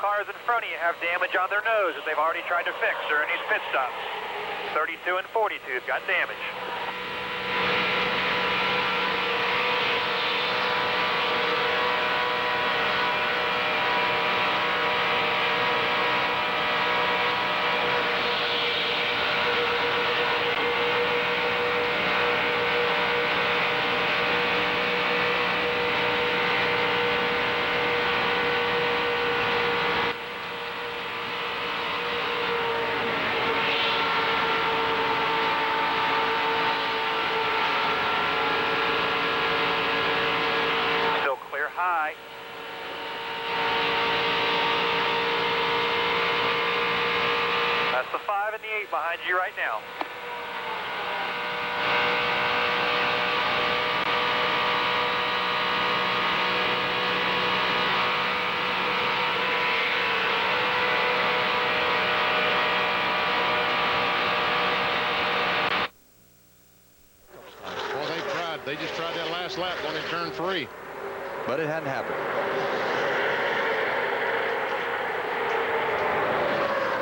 Cars in front of you have damage on their nose that they've already tried to fix during these pit stops. 32 and 42 have got damage. High. That's the 5 and the 8 behind you right now. Well, they tried. They just tried that last lap when they turned 3. But it hadn't happened.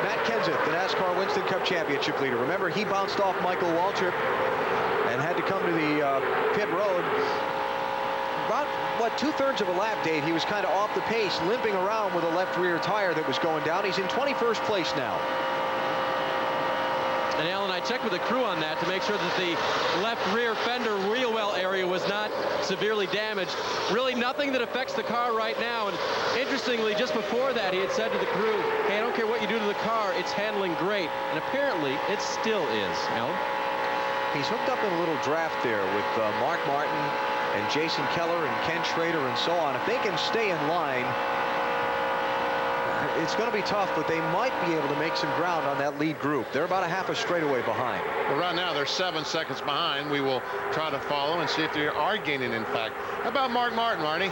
Matt Kenseth, the NASCAR Winston Cup Championship leader. Remember, he bounced off Michael Waltrip and had to come to the pit road. About, what, 2/3 of a lap, Dave. He was kind of off the pace, limping around with a left rear tire that was going down. He's in 21st place now. And Alan, I checked with the crew on that to make sure that the left rear fender wheel well area was not severely damaged. Really nothing that affects the car right now. And interestingly, just before that, he had said to the crew, hey, I don't care what you do to the car, it's handling great. And apparently, it still is. Alan? He's hooked up in a little draft there with Mark Martin and Jason Keller and Ken Schrader and so on. If they can stay in line, it's going to be tough, but they might be able to make some ground on that lead group. They're about a half a straightaway behind. Well, right now they're 7 seconds behind. We will try to follow and see if they are gaining, in fact. How about Mark Martin, Marty?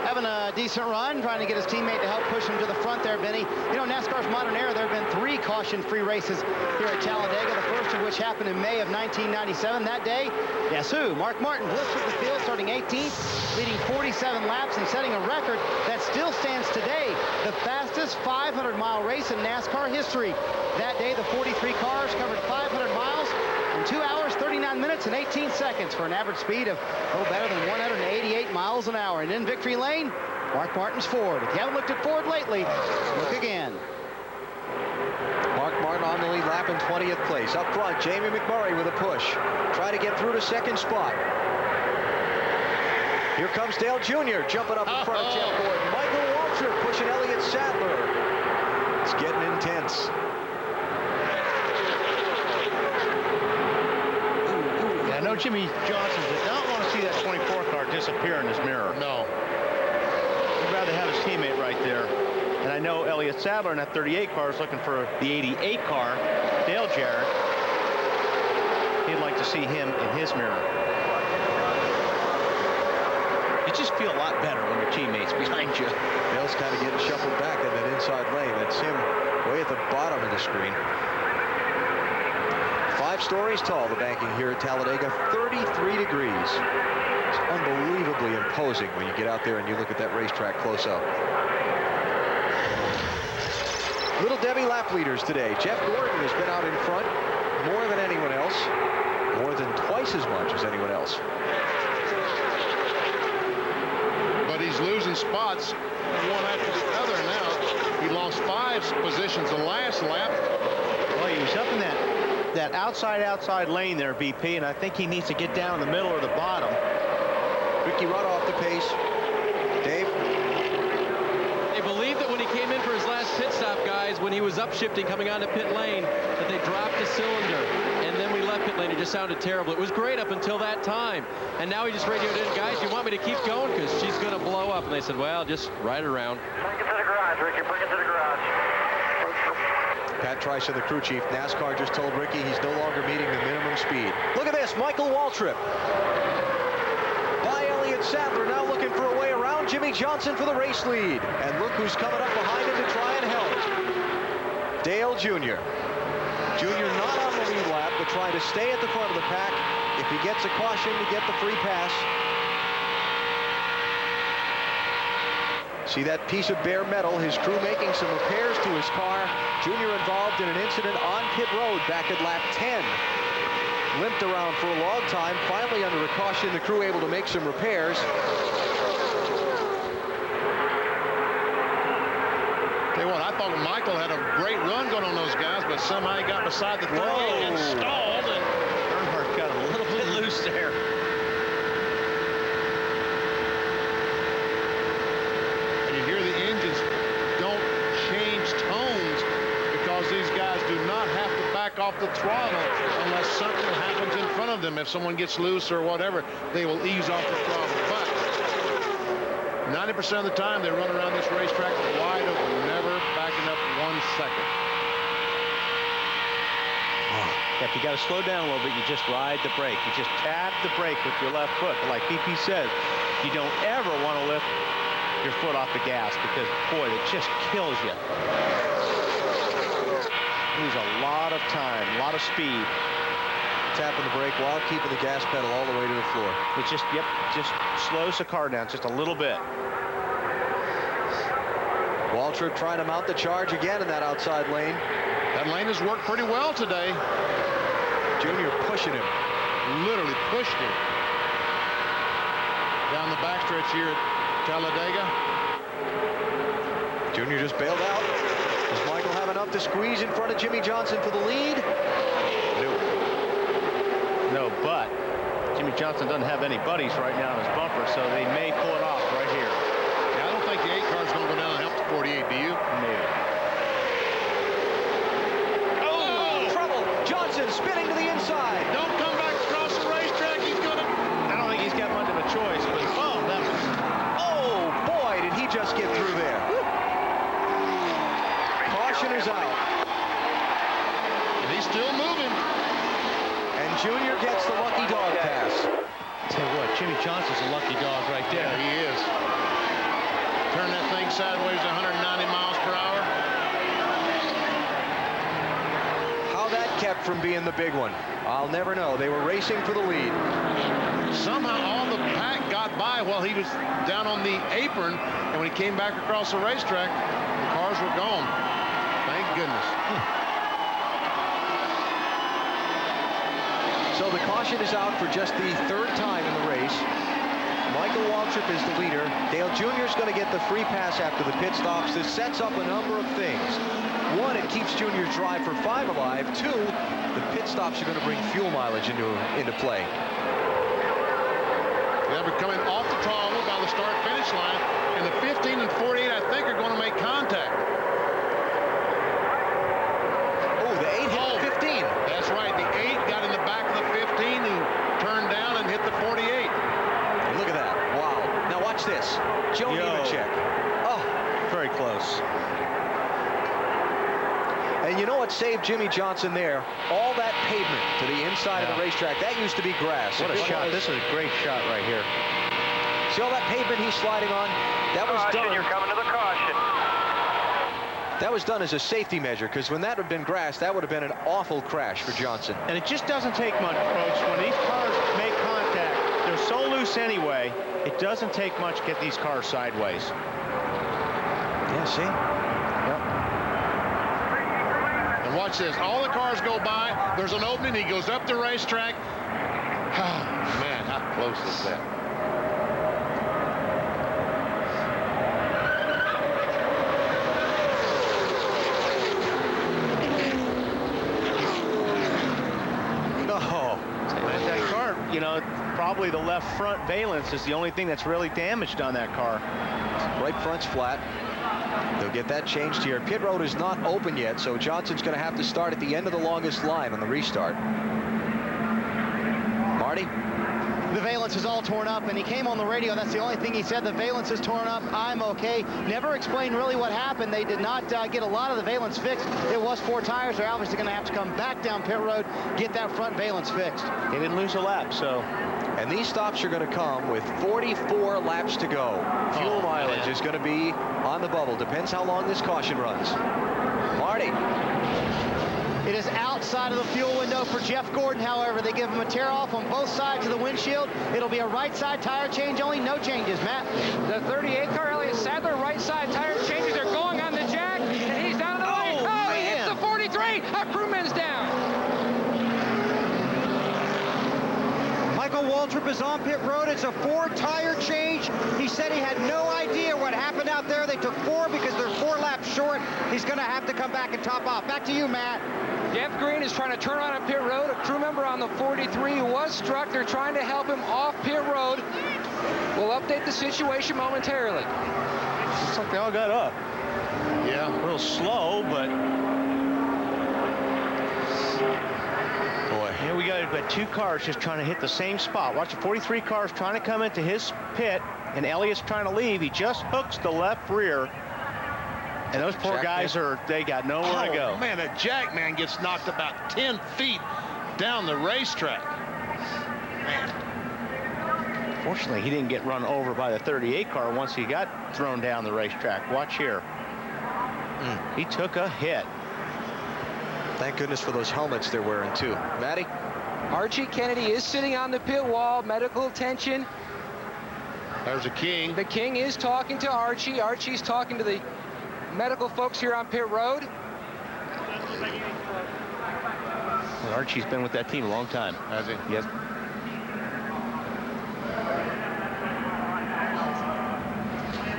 Having a decent run, trying to get his teammate to help push him to the front there, Benny. You know, NASCAR's modern era, there have been 3 caution-free races here at Talladega, the first of which happened in May of 1997. That day, guess who? Mark Martin blistered the field, starting 18th, leading 47 laps and setting a record that still stands today, the fastest 500-mile race in NASCAR history. That day, the 43 cars covered 500 miles in 2 hours, 39 minutes, and 18 seconds for an average speed of a little better than 188 miles an hour. And in victory lane, Mark Martin's Ford. If you haven't looked at Ford lately, look again. Mark Martin on the lead lap in 20th place. Up front, Jamie McMurray with a push. Try to get through to second spot. Here comes Dale Jr. jumping up in front of Jeff Gordon. Michael Waltrip pushing Elliott Sadler. It's getting intense. Yeah, I know Jimmy Johnson did not want to see that 24 car disappear in his mirror. No. He'd rather have his teammate right there. And I know Elliott Sadler in that 38 car is looking for the 88 car, Dale Jarrett. He'd like to see him in his mirror. You just feel a lot better when your teammate's behind you. Dale's kind of getting shuffled back in that inside lane. That's him way at the bottom of the screen. 5 5 stories tall, the banking here at Talladega, 33 degrees. It's unbelievably imposing when you get out there and you look at that racetrack close up. Little Debbie lap leaders today. Jeff Gordon has been out in front more than anyone else, more than twice as much as anyone else. But he's losing spots one after the other now. He lost 5 positions the last lap. Well, he was up in that outside lane there, BP, and I think he needs to get down in the middle or the bottom. Ricky Rudd off the pace. Dave? They believe that when he came in for his last pit stop, guys, when he was upshifting coming onto pit lane, that they dropped a cylinder. And then we left pit lane. It just sounded terrible. It was great up until that time. And now he just radioed in, guys, you want me to keep going? Because she's going to blow up. And they said, well, just ride it around. Bring it to the garage, Ricky. Bring it to the garage. Pat Trice, the crew chief. NASCAR just told Ricky he's no longer meeting the minimum speed. Look at this, Michael Waltrip. By Elliott Sadler, now looking for a way around Jimmy Johnson for the race lead. And look who's coming up behind him to try and help. Dale Jr. Jr. not on the lead lap, but trying to stay at the front of the pack. If he gets a caution to get the free pass. See that piece of bare metal, his crew making some repairs to his car. Junior involved in an incident on pit road back at lap 10. Limped around for a long time. Finally, under a caution, the crew able to make some repairs. Tell you what, I thought Michael had a great run going on those guys, but somehow he got beside the 38 and stalled, and Earnhardt got a little bit loose there. And you hear the engines don't change tones because these guys do not have to back off the throttle unless something happens in front of them. If someone gets loose or whatever, they will ease off the throttle. But 90% of the time they run around this racetrack wide open, never backing up 1 second. If you got to slow down a little bit, you just ride the brake. You just tap the brake with your left foot. Like BP says, you don't ever want to lift your foot off the gas because, boy, it just kills you. Lose a lot of time, a lot of speed. Tapping the brake while keeping the gas pedal all the way to the floor. It just slows the car down just a little bit. Waltrip trying to mount the charge again in that outside lane. That lane has worked pretty well today. Junior pushing him. Literally pushed him. Down the backstretch here at Talladega. Junior just bailed out. Does Michael have enough to squeeze in front of Jimmy Johnson for the lead? No, but Jimmy Johnson doesn't have any buddies right now in his bumper, so they may pull it off right here. Yeah, I don't think the 8 car is going to go down and help the 48, do you? No. Oh, trouble. Johnson spinning to the inside. Don't come back across the racetrack. He's going to... I don't think he's got much of a choice, but that was... Oh, boy, did he just get through there. Caution is out. And he's still moving. And Junior gets the lucky dog pass. Tell you what, Jimmy Johnson's a lucky dog right there. Yeah, he is. Turn that thing sideways 190 miles per hour. How that kept from being the big one, I'll never know. They were racing for the lead. Somehow all the pack got by while he was down on the apron, and when he came back across the racetrack, the cars were gone. Thank goodness. So the caution is out for just the 3rd time in the race. Michael Waltrip is the leader. Dale Jr. is going to get the free pass after the pit stops. This sets up a number of things. 1, it keeps Junior's drive for 5 alive. 2, the pit stops are going to bring fuel mileage into play. They'll be coming off the throttle by the start-finish line, and the 15 and 48, I think, are going to make contact. Oh, the 8 hit the 15. That's right. The 8 got in the back of the 15 who turned down and hit the 48. And look at that. Wow. Now watch this. Joe Nemechek. Oh, very close. And you know what saved Jimmy Johnson there? All that pavement to the inside of the racetrack. That used to be grass. What a shot. This is a great shot right here. See all that pavement he's sliding on? That was done. You're coming to the caution. That was done as a safety measure, because when that had been grass, that would have been an awful crash for Johnson. And it just doesn't take much, Coach. When these cars make contact, they're so loose anyway, it doesn't take much to get these cars sideways. Yeah, see? Yep. And watch this. All the cars go by. There's an opening. He goes up the racetrack. Man, how close is that? That car, you know, probably the left front valence is the only thing that's really damaged on that car. Right front's flat. They'll get that changed here. Pit road is not open yet, so Johnson's going to have to start at the end of the longest line on the restart. Marty? The valence is all torn up, and he came on the radio. That's the only thing he said. The valence is torn up. I'm okay. Never explained really what happened. They did not get a lot of the valence fixed. It was 4 tires. They're obviously going to have to come back down pit road, get that front valence fixed. They didn't lose a lap, so. And these stops are going to come with 44 laps to go. Fuel mileage is going to be on the bubble. Depends how long this caution runs. Marty. It is outside of the fuel window for Jeff Gordon, however. They give him a tear-off on both sides of the windshield. It'll be a right-side tire change only, no changes. Matt? The 38 car, Elliott Sadler, right-side tire changes. They're going on the jack, and he's down to the lane. Oh, he hits the 43. Our crewman's down. Michael Waltrip is on pit road. It's a 4-tire change. He said he had no idea what happened out there. They took 4 because they're 4 laps short. He's going to have to come back and top off. Back to you, Matt. Jeff Green is trying to turn on pit road. A crew member on the 43 was struck. They're trying to help him off pit road. We'll update the situation momentarily. Looks like they all got up. Yeah. A little slow, but. Boy. Here we go. We've got 2 cars just trying to hit the same spot. Watch the 43 cars trying to come into his pit, and Elliott's trying to leave. He just hooks the left rear. And those poor guys they got nowhere to go. Man, that jack man gets knocked about 10 feet down the racetrack. Man. Fortunately, he didn't get run over by the 38 car once he got thrown down the racetrack. Watch here. He took a hit. Thank goodness for those helmets they're wearing, too. Matty? Archie Kennedy is sitting on the pit wall. Medical attention. There's a King. The King is talking to Archie. Archie's talking to the medical folks here on pit road. Well, Archie's been with that team a long time. Has he? Yes.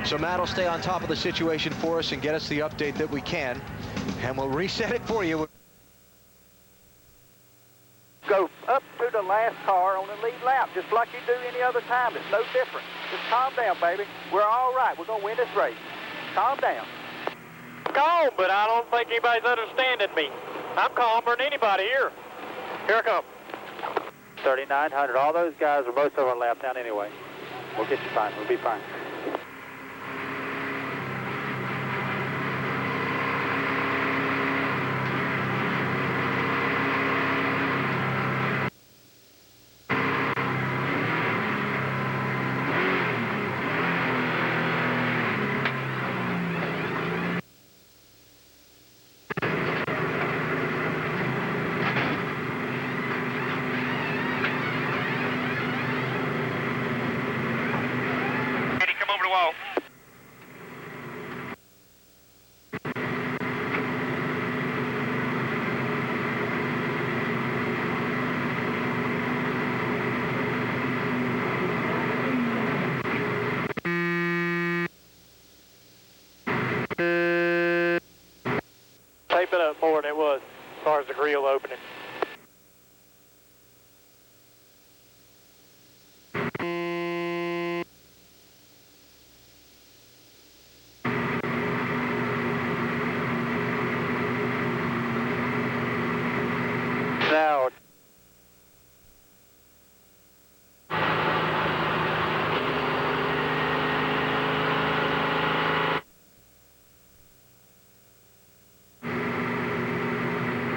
So Matt will stay on top of the situation for us and get us the update that we can, and we'll reset it for you. Go up to the last car on the lead lap, just like you do any other time. It's no different. Just calm down, baby. We're all right. We're going to win this race. Calm down. Calm, but I don't think anybody's understanding me. I'm calmer than anybody here. Here I come. 3,900. All those guys are most of our lap down anyway. We'll get you fine. We'll be fine. Tape it up more than it was as far as the grill opening. Now,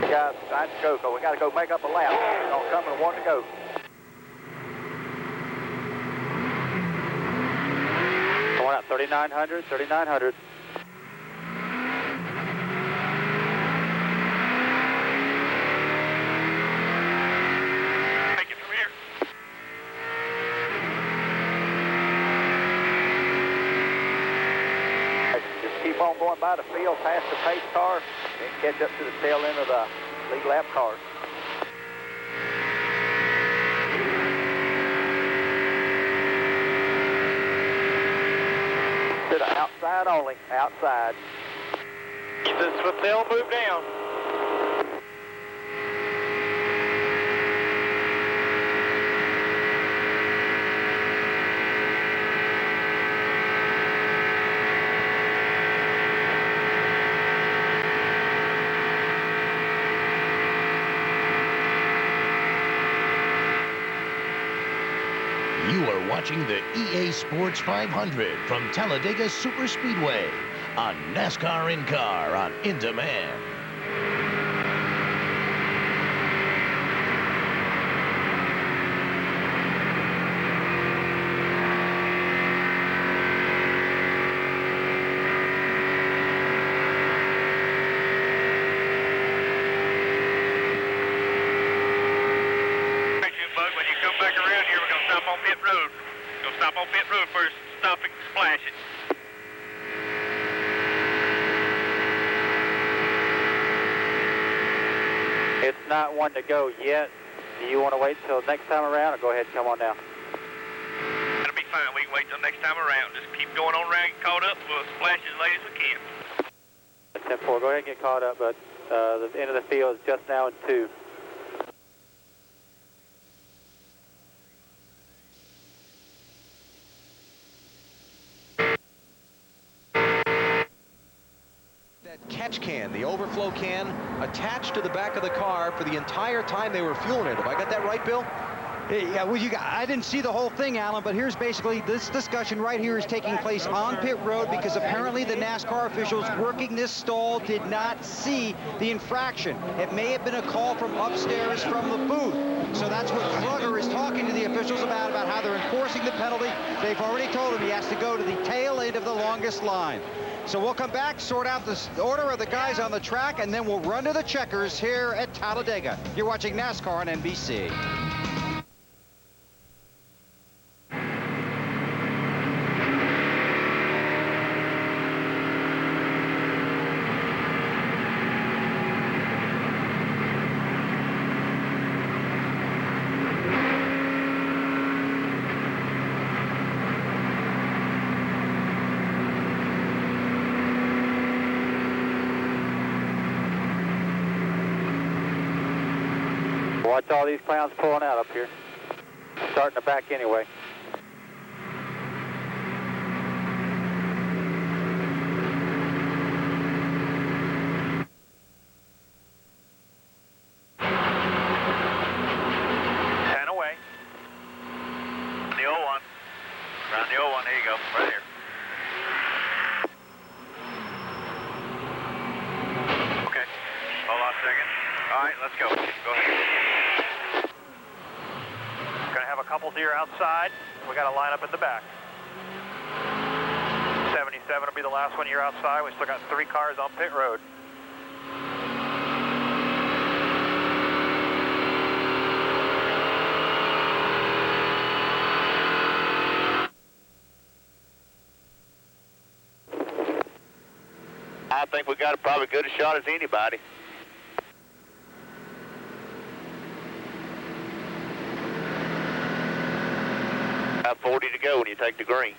guys, time to go, so we got to go make up a lap. We're going to come and 1 to go. Going out 3,900, 3,900. keep on going by the field past the pace car and catch up to the tail end of the lead lap cars. To the outside only, outside. Jesus, but they'll move down. You are watching the EA Sports 500 from Talladega Superspeedway on NASCAR In-Car on In Demand. When you come back around here, we're going to stop on pit road. We're going to stop on pit road first, stop it, splash it. It's not one to go yet. Do you want to wait till next time around, or go ahead and come on down? That'll be fine. We can wait till next time around. Just keep going on around, get caught up. We'll splash as late as we can. 10-4, go ahead and get caught up, but the end of the field is just now in 2. Catch can, the overflow can, attached to the back of the car for the entire time they were fueling it. Have I got that right, Bill? Yeah, well, I didn't see the whole thing, Alan, but here's basically this discussion right here is taking place on pit road because apparently the NASCAR officials working this stall did not see the infraction. It may have been a call from upstairs from the booth. So that's what Slugger is talking to the officials about how they're enforcing the penalty. They've already told him he has to go to the tail end of the longest line. So we'll come back, sort out the order of the guys on the track, and then we'll run to the checkers here at Talladega. You're watching NASCAR on NBC. Watch all these clowns pulling out up here. Starting the back anyway. Away. The old one. Around the old one. There you go. Right here. Okay. Hold on a second. All right, let's go. Go ahead. We're going to have a couple deer outside. We got to line up in the back. 77 will be the last one here outside. We still got 3 cars on pit road. I think we got probably good a shot as anybody. About 40 to go when you take the green.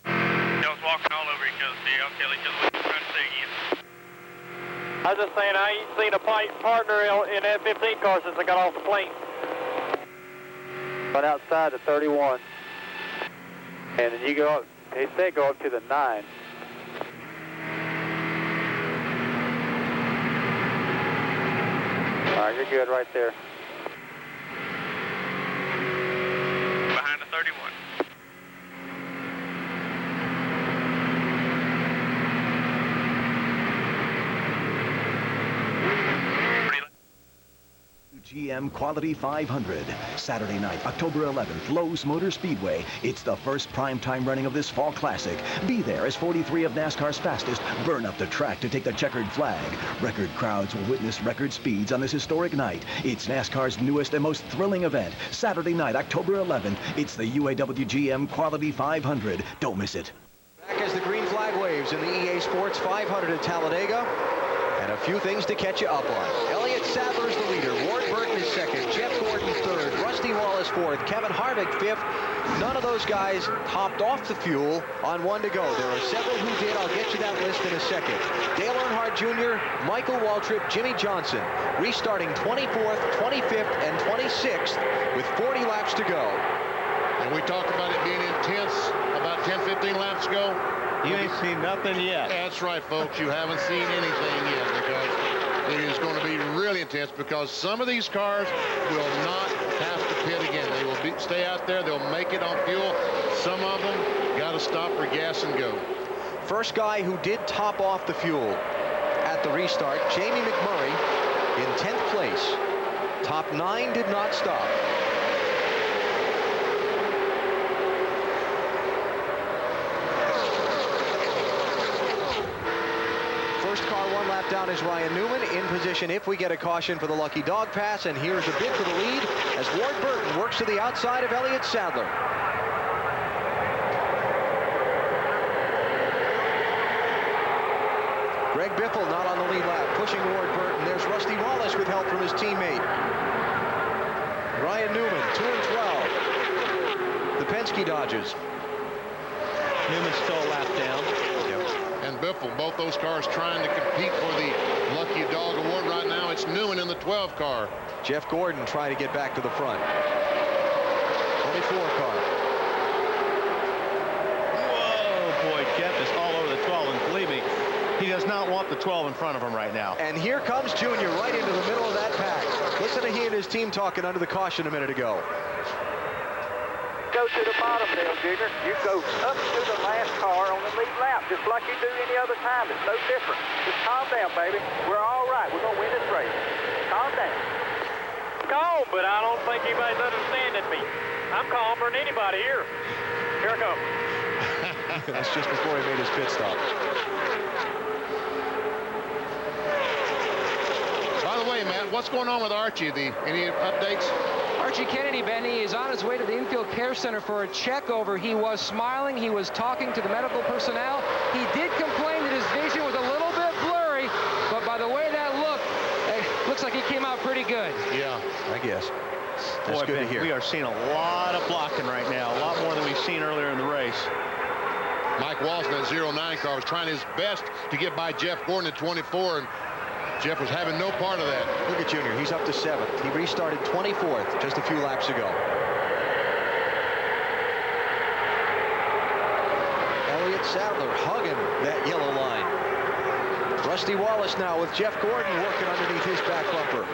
Y'all's walking all over each other, see? I'll tell each other what you're trying to say again. I was just saying, I ain't seen a partner in that 15 car since I got off the plane. But outside the 31. And then you go up, they say go up to the 9. All right, you're good right there. Behind the 31. GM Quality 500. Saturday night, October 11th, Lowe's Motor Speedway. It's the first primetime running of this fall classic. Be there as 43 of NASCAR's fastest burn up the track to take the checkered flag. Record crowds will witness record speeds on this historic night. It's NASCAR's newest and most thrilling event. Saturday night, October 11th. It's the UAW GM Quality 500. Don't miss it. Back as the green flag waves in the EA Sports 500 at Talladega. And a few things to catch you up on. Elliott Sadler is the leader. Ward Burton is second. Jeff Gordon third. Rusty Wallace fourth. Kevin Harvick fifth. None of those guys topped off the fuel on one to go. There are several who did. I'll get you that list in a second. Dale Earnhardt Jr., Michael Waltrip, Jimmy Johnson restarting 24th, 25th, and 26th with 40 laps to go. And we talked about it being intense about 10, 15 laps ago. You ain't seen nothing yet. That's right, folks. You haven't seen anything yet because it is going to be really intense because some of these cars will not have to pit again. They will stay out there. They'll make it on fuel. Some of them got to stop for gas and go. First guy who did top off the fuel at the restart, Jamie McMurray in 10th place. Top 9 did not stop. First car 1 lap down is Ryan Newman in position if we get a caution for the lucky dog pass, and here's a bid for the lead as Ward Burton works to the outside of Elliott Sadler. Greg Biffle not on the lead lap, pushing Ward Burton. There's Rusty Wallace with help from his teammate. Ryan Newman, 2 and 12. The Penske Dodgers. Newman's still a lap down. And Biffle, both those cars trying to compete for the Lucky Dog Award. Right now, it's Newman in the 12 car. Jeff Gordon trying to get back to the front. 24 car. Whoa, boy, Jeff is all over the 12, and believe me, he does not want the 12 in front of him right now. And here comes Junior right into the middle of that pack. Listen to he and his team talking under the caution a minute ago. Go to the bottom, Dale Jr. You go up to the last car on the lead lap, just like you do any other time. It's no different. Just calm down, baby. We're all right. We're going to win this race. Calm down. Calm, but I don't think anybody's understanding me. I'm calmer than anybody here. Here I come. That's just before he made his pit stop. By the way, Matt, what's going on with Archie? Any updates? Archie Kennedy, Benny, is on his way to the infield care center for a checkover. He was smiling. He was talking to the medical personnel. He did complain that his vision was a little bit blurry, but by the way that looked, it looks like he came out pretty good. Yeah, I guess. That's Boy, good Ben, to hear. we are seeing a lot of blocking right now, a lot more than we've seen earlier in the race. Mike Walsh in that 09 car was trying his best to get by Jeff Gordon at 24, and Jeff was having no part of that. Look at Junior. He's up to 7th. He restarted 24th just a few laps ago. Elliott Sadler hugging that yellow line. Rusty Wallace now with Jeff Gordon working underneath his back bumper.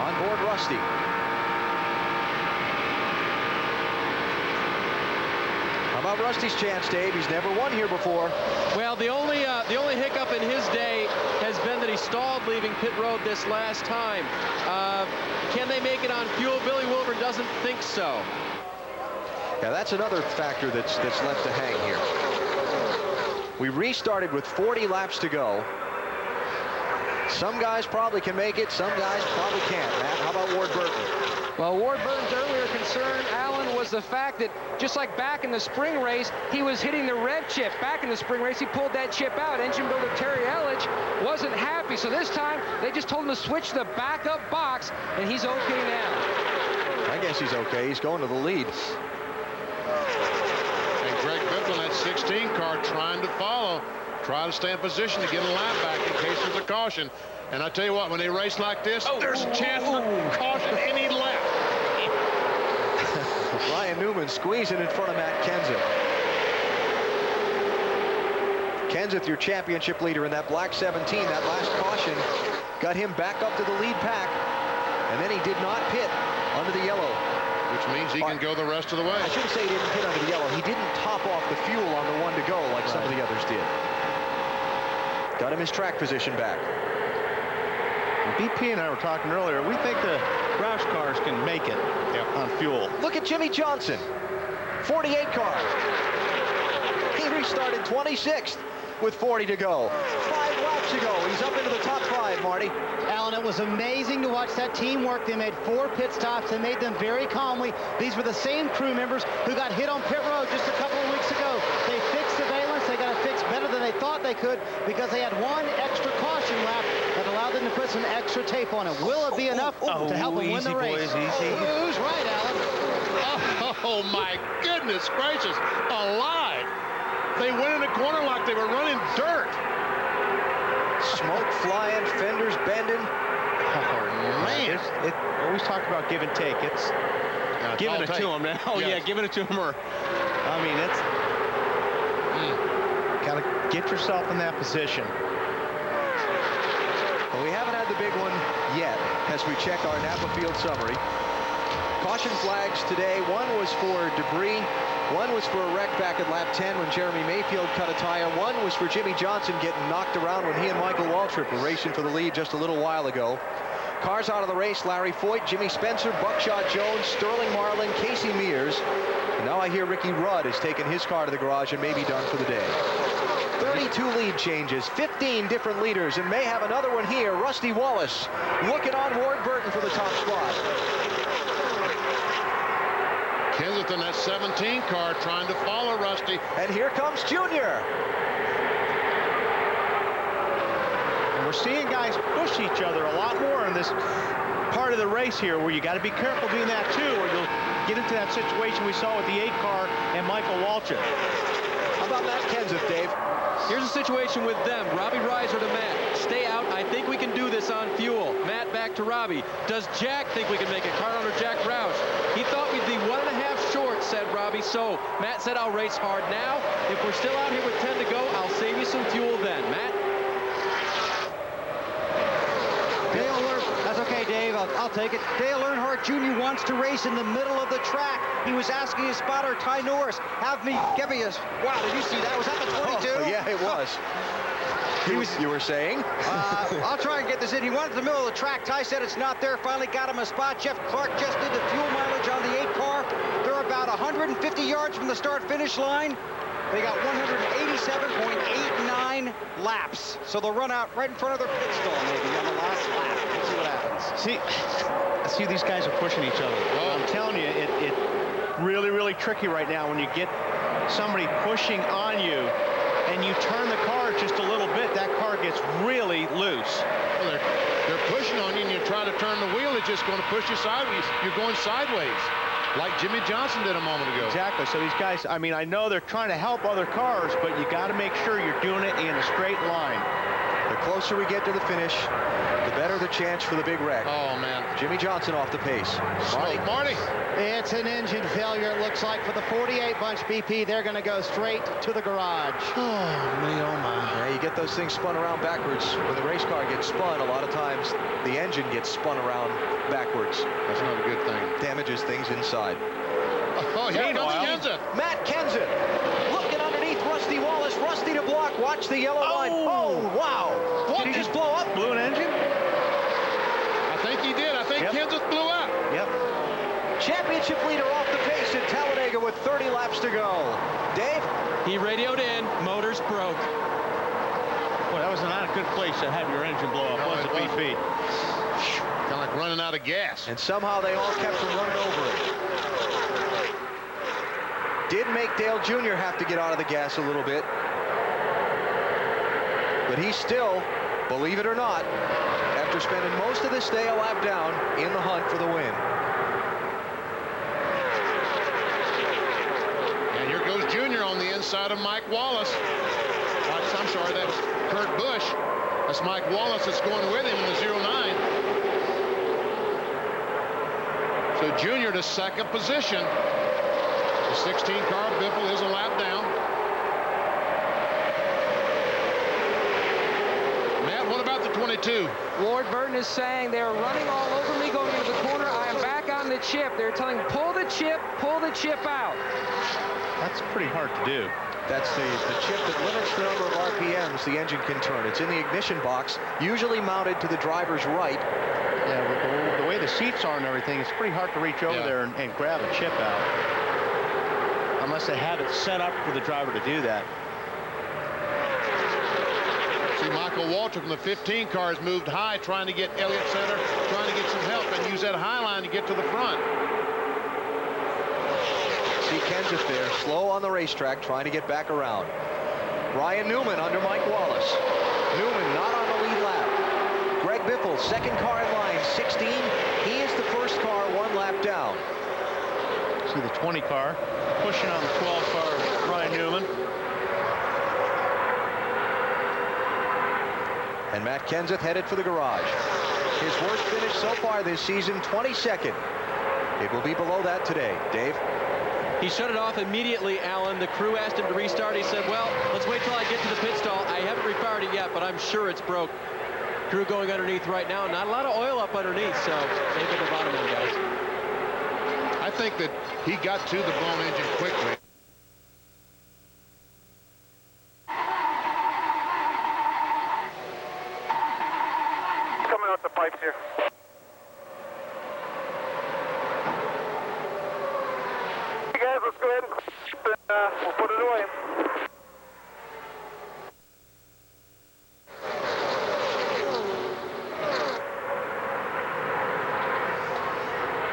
On board Rusty. How about Rusty's chance, Dave? He's never won here before. Well, the only hiccup in his day has been that he stalled leaving pit road this last time. Can they make it on fuel? Billy Wilburn doesn't think so. Yeah, that's another factor that's left to hang here. We restarted with 40 laps to go. Some guys probably can make it, some guys probably can't. Matt, how about Ward Burton? Well, Ward Burton's earlier concern, Alan, was the fact that just like back in the spring race, he was hitting the red chip. Back in the spring race, he pulled that chip out. Engine builder Terry Elledge wasn't happy, so this time they just told him to switch the backup box, and he's okay now. I guess he's okay. He's going to the lead. And Greg Biffle in that 16 car trying to follow, try to stay in position to get a lap back in case there's a caution. And I tell you what, when they race like this, there's a chance for caution any lap. Ryan Newman squeezing in front of Matt Kenseth. Kenseth, your championship leader in that black 17. That last caution got him back up to the lead pack, and then he did not pit under the yellow. Which means he can go the rest of the way. I shouldn't say he didn't pit under the yellow. He didn't top off the fuel on the one to go like some of the others did. Got him his track position back. BP and I were talking earlier. We think the Roush cars can make it on fuel. Look at Jimmy Johnson, 48 car. He restarted 26th with 40 to go. 5 laps to go. He's up into the top 5, Marty. Alan, it was amazing to watch that team work. They made 4 pit stops. They made them very calmly. These were the same crew members who got hit on pit road just a couple of weeks ago. They fixed the valence. They got it fixed better than they thought they could because they had 1 extra caution lap that allowed them to put some extra tape on it. Will it be enough to help them win the race? Who's right, Alan? Oh, my goodness gracious. Alive. They went in the corner like they were running dirt. Smoke flying, fenders bending. Oh, man. It always talk about give and take. It's giving it to them now. Oh, yeah, giving it to them. I mean, it's got to get yourself in that position. Well, we haven't had the big one yet as we check our Napa Field summary. Caution flags today. 1 was for debris. 1 was for a wreck back at lap 10 when Jeremy Mayfield cut a tire. 1 was for Jimmy Johnson getting knocked around when he and Michael Waltrip were racing for the lead just a little while ago. Cars out of the race: Larry Foyt, Jimmy Spencer, Buckshot Jones, Sterling Marlin, Casey Mears. And now I hear Ricky Rudd has taken his car to the garage and may be done for the day. 32 lead changes, 15 different leaders, and may have another one here. Rusty Wallace looking on Ward Burton for the top spot. Kenseth in that 17 car trying to follow Rusty. And here comes Junior. And we're seeing guys push each other a lot more in this part of the race here, where you got to be careful doing that too, or you'll get into that situation we saw with the 8 car and Michael Waltrip. How about Matt Kenseth, Dave? Here's a situation with them. Robbie Reiser to Matt. Stay out. I think we can do this on fuel. Matt back to Robbie. Does Jack think we can make it? Car owner Jack Roush. He thought we'd be 1.5 short, said Robbie. So Matt said, I'll race hard now. If we're still out here with 10 to go, I'll save you some fuel then. Matt? That's okay, Dave. I'll take it. Dale Earnhardt Jr. wants to race in the middle of the track. He was asking his spotter, Ty Norris, give me a... Wow, did you see that? Was that the 22? Oh, yeah, it was. You were saying? I'll try and get this in. He wanted the middle of the track. Ty said it's not there. Finally got him a spot. Jeff Clark just did the fuel mileage on the 8 car. They're about 150 yards from the start-finish line. They got 187.89 laps. So they'll run out right in front of their pit stall maybe on the last lap. Let's see what happens. See, these guys are pushing each other. Well, I'm telling you, it's really, really tricky right now when you get somebody pushing on you and you turn the car just a little bit, that car gets really loose. Well, they're pushing on you, and you try to turn the wheel, it's just going to push you sideways. You're going sideways, like Jimmy Johnson did a moment ago. Exactly. So these guys, I mean, I know they're trying to help other cars, but you got to make sure you're doing it in a straight line. The closer we get to the finish, the better the chance for the big wreck. Oh, man. Jimmy Johnson off the pace. Marty. It's an engine failure, it looks like, for the 48 bunch BP. They're going to go straight to the garage. Oh, me, oh, my. Yeah, you get those things spun around backwards. When the race car gets spun, a lot of times the engine gets spun around backwards. That's not a good thing. Damages things inside. Oh, here comes Kenseth. Matt Kenseth looking underneath Rusty Wallace. Rusty to block. Watch the yellow line. Oh, wow. What? Did he just blow up? Blew an engine? I think he did. I think Kenseth blew up. Yep. Championship leader off the pace at Talladega with 30 laps to go. Dave? He radioed in. Motors broke. Well, that was not a good place to have your engine blow up, was it, BP? Kind of like running out of gas. And somehow they all kept from running over it. Did make Dale Jr. have to get out of the gas a little bit. But he still, believe it or not, after spending most of this day a lap down, in the hunt for the win. And here goes Junior on the inside of Mike Wallace. I'm sorry, that's Kurt Busch. That's Mike Wallace that's going with him in the 09. So Junior to second position. The 16 car Biffle is a lap down. Matt, what about the 22? Ward Burton is saying they're running all over me going into the corner. I am back on the chip. They're telling me, pull the chip out. That's pretty hard to do. That's the chip that limits the number of RPMs the engine can turn. It's in the ignition box, usually mounted to the driver's right. Yeah, with the way the seats are and everything, it's pretty hard to reach over there and grab a chip out. Unless they had it set up for the driver to do that. See, Michael Walter from the 15 car has moved high, trying to get Elliott Center, trying to get some help, and use that high line to get to the front. See Kenseth there, slow on the racetrack, trying to get back around. Ryan Newman under Mike Wallace. Newman not on the lead lap. Greg Biffle, second car in line, 16. He is the first car, 1 lap down. See the 20 car pushing on the 12 car, Ryan Newman. And Matt Kenseth headed for the garage. His worst finish so far this season, 22nd. It will be below that today. Dave? He shut it off immediately, Alan. The crew asked him to restart. He said, well, let's wait till I get to the pit stall. I haven't refired it yet, but I'm sure it's broke. Crew going underneath right now. Not a lot of oil up underneath, so they've been the bottom end, guys. I think that he got to the blown engine quickly. Coming up the pipes here. Hey guys, let's go ahead and we'll put it away.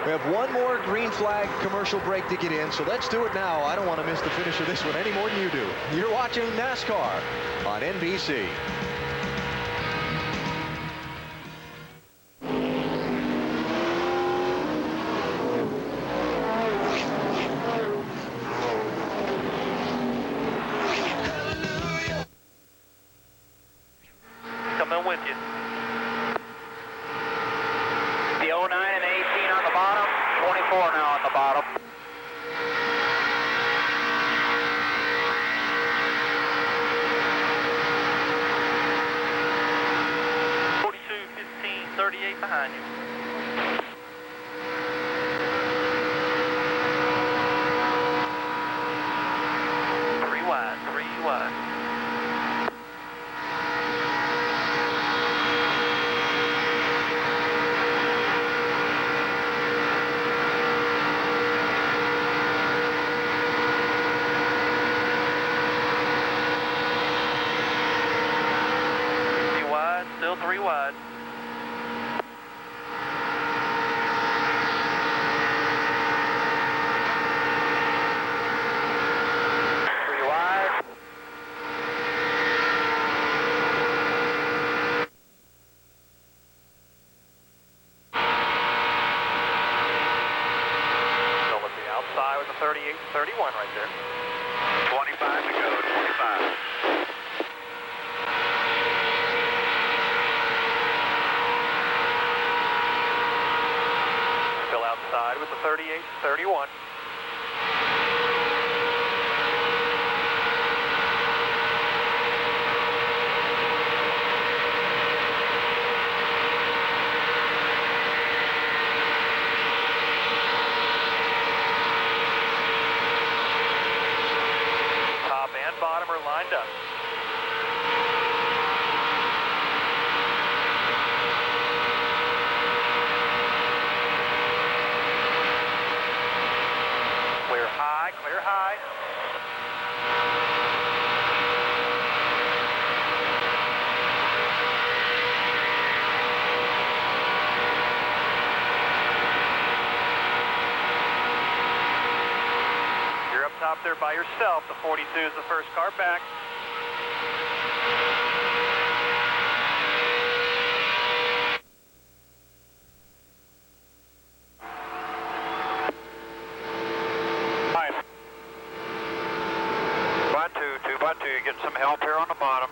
We have one more green flag commercial break to get in, so let's do it now. I don't want to miss the finish of this one any more than you do. You're watching NASCAR on NBC. Coming with you. The 09 and 18 on the bottom, 24 now on the bottom. Behind you. 3 wide, 3 wide. Still 3 wide. Outside with the 38 and 31 right there. 25 to go, 25. Still outside with the 38 and 31. Bottom are lined up. Clear high, clear high. You're up top there by yourself. The 42 is the first car back. Fine. 2 by 2, you get some help here on the bottom.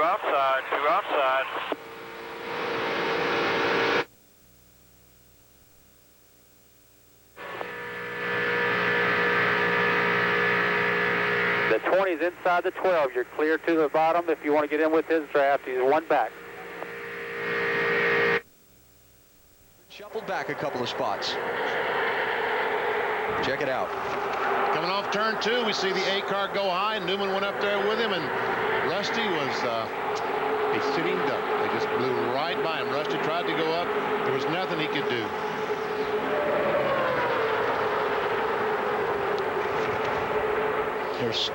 Outside, 2 outside. The 20 is inside the 12. You're clear to the bottom if you want to get in with his draft. He's one back. Shuffled back a couple of spots. Check it out. Coming off turn 2, we see the 8 car go high. Newman went up there with him, and Rusty was a sitting duck. They just blew right by him. Rusty tried to go up. There was nothing he could do.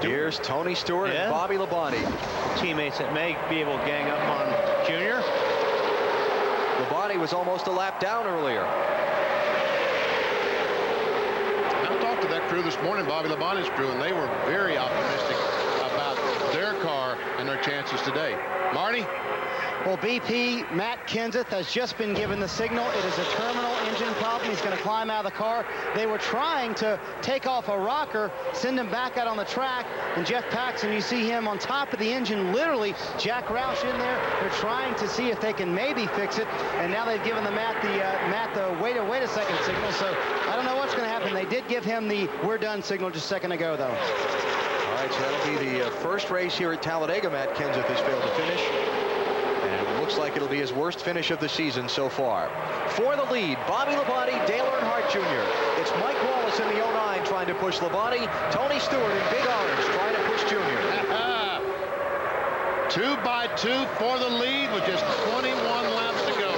Here's Tony Stewart and Bobby Labonte. Teammates that may be able to gang up on Junior. Labonte was almost a lap down earlier. I talked to that crew this morning, Bobby Labonte's crew, and they were very optimistic about their car and their chances today. Marty? Well, BP, Matt Kenseth has just been given the signal. It is a terminal engine problem. He's going to climb out of the car. They were trying to take off a rocker, send him back out on the track. And Jeff Paxton, you see him on top of the engine, literally. Jack Roush in there. They're trying to see if they can maybe fix it. And now they've given the Matt the wait a second signal. So I don't know what's going to happen. They did give him the we're done signal just a second ago, though. All right, so that'll be the first race here at Talladega. Matt Kenseth has failed to finish. Looks like it'll be his worst finish of the season so far. For the lead, Bobby Labonte, Dale Earnhardt Jr. It's Mike Wallace in the 09 trying to push Labonte. Tony Stewart in Big Orange trying to push Junior. 2 by 2 for the lead with just 21 laps to go.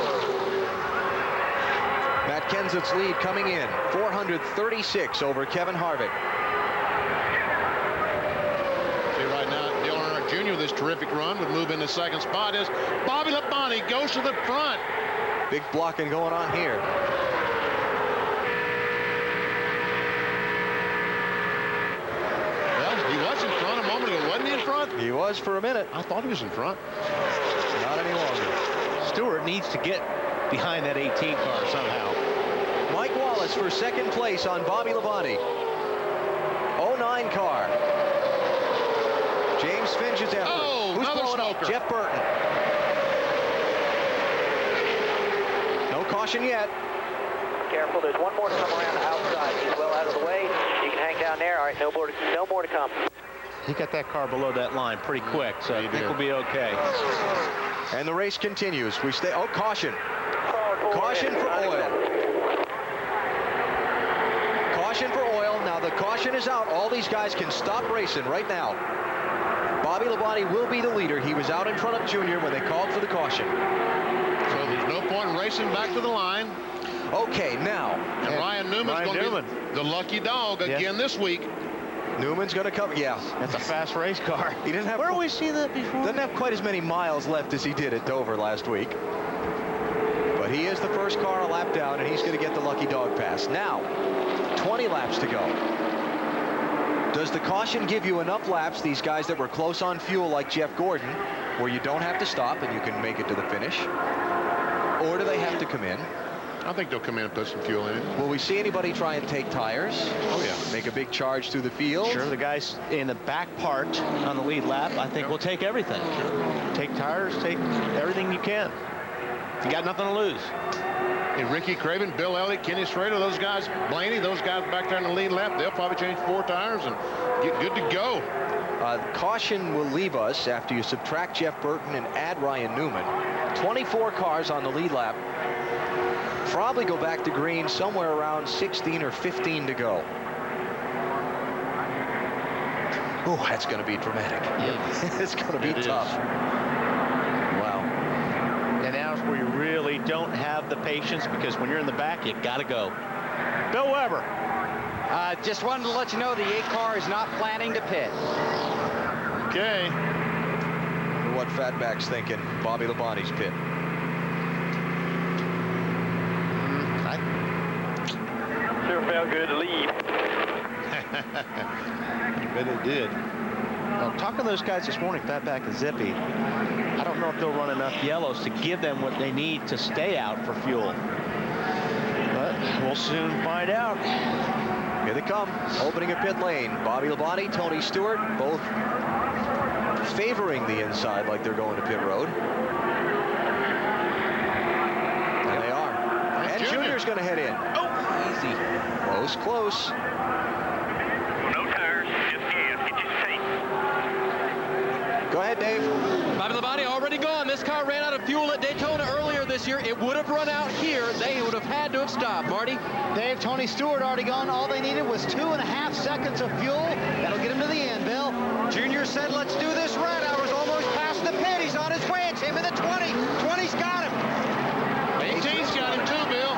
Matt Kenseth's lead coming in, 436 over Kevin Harvick. Jr. this terrific run would move in the second spot as Bobby Labonte goes to the front. Big blocking going on here. Well, he was in front a moment ago, wasn't he in front? He was for a minute. I thought he was in front. Not any longer. Stewart needs to get behind that 18 car somehow. Mike Wallace for second place on Bobby Labonte. 09 car. James Finch is after. Oh, who's another blowing smoker. up? Jeff Burton. No caution yet. Careful, there's one more to come around the outside. He's well out of the way. You can hang down there. All right, no more to come. He got that car below that line pretty quick, so I think we'll be okay. And the race continues. We stay. Oh, caution. Caution for oil. Caution for oil. Now the caution is out. All these guys can stop racing right now. Bobby Labonte will be the leader. He was out in front of Junior when they called for the caution. So there's no point in racing back to the line. Okay, now. And Ryan Newman's going to be the lucky dog again this week. Newman's going to come. Yeah. That's a fast race car. He didn't have. Where have we seen that before? Doesn't have quite as many miles left as he did at Dover last week. But he is the first car a lap down, and he's going to get the lucky dog pass. Now, 20 laps to go. Does the caution give you enough laps, these guys that were close on fuel like Jeff Gordon, where you don't have to stop and you can make it to the finish? Or do they have to come in? I think they'll come in and put some fuel in it. Will we see anybody try and take tires? Oh, yeah. Make a big charge through the field? Sure, the guys in the back part on the lead lap, I think, will take everything. Take tires, take everything you can. You got nothing to lose. And Ricky Craven, Bill Elliott, Kenny Schrader, those guys, Blaney, those guys back there in the lead lap, they'll probably change 4 tires and get good to go. Caution will leave us after you subtract Jeff Burton and add Ryan Newman. 24 cars on the lead lap. Probably go back to green somewhere around 16 or 15 to go. Oh, that's going to be dramatic. Yep. It's going to be tough. Wow. And now is where you really don't have the patience, because when you're in the back, you got to go. Bill Weber. Just wanted to let you know the 8 car is not planning to pit. Okay. Wonder what Fatback's thinking. Bobby Labonte's pit. Sure felt good to leave. But it did. Well, talking to those guys this morning, Fatback and Zippy, I don't know if they'll run enough yellows to give them what they need to stay out for fuel. But we'll soon find out. Here they come, opening a pit lane. Bobby Labonte, Tony Stewart, both favoring the inside like they're going to pit road. And they are. And Junior's going to head in. Oh, easy. Close. No tires, just gas. Get your seat. Go ahead, Dave. Bobby Labonte already gone. This car ran out of fuel at Daytona earlier this year. It would have run out here. They would have had to have stopped. Marty? Dave, Tony Stewart already gone. All they needed was 2.5 seconds of fuel. That'll get him to the end, Bill. Junior said, let's do this. Red Hour's almost past the pit. He's on his way. It's him in the 20. 20's got him. 18's got him too, Bill.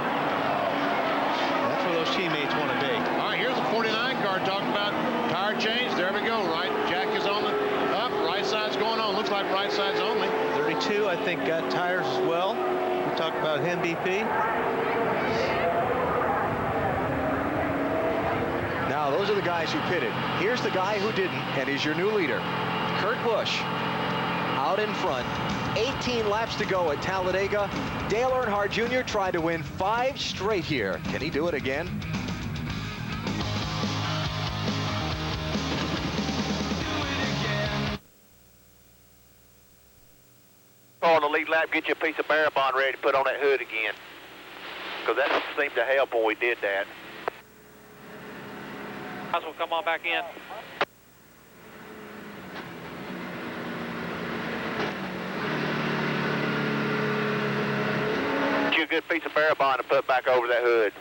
That's where those teammates want to be. All right, here's the 49 car talking about tire change. There we go. Right, jack is on the up. Right side's going on. Looks like right side's only. 32, I think, got tires as well. We talked about him, BP. Now, those are the guys who pitted. Here's the guy who didn't, and he's your new leader. Kurt Busch out in front. 18 laps to go at Talladega. Dale Earnhardt Jr. tried to win 5 straight here. Can he do it again? On the lead lap, get you a piece of Barabond ready to put on that hood again. Because that seemed to help when we did that. Might as well come on back in. Get you a good piece of Barabond to put back over that hood.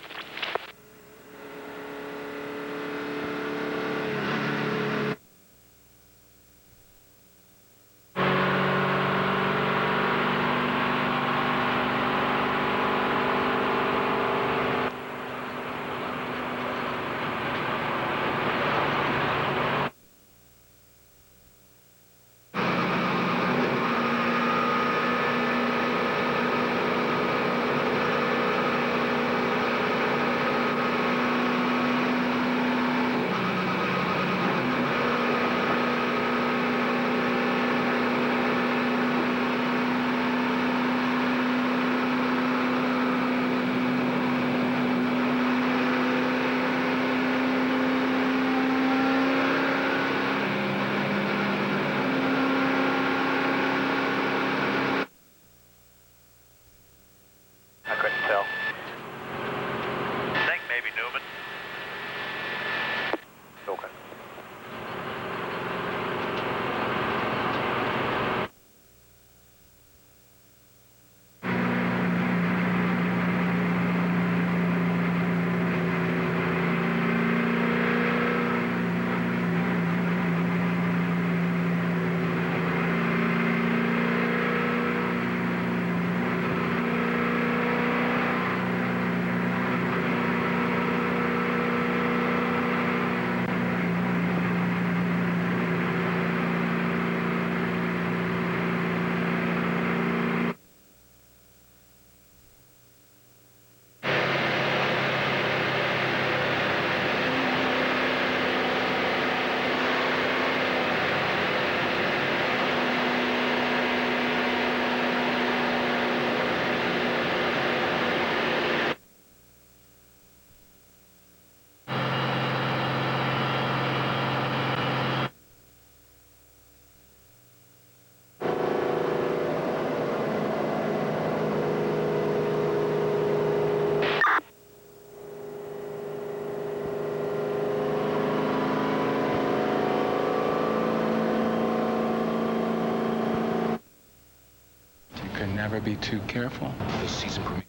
Never be too careful. The season premiere.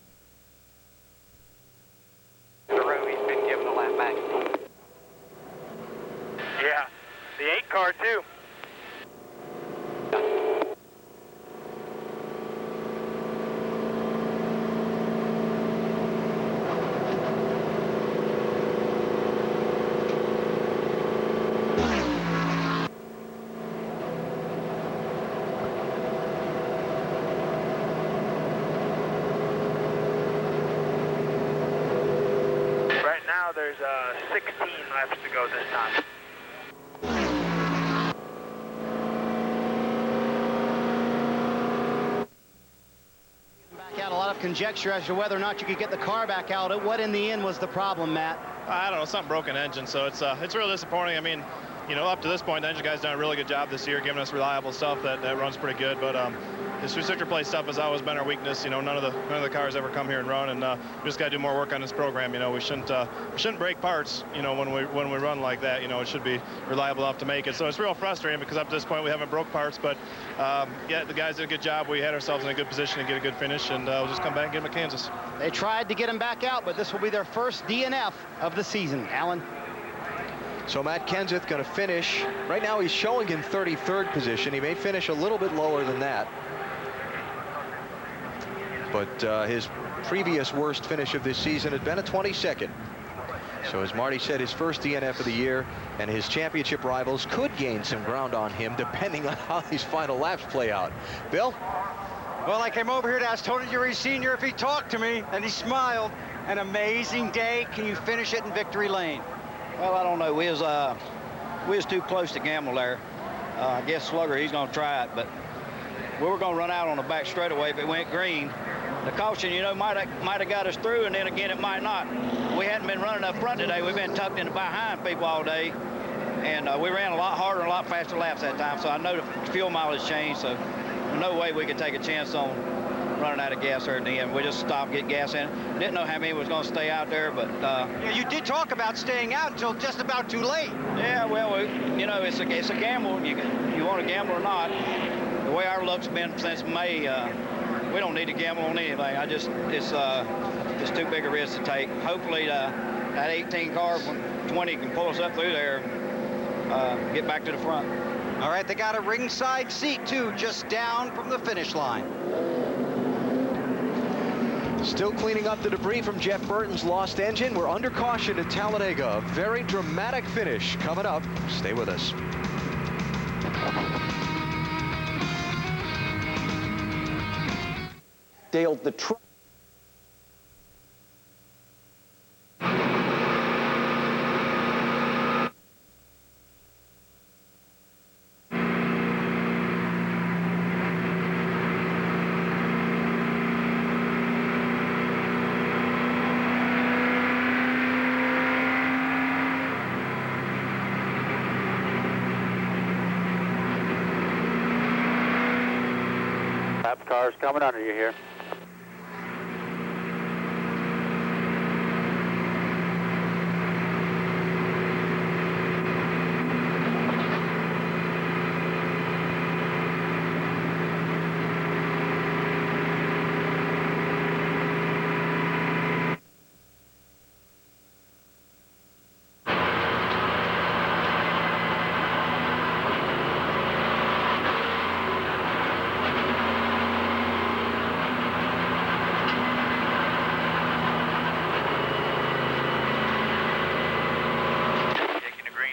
The room, he's been given a lap back. Yeah, the 8 car too. There's 16 laps to go this time. Back out, a lot of conjecture as to whether or not you could get the car back out. What in the end was the problem, Matt? I don't know, something broke an engine, so it's real disappointing. I mean, you know, up to this point, the engine guy's done a really good job this year, giving us reliable stuff that runs pretty good. But this restrictor plate stuff has always been our weakness. You know, none of the cars ever come here and run, and we just got to do more work on this program. You know, we shouldn't break parts. You know, when we run like that, you know, it should be reliable enough to make it. So it's real frustrating because up to this point we haven't broke parts. But yeah, the guys did a good job. We had ourselves in a good position to get a good finish, and we'll just come back and get them at Kansas. They tried to get him back out, but this will be their first DNF of the season. Alan. So Matt Kenseth going to finish. Right now he's showing in 33rd position. He may finish a little bit lower than that. But his previous worst finish of this season had been a 22nd. So as Marty said, his first DNF of the year, and his championship rivals could gain some ground on him depending on how these final laps play out. Bill? Well, I came over here to ask Tony Gurry Sr. if he talked to me, and he smiled. An amazing day. Can you finish it in victory lane? Well, I don't know. We was too close to gamble there. I guess Slugger, he's going to try it, but we were going to run out on the back straightaway if it went green. The caution, you know, might have got us through, and then again, it might not. We hadn't been running up front today. We've been tucked in behind people all day, and we ran a lot harder and a lot faster laps that time, so I know the fuel mileage changed, so no way we could take a chance on running out of gas there at the end. We just stopped, get gas in. Didn't know how many was going to stay out there, but yeah, you did talk about staying out until just about too late. Yeah, well, you know, it's a gamble. You want to gamble or not. The way our luck's been since May, we don't need to gamble on anything. It's too big a risk to take. Hopefully, that 18 car from 20 can pull us up through there and get back to the front. All right, they got a ringside seat too, just down from the finish line. Still cleaning up the debris from Jeff Burton's lost engine. We're under caution at Talladega. A very dramatic finish coming up. Stay with us. Dale, the truck. Lap cars coming under you here.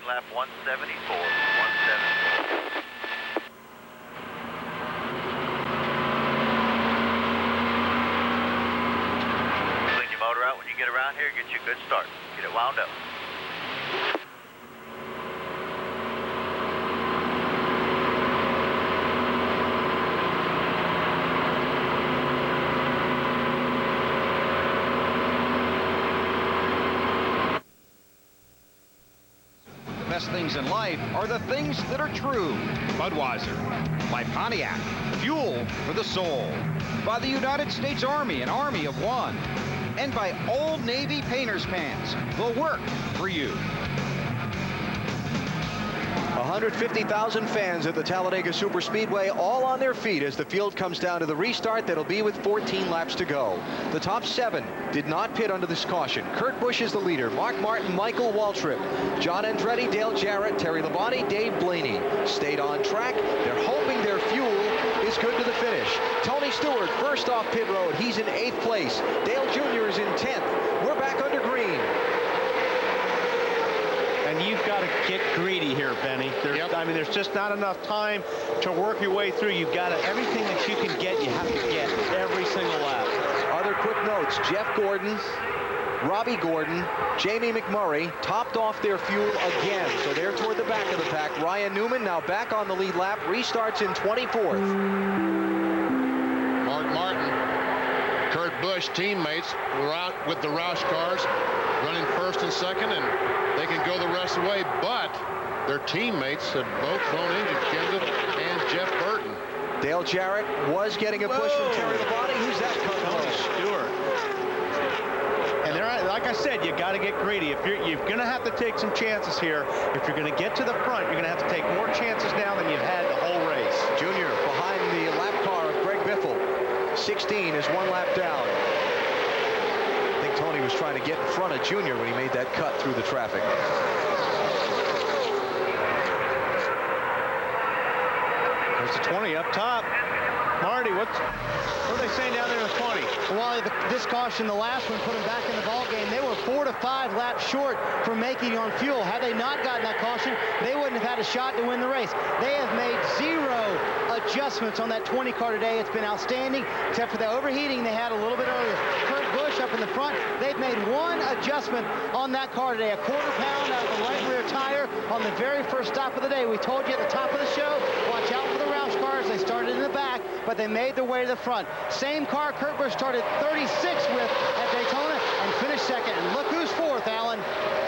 lap 174. 174. Clean your motor out when you get around here. Get you a good start. Get it wound up. Best things in life are the things that are true. Budweiser, by Pontiac, fuel for the soul. By the United States Army, an army of one. And by Old Navy Painter's Pants, will work for you. 150,000 fans at the Talladega Superspeedway, all on their feet as the field comes down to the restart that'll be with 14 laps to go. The top 7 did not pit under this caution. Kurt Busch is the leader. Mark Martin, Michael Waltrip, John Andretti, Dale Jarrett, Terry Labonte, Dave Blaney stayed on track. They're hoping their fuel is good to the finish. Tony Stewart first off pit road. He's in 8th place. Dale Jr. is in 10th. We're back under green. And you've got to get greedy here, Benny. I mean, there's just not enough time to work your way through. You've got to, everything that you can get, you have to get every single lap. Other quick notes, Jeff Gordon, Robbie Gordon, Jamie McMurray topped off their fuel again. So they're toward the back of the pack. Ryan Newman now back on the lead lap, restarts in 24th. Mark Martin, Kurt Busch teammates were out with the Roush cars, running first and second, and they can go the rest of the way, but Their teammates have both blown engine, Kenseth and Jeff Burton. Dale Jarrett was getting a push from Terry Labonte. Who's that coming? Tony Stewart. And there, like I said, you got to get greedy. If you're going to have to take some chances here. If you're going to get to the front, you're going to have to take more chances now than you've had the whole race. Junior behind the lap car of Greg Biffle. 16 is 1 lap down. I think Tony was trying to get in front of Junior when he made that cut through the traffic. There's the 20 up top. Marty, what are they saying down there in the 20? Well, this caution, the last one, put them back in the ball game. They were 4 to 5 laps short from making on fuel. Had they not gotten that caution, they wouldn't have had a shot to win the race. They have made 0 adjustments on that 20 car today. It's been outstanding, except for the overheating they had a little bit earlier. Kurt Busch up in the front, they've made 1 adjustment on that car today. A 1/4 pound out of the right rear tire on the very first stop of the day. We told you at the top of the show, watch out for the Roush cars. They started in the back, but they made their way to the front. Same car Kurt Busch started 36 with at Daytona and finished second. And look who's fourth, Alan.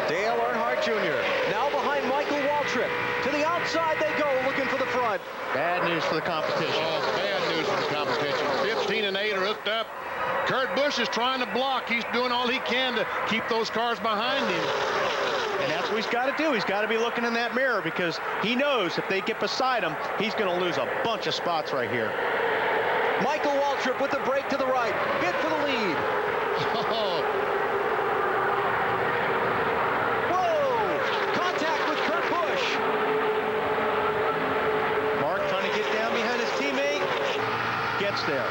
Dale Earnhardt Jr. now behind Michael Waltrip. To the outside they go, looking for the front. Bad news for the competition. Oh, bad news for the competition. 15 and 8 are hooked up. Kurt Busch is trying to block. He's doing all he can to keep those cars behind him. And that's what he's got to do. He's got to be looking in that mirror because he knows if they get beside him, he's going to lose a bunch of spots right here. Michael Waltrip with the brake to the right. Bid for the lead. Oh. Whoa! Contact with Kurt Busch. Mark trying to get down behind his teammate. Gets there.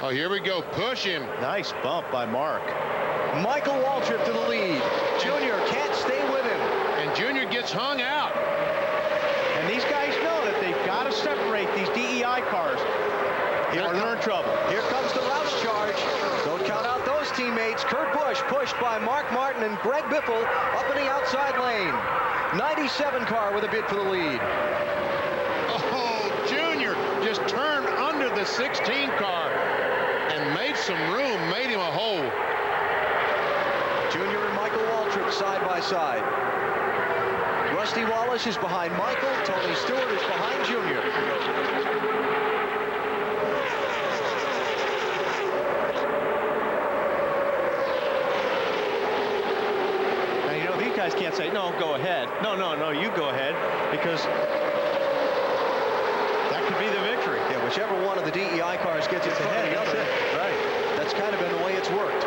Oh, here we go. Push him. Nice bump by Mark. Michael Waltrip to the lead. Junior can't stay with him. And Junior gets hung out. And these guys know that they've got to separate these DEI cars or they're in trouble. Here comes the Roush charge. Don't count out those teammates. Kurt Busch pushed by Mark Martin and Greg Biffle up in the outside lane. 97 car with a bid for the lead. Oh, Junior just turned under the 16 car and made some room, made him a hole. Junior and Michael Waltrip side by side. Rusty Wallace is behind Michael. Tony Stewart is behind Junior. Now, you know, these guys can't say, no, go ahead. No, you go ahead, because that could be the victory. Yeah, whichever one of the DEI cars gets in front of the other. Right. That's kind of been the way it's worked.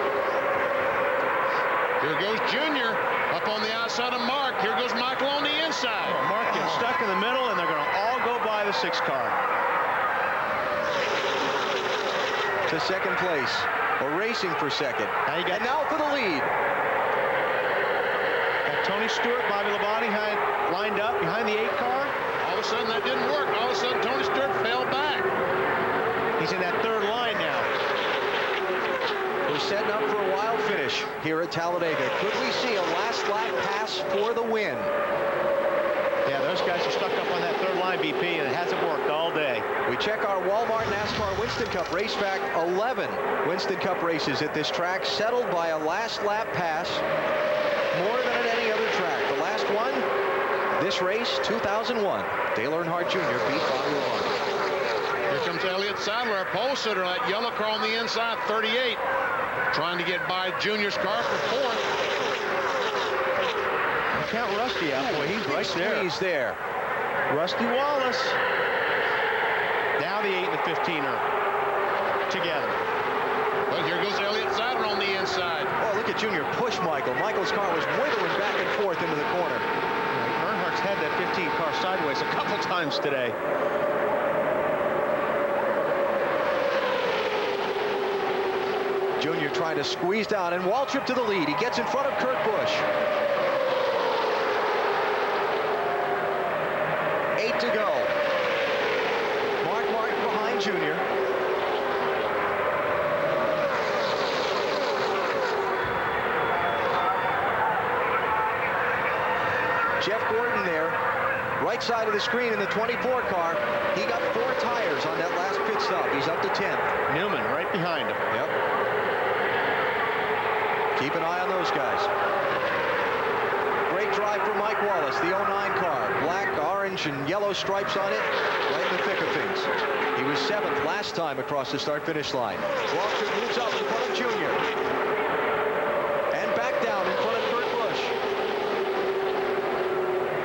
Here goes Junior up on the outside of Mark. Here goes Michael on the inside. Oh, Mark gets stuck in the middle, and they're going to all go by the 6 car. To second place, or racing for second. And now for the lead. Got Tony Stewart, Bobby Labonte lined up behind the 8 car. All of a sudden, that didn't work. All of a sudden, Tony Stewart fell back. He's in that 3rd line now. We're setting up for a wild finish here at Talladega. Could we see a last lap pass for the win? Yeah, those guys are stuck up on that 3rd line, BP, and it hasn't worked all day. We check our Walmart NASCAR Winston Cup race fact. 11 Winston Cup races at this track settled by a last lap pass, more than at any other track. The last one, this race, 2001. Dale Earnhardt Jr. beat Bobby Labonte. Here comes Elliott Sadler, a pole sitter, that yellow car on the inside, 38. Trying to get by Junior's car for 4th. Count Rusty out. Boy, he's right there. He's there. Rusty Wallace. Now the 8 and the 15 are together. Well, here goes Elliott Sadler on the inside. Oh, look at Junior push Michael. Michael's car was wiggling back and forth into the corner. Earnhardt's had that 15 car sideways a couple times today. Junior trying to squeeze down, and Waltrip to the lead. He gets in front of Kurt Busch. 8 to go. Mark Martin behind Junior. Jeff Gordon there, right side of the screen in the 24 car. He got 4 tires on that last pit stop. He's up to 10th. Newman right behind him. Yep. Keep an eye on those guys. Great drive from Mike Wallace, the 09 car. Black, orange, and yellow stripes on it, right in the thick of things. He was 7th last time across the start-finish line. Walker moves up in front of Junior. And back down in front of Kurt Busch.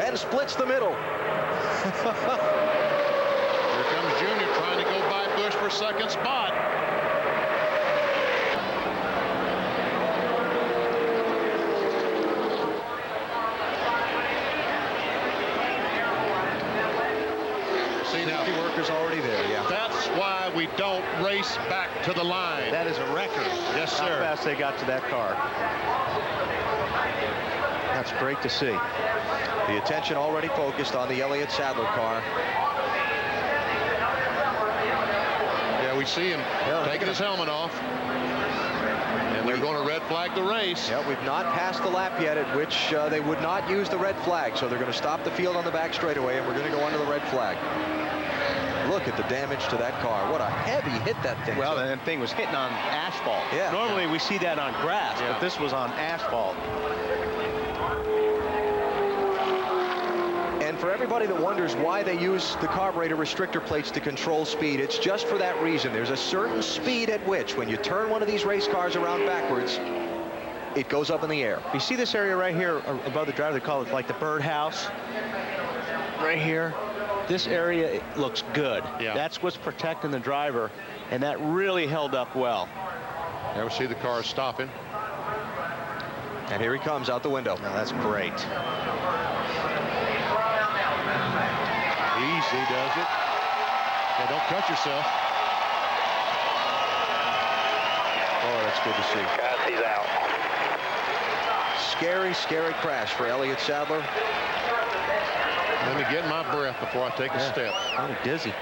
And splits the middle. Here comes Junior trying to go by Busch for second spot. Safety workers already there, yeah. That's why we don't race back to the line. That is a record. Yes, sir. How fast they got to that car. That's great to see. The attention already focused on the Elliott Sadler car. Yeah, we see him taking his helmet off. And they're going to red flag the race. Yeah, we've not passed the lap yet at which they would not use the red flag. So they're going to stop the field on the back straightaway, and we're going to go under the red flag. Look at the damage to that car. What a heavy hit that thing. Well, that thing was hitting on asphalt. Yeah. Normally we see that on grass, but this was on asphalt. And for everybody that wonders why they use the carburetor restrictor plates to control speed, it's just for that reason. There's a certain speed at which, when you turn one of these race cars around backwards, it goes up in the air. You see this area right here above the driver? They call it like the birdhouse. Right here. This area looks good. Yeah. That's what's protecting the driver, and that really held up well. Now we see the car stopping. And here he comes out the window. Now that's great. Easy does it. Yeah, don't cut yourself. Oh, that's good to see. Guys, he's out. Scary, scary crash for Elliott Sadler. Let me get my breath before I take a step. I'm dizzy.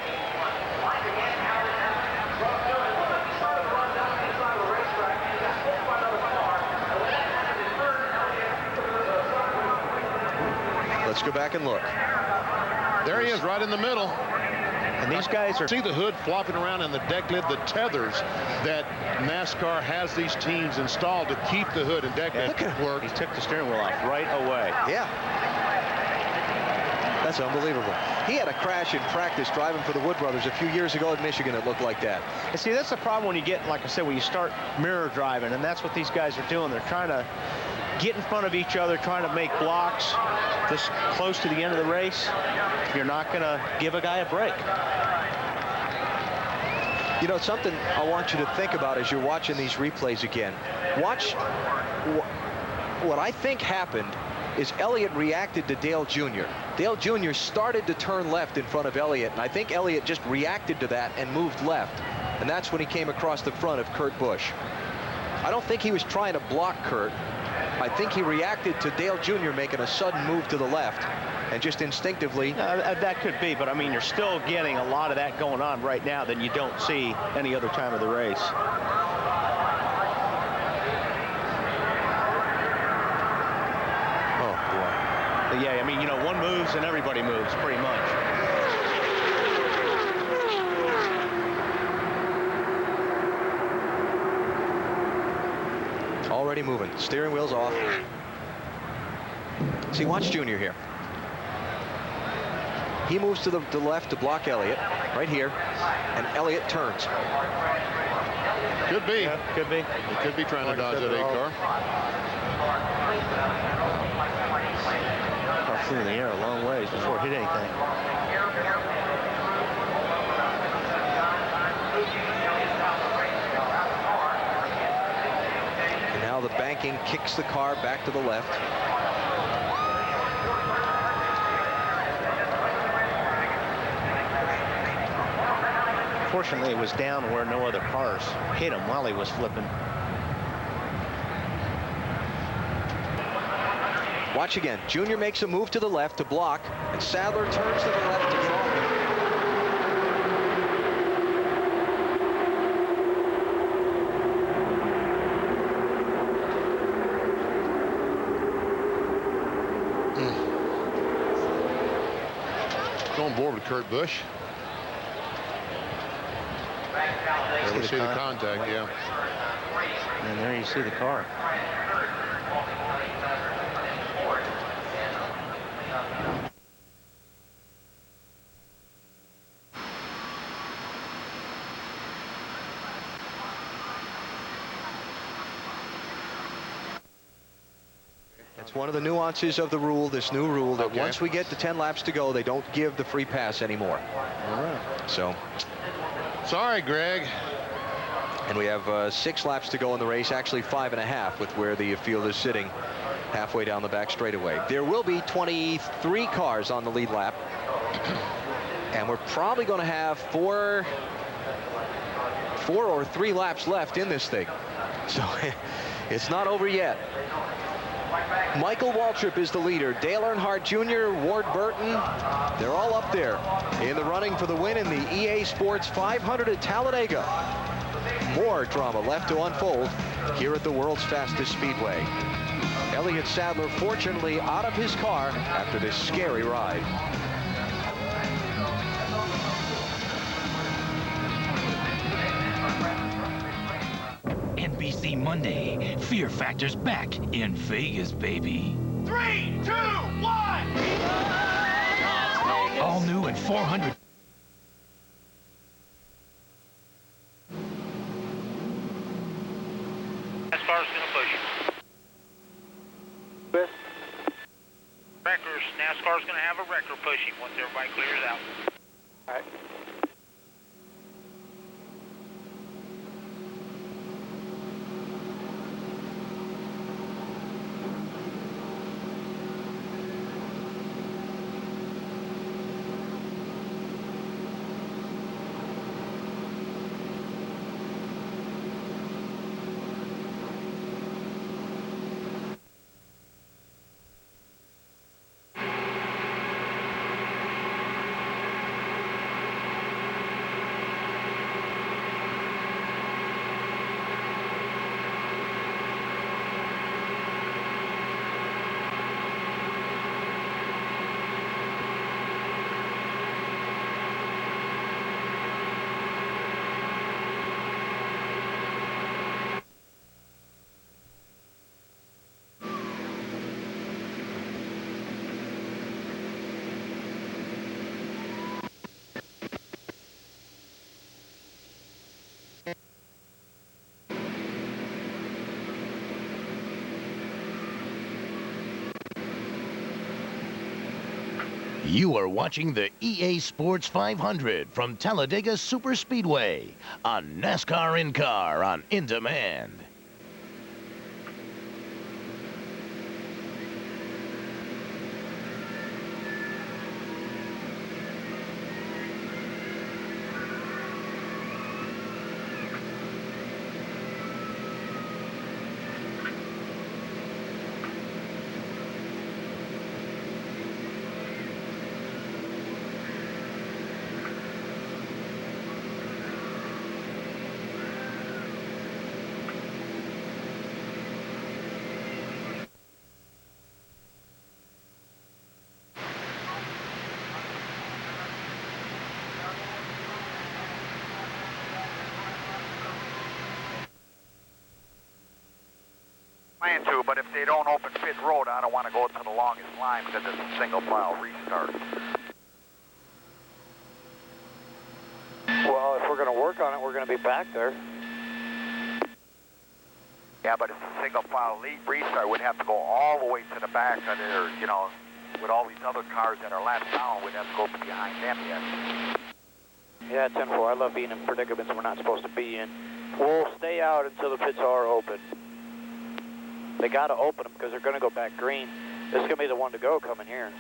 Let's go back and look. There he is, right in the middle. And these guys are... See the hood flopping around and the deck lid, the tethers that NASCAR has these teams installed to keep the hood and deck lid work. He took the steering wheel off right away. Yeah. That's unbelievable. He had a crash in practice driving for the Wood Brothers a few years ago in Michigan. It looked like that. And see, that's the problem when you get, like I said, when you start mirror driving, and that's what these guys are doing. They're trying to get in front of each other, trying to make blocks this close to the end of the race. You're not going to give a guy a break. You know, something I want you to think about as you're watching these replays again. Watch what I think happened is Elliott reacted to Dale Jr. Dale Jr. started to turn left in front of Elliott, and I think Elliott just reacted to that and moved left. And that's when he came across the front of Kurt Busch. I don't think he was trying to block Kurt. I think he reacted to Dale Jr. making a sudden move to the left, and just instinctively... that could be, but I mean, you're still getting a lot of that going on right now that you don't see any other time of the race. Oh, boy. But yeah, I mean, you know, one moves and everybody moves, pretty much. Already moving. Steering wheel's off. See, watch Junior here. He moves to the left to block Elliott, right here, and Elliott turns. Could be. Yeah, could be. He could be trying to dodge that 8 car. Car flew in the air a long ways before it hit anything. And now the banking kicks the car back to the left. Fortunately, it was down where no other cars hit him while he was flipping. Watch again. Junior makes a move to the left to block, and Sadler turns to the left to get off him. Going board with Kurt Busch. There we see the contact, yeah. And there you see the car. That's one of the nuances of the rule, this new rule, that once we get to 10 laps to go, they don't give the free pass anymore. All right. So. Sorry, Greg. And we have 6 laps to go in the race, actually 5.5 with where the field is sitting halfway down the back straightaway. There will be 23 cars on the lead lap. And we're probably going to have 4 or 3 laps left in this thing. So it's not over yet. Michael Waltrip is the leader. Dale Earnhardt Jr., Ward Burton, they're all up there in the running for the win in the EA Sports 500 at Talladega. More drama left to unfold here at the world's fastest speedway. Elliott Sadler fortunately out of his car after this scary ride. NBC Monday, Fear Factor's back in Vegas, baby. 3, 2, 1! All new at 400. NASCAR's going to push you. Wreckers, NASCAR's going to have a wrecker pushing once everybody clears out. All right. You are watching the EA Sports 500 from Talladega Superspeedway on NASCAR In-Car on In Demand. Plan to, but if they don't open pit road, I don't want to go to the longest line because it's a single file restart. Well, if we're going to work on it, we're going to be back there. Yeah, but it's a single file restart. We'd have to go all the way to the back of there, you know, with all these other cars that are last down, we'd have to go behind them yet. Yeah, 10-4. I love being in predicaments we're not supposed to be in. We'll stay out until the pits are open. They got to open them because they're going to go back green. This is going to be the one to go coming here.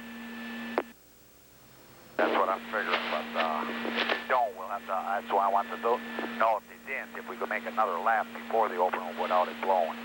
That's what I'm figuring, but if they don't, we'll have to, that's why I want to know if they didn't, if we could make another lap before they open them without it blowing.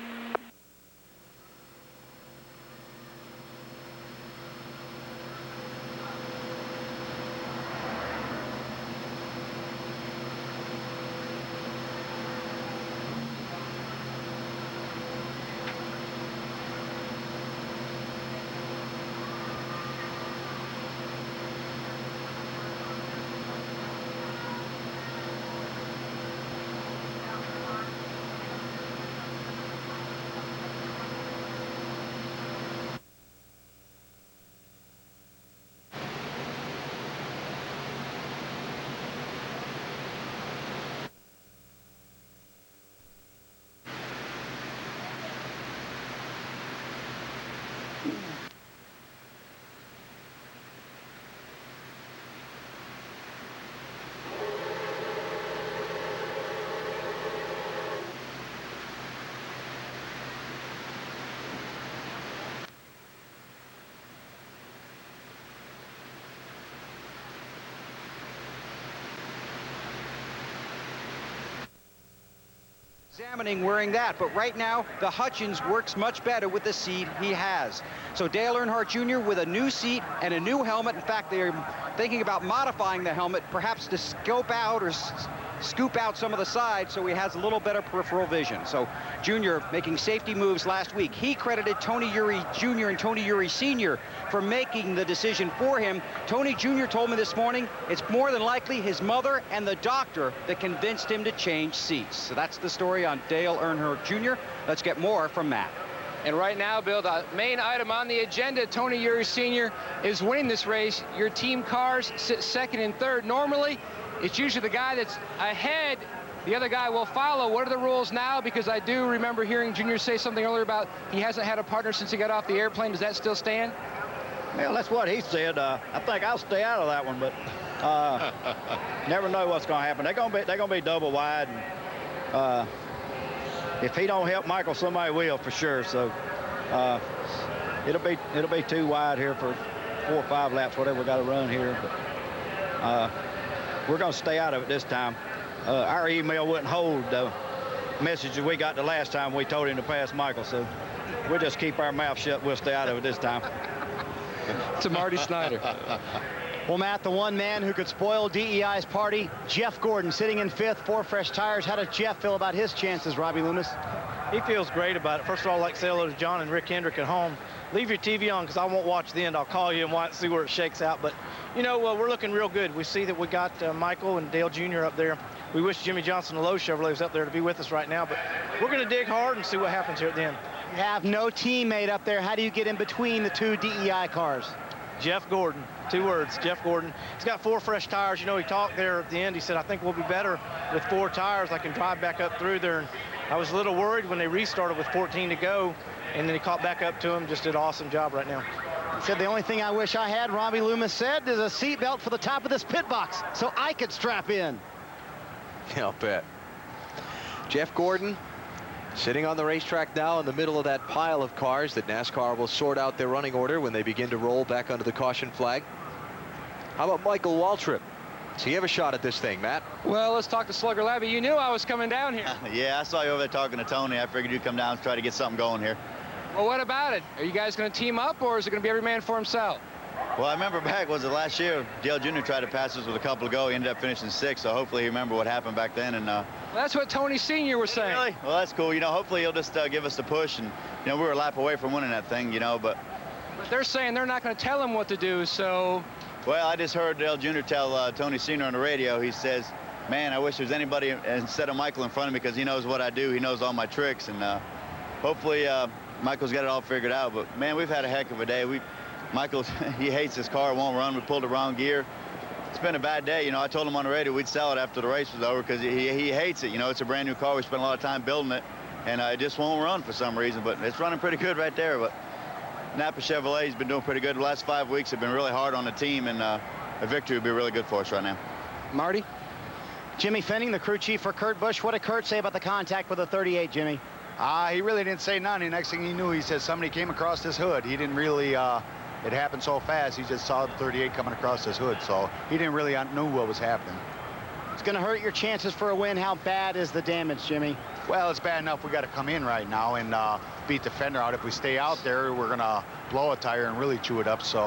examining wearing that, but right now the Hutchins works much better with the seat he has. So Dale Earnhardt Jr. with a new seat and a new helmet. In fact, they're thinking about modifying the helmet, perhaps to scope out or scoop out some of the sides so he has a little better peripheral vision. So Jr. making safety moves last week. He credited Tony Eury Jr. and Tony Eury Sr. for making the decision for him. Tony Jr. told me this morning it's more than likely his mother and the doctor that convinced him to change seats. So that's the story on Dale Earnhardt Jr. Let's get more from Matt. And right now, Bill, the main item on the agenda, Tony Eury Sr. is winning this race. Your team cars sit second and third. Normally, it's usually the guy that's ahead, the other guy will follow. What are the rules now? Because I do remember hearing Junior say something earlier about he hasn't had a partner since he got off the airplane. Does that still stand? Well, that's what he said. I think I'll stay out of that one, but never know what's going to happen. They're going to be double wide. And, if he don't help Michael, somebody will for sure. So it'll be too wide here for 4 or 5 laps, whatever we got to run here. But we're going to stay out of it this time. Our email wouldn't hold the messages we got the last time we told him to pass Michael. So we'll just keep our mouth shut. We'll stay out of it this time. To Marty Snyder. Well, Matt, the one man who could spoil DEI's party, Jeff Gordon, sitting in 5th, 4 fresh tires. How does Jeff feel about his chances, Robbie Loomis? He feels great about it. First of all, I'd like to say hello to John and Rick Hendrick at home. Leave your TV on because I won't watch the end. I'll call you and see where it shakes out. But, you know, we're looking real good. We see that we got Michael and Dale Jr. up there. We wish Jimmy Johnson of Lowe Chevrolet was up there to be with us right now. But we're going to dig hard and see what happens here at the end. You have no teammate up there. How do you get in between the 2 DEI cars? Jeff Gordon. 2 words, Jeff Gordon. He's got 4 fresh tires. You know, he talked there at the end. He said, I think we'll be better with 4 tires. I can drive back up through there. And I was a little worried when they restarted with 14 to go, and then he caught back up to him. Just did an awesome job right now. He said, the only thing I wish I had, Robbie Loomis said, is a seatbelt for the top of this pit box so I could strap in. Yeah, I'll bet. Jeff Gordon sitting on the racetrack now in the middle of that pile of cars that NASCAR will sort out their running order when they begin to roll back under the caution flag. How about Michael Waltrip? Does he have a shot at this thing, Matt? Well, let's talk to Slugger Labby. You knew I was coming down here. Yeah, I saw you over there talking to Tony. I figured you'd come down and try to get something going here. Well, what about it? Are you guys going to team up, or is it going to be every man for himself? Well, I remember back, was it last year, Dale Jr. tried to pass us with a couple to go. He ended up finishing 6th, so hopefully he remember what happened back then. And well, that's what Tony Sr. was saying. Really? Well, that's cool. You know, hopefully he'll just give us the push. And, you know, we were a lap away from winning that thing, you know, but they're saying they're not going to tell him what to do, so... Well, I just heard Dale Jr. tell Tony Sr. on the radio. He says, man, I wish there was anybody instead of Michael in front of me because he knows what I do. He knows all my tricks. And hopefully Michael's got it all figured out. But, man, we've had a heck of a day. Michael, he hates his car, won't run. We pulled the wrong gear. It's been a bad day. You know, I told him on the radio we'd sell it after the race was over because he hates it. You know, it's a brand new car. We spent a lot of time building it, and it just won't run for some reason. But it's running pretty good right there. But Napa Chevrolet's been doing pretty good. The last 5 weeks have been really hard on the team, and a victory would be really good for us right now. Marty? Jimmy Fenning, the crew chief for Kurt Busch. What did Kurt say about the contact with the 38, Jimmy? He really didn't say none. The next thing he knew, he said somebody came across his hood. He didn't really... it happened so fast, he just saw the 38 coming across his hood, so he didn't really know what was happening. It's going to hurt your chances for a win. How bad is the damage, Jimmy? Well, it's bad enough we got to come in right now and beat the fender out. If we stay out there, we're going to blow a tire and really chew it up. So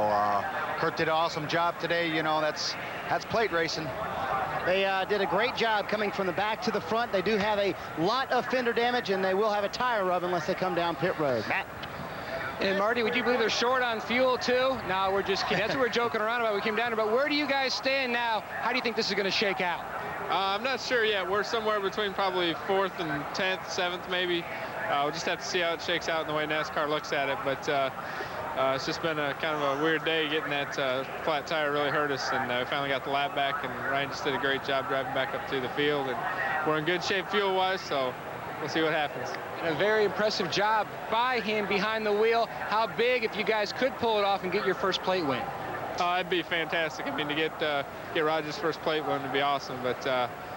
Kurt did an awesome job today. You know, that's plate racing. They did a great job coming from the back to the front. They do have a lot of fender damage, and they will have a tire rub unless they come down pit road. Matt? And Marty, would you believe they're short on fuel too? No, we're just kidding. That's what we're joking around about. We came down here, but where do you guys stand now? How do you think this is going to shake out? I'm not sure yet. We're somewhere between probably 4th and 10th, 7th maybe. We'll just have to see how it shakes out and the way NASCAR looks at it. But it's just been a kind of a weird day. Getting that flat tire really hurt us, and we finally got the lap back, and Ryan just did a great job driving back up to the field. And we're in good shape fuel-wise, so we'll see what happens. And a very impressive job by him behind the wheel. How big if you guys could pull it off and get your first plate win? It'd be fantastic. I mean, to get Roger's first plate win would be awesome. But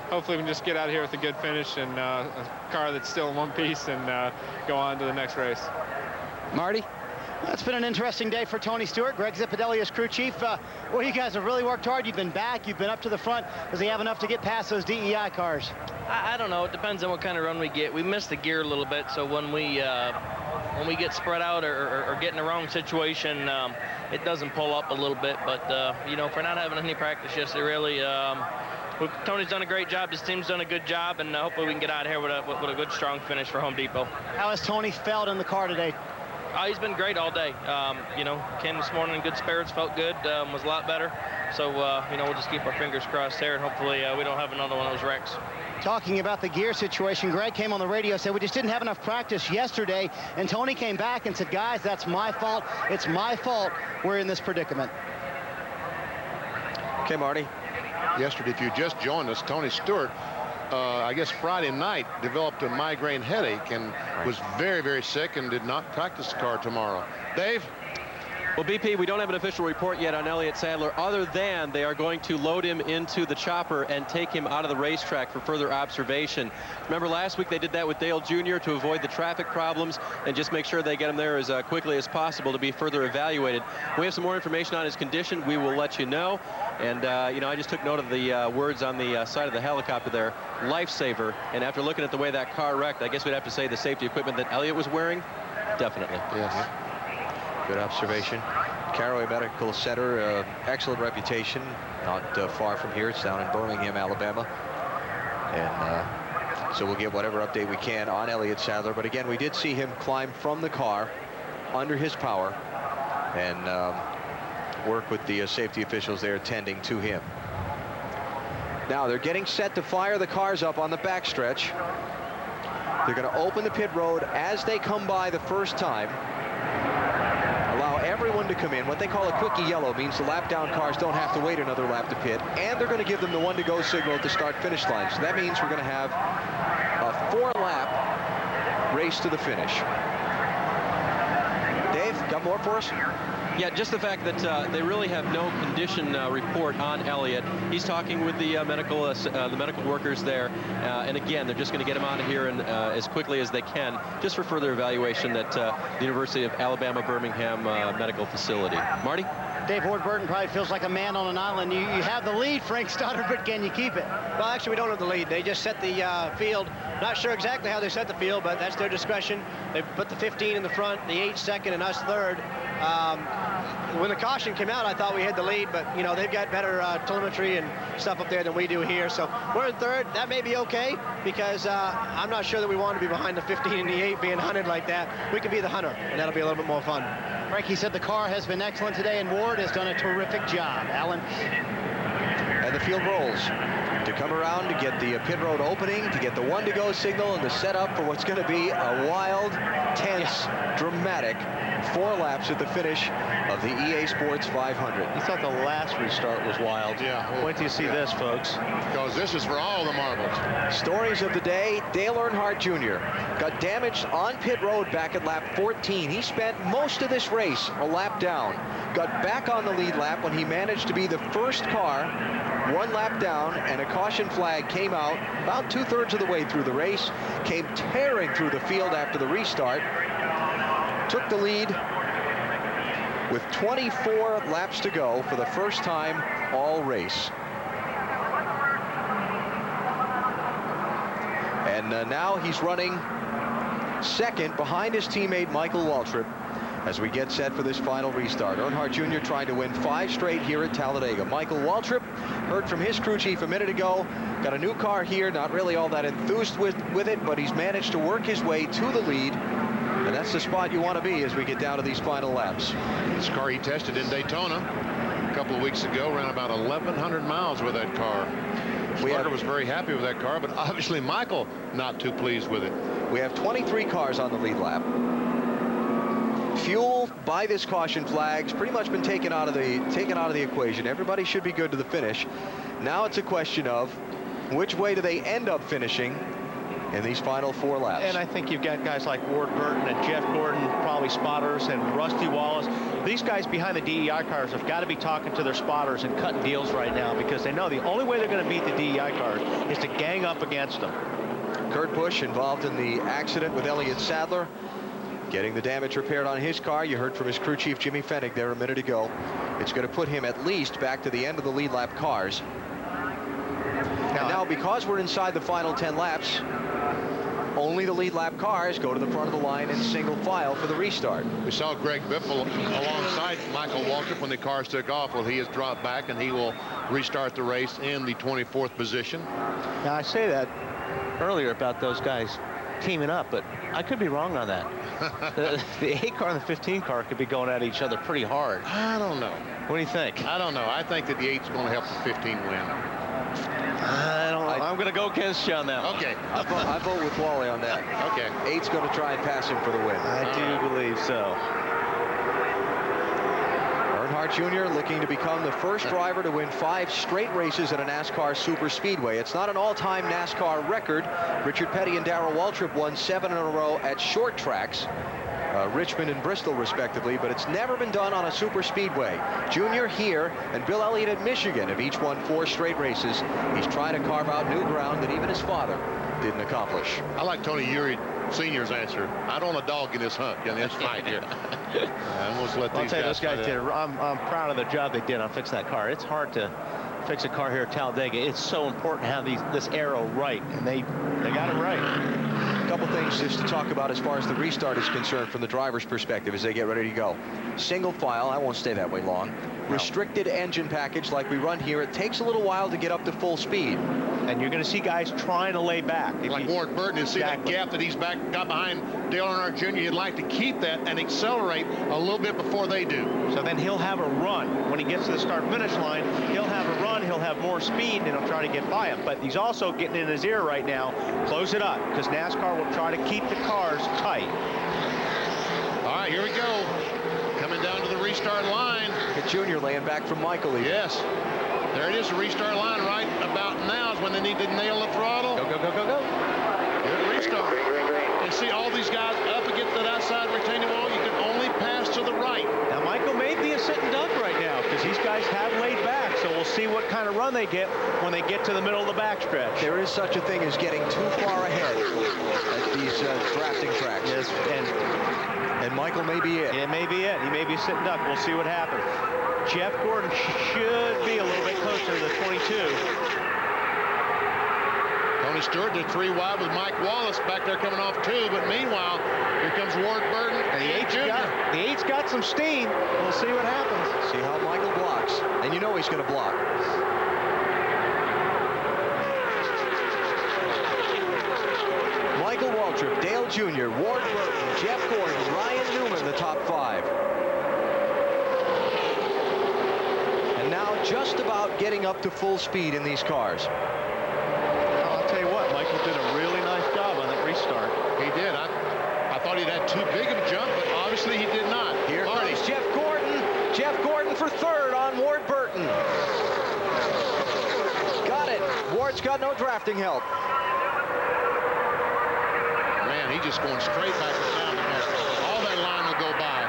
hopefully we can just get out of here with a good finish and a car that's still in one piece and go on to the next race. Marty? It's been an interesting day for Tony Stewart. Greg Zipadelli is crew chief. Well, you guys have really worked hard. You've been back. You've been up to the front. Does he have enough to get past those DEI cars? I don't know. It depends on what kind of run we get. We miss the gear a little bit, so when we get spread out or get in the wrong situation, it doesn't pull up a little bit. But you know, for not having any practice yesterday, really, Tony's done a great job. His team's done a good job, and hopefully we can get out of here with a good, strong finish for Home Depot. How has Tony felt in the car today? He's been great all day. You know, came this morning in good spirits, felt good, was a lot better. So, you know, we'll just keep our fingers crossed there, and hopefully we don't have another one of those wrecks. Talking about the gear situation, Greg came on the radio, said we just didn't have enough practice yesterday, and Tony came back and said, guys, that's my fault. It's my fault we're in this predicament. Okay, Marty. Yesterday, if you just joined us, Tony Stewart, I guess Friday night, developed a migraine headache and was very, very sick and did not practice the car tomorrow. Dave? Well, BP, we don't have an official report yet on Elliott Sadler, other than they are going to load him into the chopper and take him out of the racetrack for further observation. Remember last week they did that with Dale Jr. to avoid the traffic problems and just make sure they get him there as quickly as possible to be further evaluated. When we have some more information on his condition, we will let you know. And, you know, I just took note of the words on the side of the helicopter there, lifesaver. And after looking at the way that car wrecked, I guess we'd have to say the safety equipment that Elliott was wearing, definitely. Yes. Good observation. Caraway Medical Center, excellent reputation, not far from here. It's down in Birmingham, Alabama. And so we'll get whatever update we can on Elliott Sadler. But again, we did see him climb from the car under his power and work with the safety officials there tending to him. Now they're getting set to fire the cars up on the backstretch. They're going to open the pit road as they come by the first time. Allow everyone to come in. What they call a quickie yellow means the lap down cars don't have to wait another lap to pit, and they're going to give them the 1-to-go signal at the start-finish line. So that means we're going to have a 4-lap race to the finish. Dave, got more for us? Yeah, just the fact that they really have no condition report on Elliott. He's talking with the medical workers there, and again, they're just going to get him out of here and as quickly as they can, just for further evaluation at the University of Alabama Birmingham Medical Facility. Marty? Dave Ward-Burton probably feels like a man on an island. You have the lead, Frank Stoddard, but can you keep it? Well, actually, we don't have the lead. They just set the field. Not sure exactly how they set the field, but that's their discretion. They put the 15 in the front, the 8 second, and us third. When the caution came out, I thought we had the lead, but, you know, they've got better telemetry and stuff up there than we do here. So we're in third. That may be okay, because I'm not sure that we want to be behind the 15 and the 8 being hunted like that. We can be the hunter, and that'll be a little bit more fun. Frankie said the car has been excellent today, and Ward has done a terrific job. Alan? And the field rolls to come around to get the pit road opening, to get the 1-to-go signal, and to set up for what's going to be a wild, tense, dramatic 4 laps at the finish of the EA Sports 500. You thought the last restart was wild. Yeah. Wait till you see this, folks. Because this is for all the marbles. Stories of the day. Dale Earnhardt Jr. got damaged on pit road back at lap 14. He spent most of this race a lap down. Got back on the lead lap when he managed to be the first car 1 lap down, and a caution flag came out about 2/3 of the way through the race. Came tearing through the field after the restart. Took the lead with 24 laps to go for the first time all race. And now he's running second behind his teammate Michael Waltrip as we get set for this final restart. Earnhardt Jr. trying to win 5 straight here at Talladega. Michael Waltrip, heard from his crew chief a minute ago, got a new car here, not really all that enthused with it, but he's managed to work his way to the lead. And that's the spot you want to be as we get down to these final laps. This car he tested in Daytona a couple of weeks ago, ran about 1,100 miles with that car. Slugger was very happy with that car, but obviously Michael not too pleased with it. We have 23 cars on the lead lap. Fuel by this caution flag's pretty much been taken out of the equation. Everybody should be good to the finish. Now it's a question of which way do they end up finishing in these final 4 laps. And I think you've got guys like Ward Burton and Jeff Gordon, probably spotters, and Rusty Wallace. These guys behind the DEI cars have got to be talking to their spotters and cutting deals right now, because they know the only way they're going to beat the DEI cars is to gang up against them. Kurt Busch involved in the accident with Elliott Sadler. getting the damage repaired on his car. You heard from his crew chief, Jimmy Fennig, there a minute ago. It's going to put him at least back to the end of the lead lap cars. And now, because we're inside the final 10 laps, only the lead lap cars go to the front of the line in single file for the restart. We saw Greg Biffle alongside Michael Waltrip when the cars took off. Well, he has dropped back, and he will restart the race in the 24th position. Now, I say that earlier about those guys teaming up, but I could be wrong on that. the 8 car and the 15 car could be going at each other pretty hard. I don't know. What do you think? I don't know. I think that the 8's going to help the 15 win. I'm going to go against you on that one. Okay. I vote with Wally on that. Okay. 8's going to try and pass him for the win. I do believe so. Earnhardt Jr. looking to become the first driver to win 5 straight races at a NASCAR Superspeedway. It's not an all-time NASCAR record. Richard Petty and Darrell Waltrip won 7 in a row at short tracks. Richmond and Bristol, respectively, but it's never been done on a super speedway. Junior here and Bill Elliott at Michigan have each won 4 straight races. He's trying to carve out new ground that even his father didn't accomplish. I like Tony Uri Sr.'s answer. I don't want a dog in this hunt, in this fight here. I'm going to let these guys did. I'm proud of the job they did on fixing that car. It's hard to fix a car here at Talladega. It's so important to have this aero right, and they got it right. A couple things just to talk about as far as the restart is concerned from the driver's perspective as they get ready to go. Single file, I won't stay that way long. Restricted engine package like we run here. It takes a little while to get up to full speed. And you're going to see guys trying to lay back. Like Warren Burton, you see that gap that he's got behind Dale Earnhardt Jr. You'd like to keep that and accelerate a little bit before they do. So then he'll have a run. When he gets to the start-finish line, he'll have a run, he'll have more speed, and he'll try to get by him. But he's also getting in his ear right now, close it up, because NASCAR will try to keep the cars tight. All right, here we go. Coming down to the restart line. Junior laying back from Michael. Yes. There it is, the restart line right about now is when they need to nail the throttle. Go, go, go, go, go. Good restart. And see all these guys up against that outside retaining wall. You can only pass to the right. Now, Michael may be a sitting duck right now because these guys have laid back. So we'll see what kind of run they get when they get to the middle of the backstretch. There is such a thing as getting too far ahead at these drafting tracks. Yes, and Michael may be it. It may be it. He may be sitting duck. We'll see what happens. Jeff Gordon should be a little bit closer to the 22. Tony Stewart did 3 wide with Mike Wallace back there coming off 2. But meanwhile, here comes Ward Burton. And the 8's got some steam. We'll see what happens. See how Michael blocks. And you know he's going to block. Michael Waltrip, Dale Jr., Ward Burton, Jeff Gordon, Ryan Newman, the top 5. And now just about getting up to full speed in these cars. I'll tell you what, Michael did a really nice job on that restart. He did. I thought he'd had too big of a jump, but obviously he did not. Here comes Jeff Gordon. Jeff Gordon for 3rd on Ward Burton. Got it. Ward's got no drafting help. Man, he's just going straight back and down there. All that line will go by.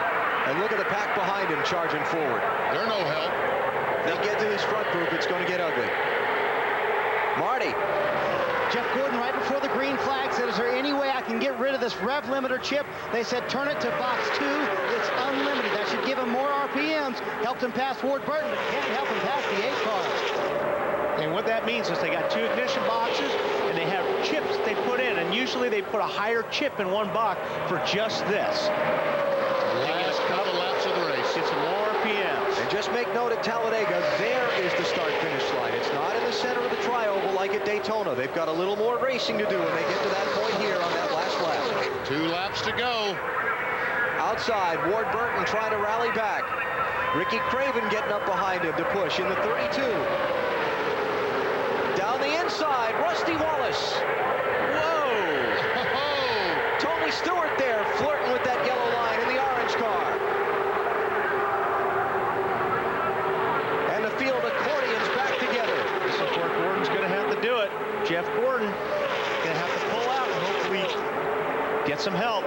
And look at the pack behind him charging forward. They're no help. They get to this front group, it's going to get ugly. Marty. Jeff Gordon, right before the green flag, said, is there any way I can get rid of this rev limiter chip? They said, turn it to box 2. It's unlimited. That should give him more RPMs. Helped him pass Ward Burton, but can't help him pass the 8 car. And what that means is they got 2 ignition boxes, and they have chips they put in. And usually they put a higher chip in one box for just this. Last couple laps of the race. Get some more RPMs. And just make note at Talladega, there is the start-finish line. It's not in the center of the tri-oval like at Daytona. They've got a little more racing to do when they get to that point here on that last lap. 2 laps to go. Outside, Ward Burton trying to rally back. Ricky Craven getting up behind him to push in the 32. Down the inside, Rusty Wallace. Whoa! Tony Stewart there flirting with that yellow line in the orange car. And the field accordions back together. This is where Gordon's going to have to do it. Jeff Gordon going to have to pull out and hopefully get some help.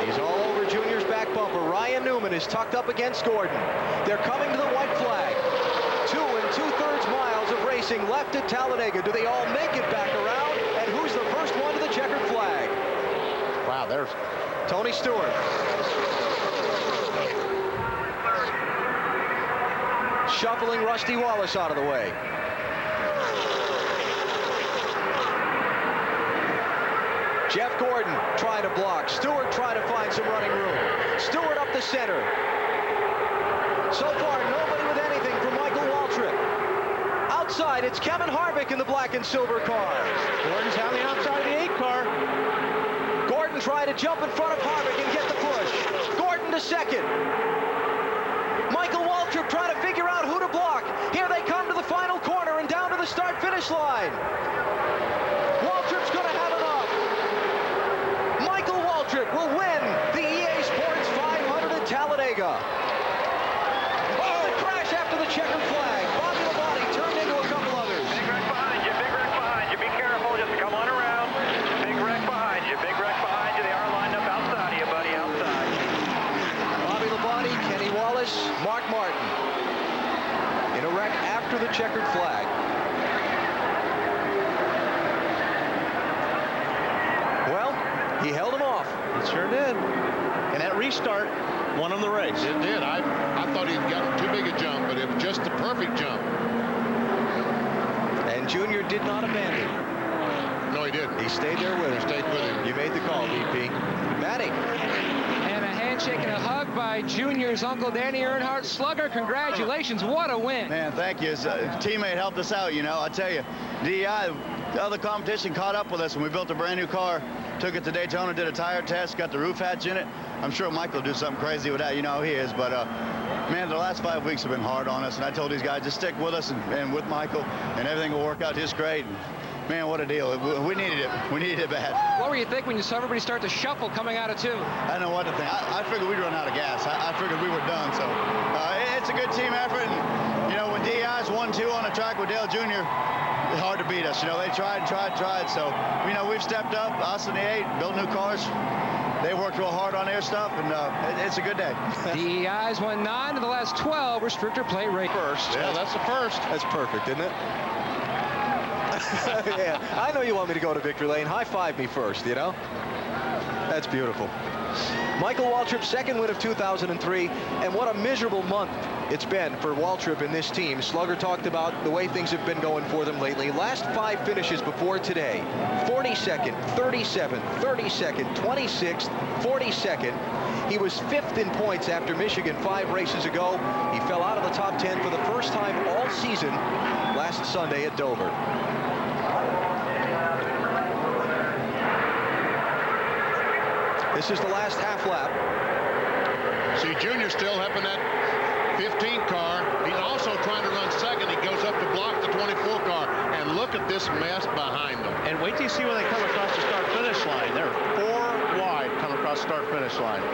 He's all over Junior's back bumper. Ryan Newman is tucked up against Gordon. They're coming to the white flag. 2 2/3 miles of racing left at Talladega. Do they all make it back around? And who's the first one to the checkered flag? Wow, there's Tony Stewart. Shuffling Rusty Wallace out of the way. Jeff Gordon trying to block. Stewart trying to find some running room. Stewart up the center. So far, nobody with anything from Michael Waltrip. Outside, it's Kevin Harvick in the black and silver car. Gordon's on the outside of the 8 car. Gordon trying to jump in front of Harvick and get the push. Gordon to second. Michael Waltrip trying to figure out who to block. Here they come to the final corner and down to the start-finish line. Waltrip's going to have enough. Michael Waltrip will win the EA Sports 500 at Talladega. Oh, the crash after the checkered flag. Bobby Labonte turned into a couple others. Big wreck behind you, big wreck behind you. Be careful, just come on around. Big wreck behind you, big wreck behind you. They are lined up outside of you, buddy, outside. Bobby Labonte, Kenny Wallace, Mark Martin in a wreck after the checkered flag. Well, he held him off. It sure did. And that restart won him the race. It did. I thought he'd gotten too big a jump, but it was just the perfect jump. And Junior did not abandon. No, he didn't. He stayed there with him. Stayed with him. You made the call, VP. Matty. And a handshake and a hug by Junior's uncle Danny Earnhardt. Slugger, congratulations. What a win. Man, thank you. His teammate helped us out, you know. I tell you, DEI, the other competition caught up with us, and we built a brand new car. Took it to Daytona, did a tire test, got the roof hatch in it. I'm sure Michael will do something crazy with that. You know how he is. But, man, the last 5 weeks have been hard on us. And I told these guys, just stick with us and with Michael, and everything will work out just great. And, man, what a deal. We needed it. We needed it bad. What were you thinking when you saw everybody start to shuffle coming out of 2? I don't know what to think. I figured we'd run out of gas. I figured we were done. So it's a good team effort. And, you know, when DEI's 1-2 on the track with Dale Jr., it's hard to beat us. You know, they tried. So, you know, we've stepped up, us and the 8, built new cars. They worked real hard on their stuff, and it's a I day. DEI's won 9 of the last 12 restrictor plate race. First. Yeah, that's the first. That's perfect, isn't it? Yeah, I know you want me to go to victory lane. High five me first, you know? That's beautiful. Michael Waltrip's second win of 2003, and what a miserable month it's been for Waltrip and this team. Slugger talked about the way things have been going for them lately. Last 5 finishes before today: 42nd, 37th, 32nd, 26th, 42nd. He was 5th in points after Michigan 5 races ago. He fell out of the top 10 for the first time all season last Sunday at Dover. This is the last half lap. See, Junior still having that 15 car. He's also trying to run second. He goes up to block the 24 car. And look at this mess behind them. And wait till you see when they come across the start-finish line. They're 4 wide coming across the start-finish line.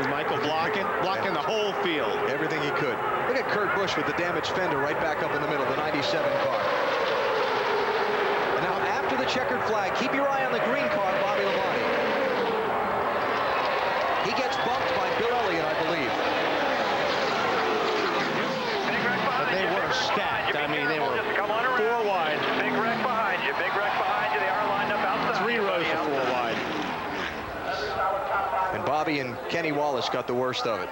Is Michael blocking the whole field. Everything he could. Look at Kurt Busch with the damaged fender right back up in the middle, the 97 car. And now after the checkered flag, keep your eye on the green car, Bobby Labonte. He gets bumped by Bill Elliott, I believe. But they were stacked. I mean, they were 4 wide. Big wreck behind you, big wreck behind you. They are lined up outside. 3 rows of 4 wide. And Bobby and Kenny Wallace got the worst of it.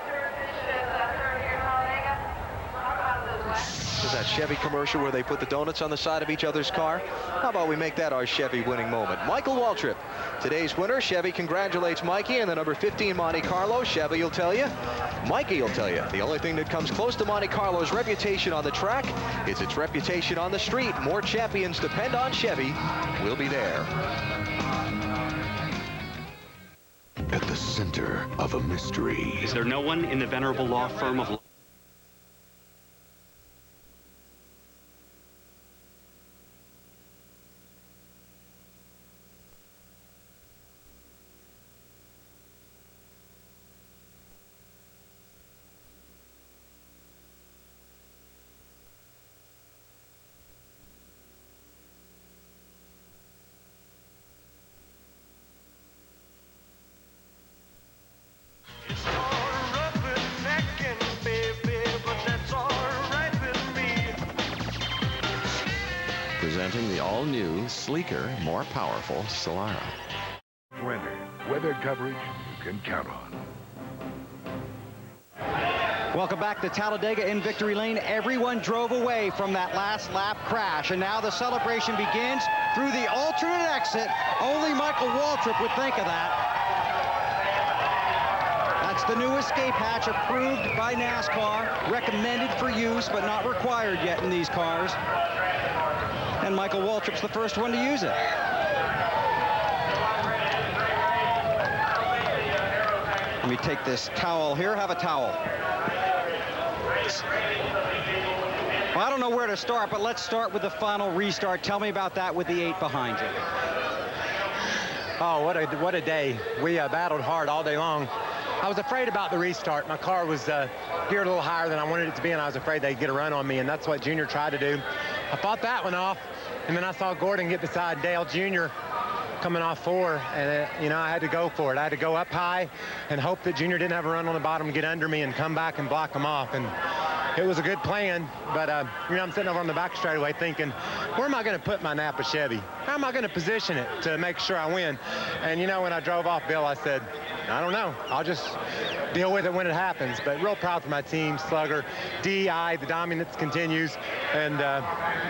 Is that Chevy commercial where they put the donuts on the side of each other's car? How about we make that our Chevy winning moment? Michael Waltrip, today's winner. Chevy congratulates Mikey and the number 15 Monte Carlo. Chevy will tell you, Mikey will tell you, the only thing that comes close to Monte Carlo's reputation on the track is its reputation on the street. More champions depend on Chevy. We'll be there. At the center of a mystery. Is there no one in the venerable law firm of It's gonna rub it back and presenting the all-new, sleeker, more powerful Solara. Winter, weather coverage you can count on. Welcome back to Talladega in Victory Lane. Everyone drove away from that last lap crash, and now the celebration begins through the alternate exit. Only Michael Waltrip would think of that. That's the new escape hatch, approved by NASCAR, recommended for use, but not required yet in these cars. And Michael Waltrip's the first one to use it. Let me take this towel here. Have a towel. Well, I don't know where to start, but let's start with the final restart. Tell me about that with the 8 behind you. Oh, what a day. We battled hard all day long. I was afraid about the restart. My car was geared a little higher than I wanted it to be, and I was afraid they'd get a run on me, and that's what Junior tried to do. I fought that one off, and then I saw Gordon get beside Dale Jr. coming off 4, and you know, I had to go for it. I had to go up high and hope that Junior didn't have a run on the bottom, get under me, and come back and block him off. And it was a good plan, but you know, I'm sitting over on the back straightaway thinking, where am I going to put my Napa Chevy? How am I going to position it to make sure I win? And you know, when I drove off, Bill, I said, I don't know. I'll just deal with it when it happens. But real proud for my team, Slugger, DI, the dominance continues. And,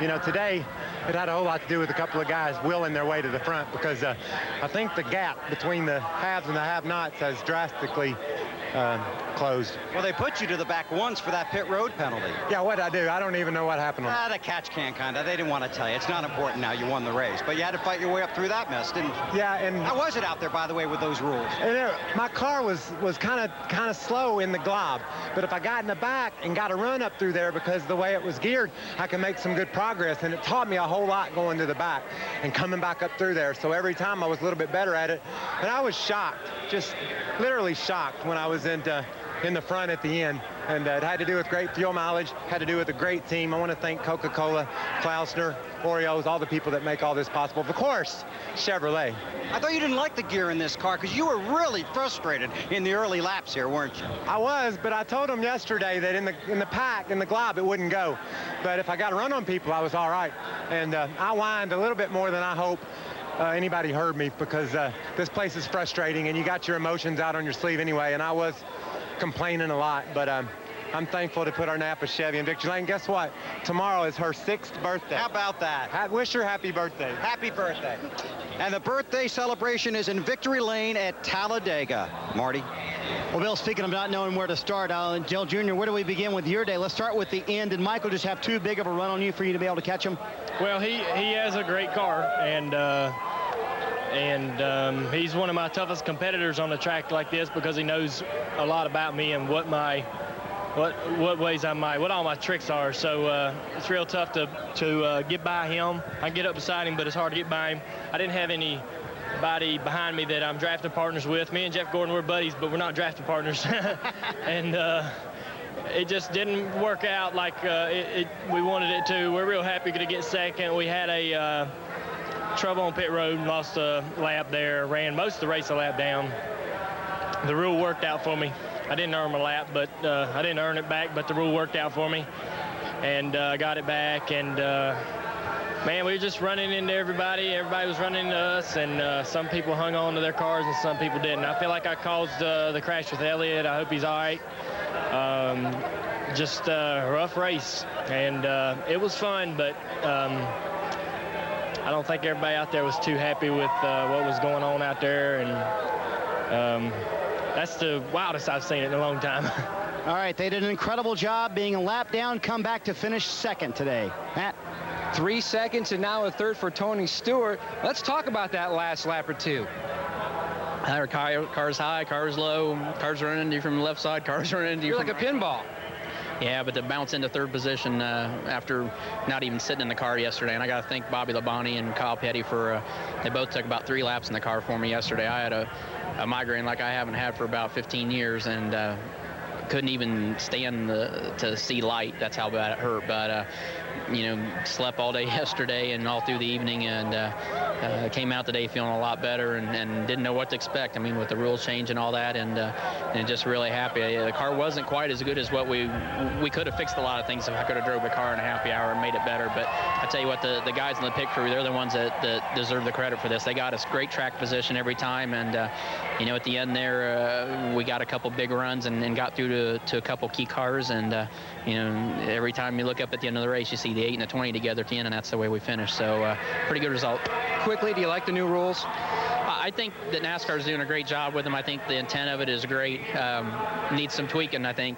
you know, today it had a whole lot to do with a couple of guys willing their way to the front, because I think the gap between the haves and the have-nots has drastically closed. Well, they put you to the back once for that pit road penalty. Yeah, what'd I do? I don't even know what happened. The catch can kind of. They didn't want to tell you. It's not important now. You won the race. But you had to fight your way up through that mess, didn't you? Yeah, and how was it out there, by the way, with those rules? And my car was kind of slow in the glob. But if I got in the back and got a run up through there, because the way it was geared, I can make some good progress. And it taught me a whole lot going to the back and coming back up through there. So every time I was a little bit better at it. And I was shocked, just literally shocked when I was in the front at the end. And it had to do with great fuel mileage, had to do with a great team. I want to thank Coca-Cola, Klausner, Oreos, all the people that make all this possible. Of course, Chevrolet. I thought you didn't like the gear in this car, because you were really frustrated in the early laps here, weren't you? I was, but I told them yesterday that in the pack, in the glob, it wouldn't go. But if I got a run on people, I was all right. And I whined a little bit more than I hope anybody heard me, because this place is frustrating, and you got your emotions out on your sleeve anyway, and I was complaining a lot, but I'm thankful to put our Napa Chevy in Victory Lane. Guess what? Tomorrow is her 6th birthday. How about that? Wish her happy birthday. Happy birthday. And the birthday celebration is in Victory Lane at Talladega. Marty? Well, Bill, speaking of not knowing where to start, Dale Jr., where do we begin with your day? Let's start with the end. Did Michael just have too big of a run on you for you to be able to catch him? Well, he has a great car, and he's one of my toughest competitors on a track like this, because he knows a lot about me and what all my tricks are. So it's real tough to get by him. I can get up beside him, but it's hard to get by him. I didn't have anybody behind me that I'm drafting partners with. Me and Jeff Gordon, we're buddies, but we're not drafting partners. And it just didn't work out like we wanted it to. We're real happy to get second. We had a trouble on pit road and lost a lap there. Ran most of the race a lap down. The rule worked out for me. I didn't earn my lap, but I didn't earn it back, but the rule worked out for me. And I got it back, and man, we were just running into everybody. Everybody was running into us, and some people hung on to their cars and some people didn't. I feel like I caused the crash with Elliott. I hope he's all right. Just a rough race, and it was fun, but I don't think everybody out there was too happy with what was going on out there, and that's the wildest I've seen it in a long time. All right, they did an incredible job being a lap down, come back to finish second today. Matt? 3 seconds and now a third for Tony Stewart. Let's talk about that last lap or two. Cars high, cars low, cars running into you from the left side, cars running into you. You're like a pinball. Yeah, but to bounce into third position after not even sitting in the car yesterday, and I got to thank Bobby Labonte and Kyle Petty for, they both took about 3 laps in the car for me yesterday. I had a migraine like I haven't had for about 15 years, and couldn't even stand to see light. That's how bad it hurt. But slept all day yesterday and all through the evening, and came out today feeling a lot better and didn't know what to expect. I mean, with the rules change and all that, and just really happy. The car wasn't quite as good as what we could have fixed a lot of things if I could have drove the car in a happy hour and made it better. But I tell you what, the guys in the pit crew, they're the ones that deserve the credit for this. They got us great track position every time, and at the end there, we got a couple big runs and got through to a couple key cars, and every time you look up at the end of the race, you see the 8 and the 20 together at the end, and that's the way we finished. So pretty good result. Quickly, do you like the new rules? I think that NASCAR is doing a great job with them. I think the intent of it is great. Needs some tweaking. I think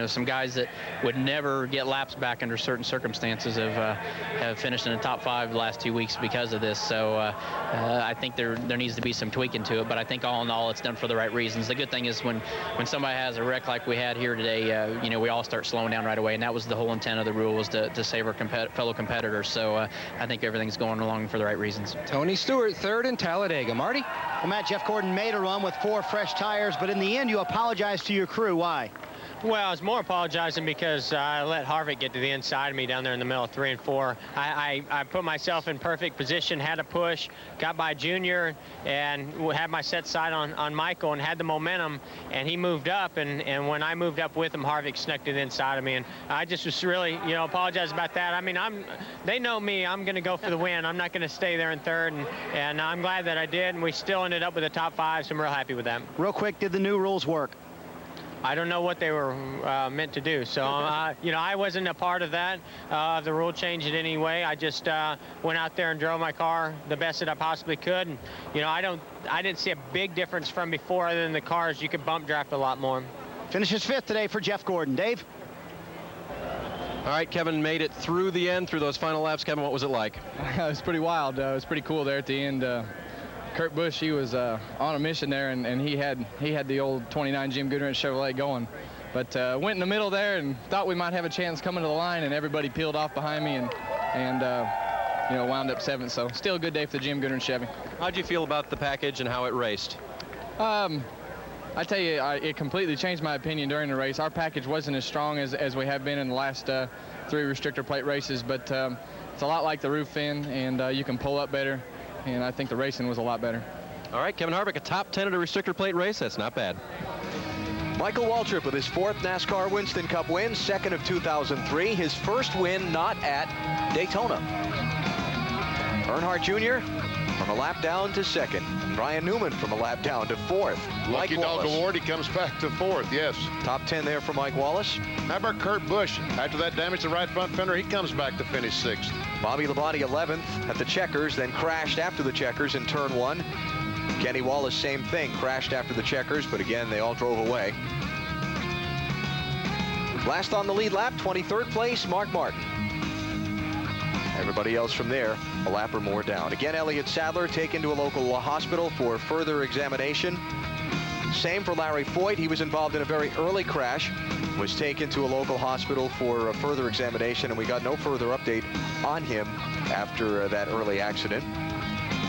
some guys that would never get laps back under certain circumstances have finished in the top 5 the last 2 weeks because of this. So I think there needs to be some tweaking to it. But I think all in all, it's done for the right reasons. The good thing is when somebody has a wreck like we had here today, we all start slowing down right away, and that was the whole intent of the rule, was to save our fellow competitors. So I think everything's going along for the right reasons. Tony Stewart, 3rd in Talladega. Marty? Well, Matt, Jeff Gordon made a run with 4 fresh tires, but in the end, you apologized to your crew. Why? Well, I was more apologizing because I let Harvick get to the inside of me down there in the middle of 3 and 4. I put myself in perfect position, had a push, got by Junior, and had my set side on Michael and had the momentum, and he moved up, and when I moved up with him, Harvick snuck to the inside of me, and I just was really, apologize about that. I mean, they know me. I'm going to go for the win. I'm not going to stay there in 3rd, and I'm glad that I did, and we still ended up with a top 5, so I'm real happy with that. Real quick, did the new rules work? I don't know what they were meant to do. So, I wasn't a part of that, the rule change in any way. I just went out there and drove my car the best that I possibly could. And, I didn't see a big difference from before other than the cars. You could bump draft a lot more. Finishes 5th today for Jeff Gordon. Dave? All right, Kevin made it through the end, through those final laps. Kevin, what was it like? It was pretty wild. It was pretty cool there at the end. Kurt Busch, he was on a mission there, and he had the old 29 Jim Goodwrench Chevrolet going. But went in the middle there and thought we might have a chance coming to the line, and everybody peeled off behind me and wound up 7th. So still a good day for the Jim Goodwrench Chevy. How'd you feel about the package and how it raced? I tell you, it completely changed my opinion during the race. Our package wasn't as strong as we have been in the last 3 restrictor plate races, but it's a lot like the roof fin, and you can pull up better. And I think the racing was a lot better. All right, Kevin Harvick, a top 10 at a restrictor plate race. That's not bad. Michael Waltrip with his 4th NASCAR Winston Cup win, 2nd of 2003. His first win not at Daytona. Earnhardt Jr. from a lap down to 2nd. Brian Newman from a lap down to 4th. Lucky Dog Award, he comes back to 4th, yes. Top 10 there for Mike Wallace. How about Kurt Busch? After that damage to the right front fender, he comes back to finish 6th. Bobby Labonte 11th at the checkers, then crashed after the checkers in turn 1. Kenny Wallace, same thing, crashed after the checkers, but again, they all drove away. Last on the lead lap, 23rd place, Mark Martin. Everybody else from there, a lap or more down. Again, Elliott Sadler taken to a local hospital for further examination. Same for Larry Foyt. He was involved in a very early crash, was taken to a local hospital for a further examination, and we got no further update on him after that early accident.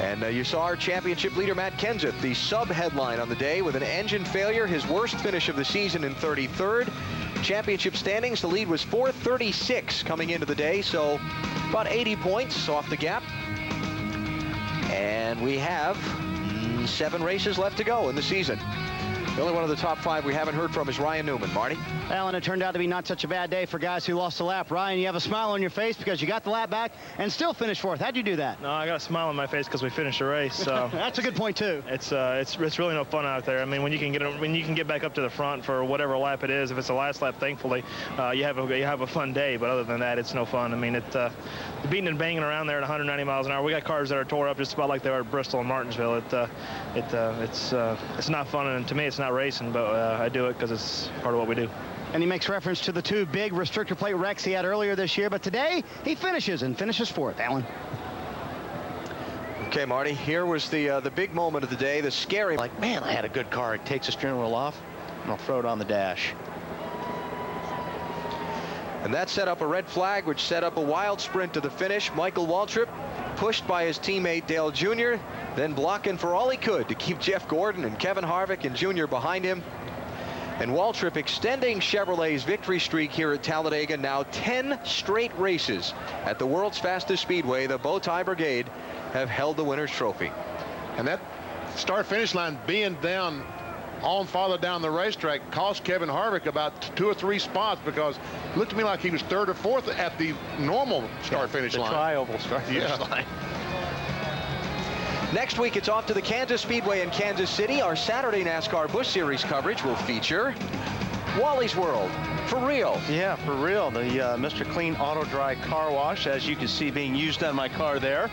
And you saw our championship leader, Matt Kenseth, the sub-headline on the day with an engine failure, his worst finish of the season in 33rd. Championship standings, the lead was 436 coming into the day, so about 80 points off the gap. And we have 7 races left to go in the season. The only one of the top 5 we haven't heard from is Ryan Newman. Marty? Well, and it turned out to be not such a bad day for guys who lost a lap. Ryan, you have a smile on your face because you got the lap back and still finished 4th. How'd you do that? No, I got a smile on my face because we finished the race. So that's a good point too. It's really no fun out there. I mean, when you can get back up to the front for whatever lap it is, if it's the last lap, thankfully, you have a fun day. But other than that, it's no fun. I mean, beating and banging around there at 190 miles an hour. We got cars that are tore up just about like they are at Bristol and Martinsville. It's not fun, and to me, it's not racing, but I do it because it's part of what we do. And he makes reference to the 2 big restrictor plate wrecks he had earlier this year, but today he finishes 4th. Alan. Okay, Marty, here was the big moment of the day, the scary. Like, man, I had a good car. It takes the steering wheel off, and I'll throw it on the dash. And that set up a red flag, which set up a wild sprint to the finish. Michael Waltrip pushed by his teammate Dale Jr., then blocking for all he could to keep Jeff Gordon and Kevin Harvick and Jr. behind him. And Waltrip extending Chevrolet's victory streak here at Talladega, now 10 straight races at the world's fastest speedway. The Bowtie Brigade have held the winner's trophy. And that start-finish line being down on farther down the racetrack cost Kevin Harvick about 2 or 3 spots, because it looked to me like he was 3rd or 4th at the normal start-finish line. The tri-oval start-finish line. Next week, it's off to the Kansas Speedway in Kansas City. Our Saturday NASCAR Busch Series coverage will feature Wally's World. For real. Yeah, for real. The Mr. Clean Auto Dry car wash, as you can see, being used on my car there.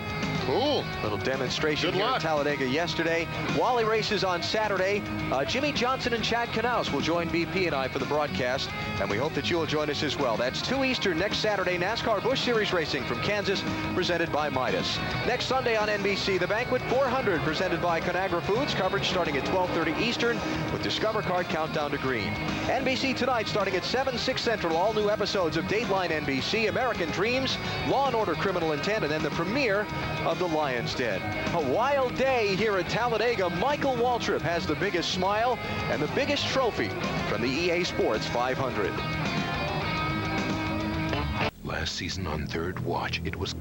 Cool. Little demonstration here at Talladega yesterday. Wally races on Saturday. Jimmy Johnson and Chad Knaus will join BP and I for the broadcast, and we hope that you will join us as well. That's 2 Eastern next Saturday. NASCAR Busch Series Racing from Kansas, presented by Midas. Next Sunday on NBC, the Banquet 400, presented by Conagra Foods. Coverage starting at 12:30 Eastern with Discover Card Countdown to Green. NBC Tonight starting at 7, 6 Central. All new episodes of Dateline NBC, American Dreams, Law & Order Criminal Intent, and then the premiere of The Lion's Den. A wild day here at Talladega. Michael Waltrip has the biggest smile and the biggest trophy from the EA Sports 500. Last season on Third Watch, it was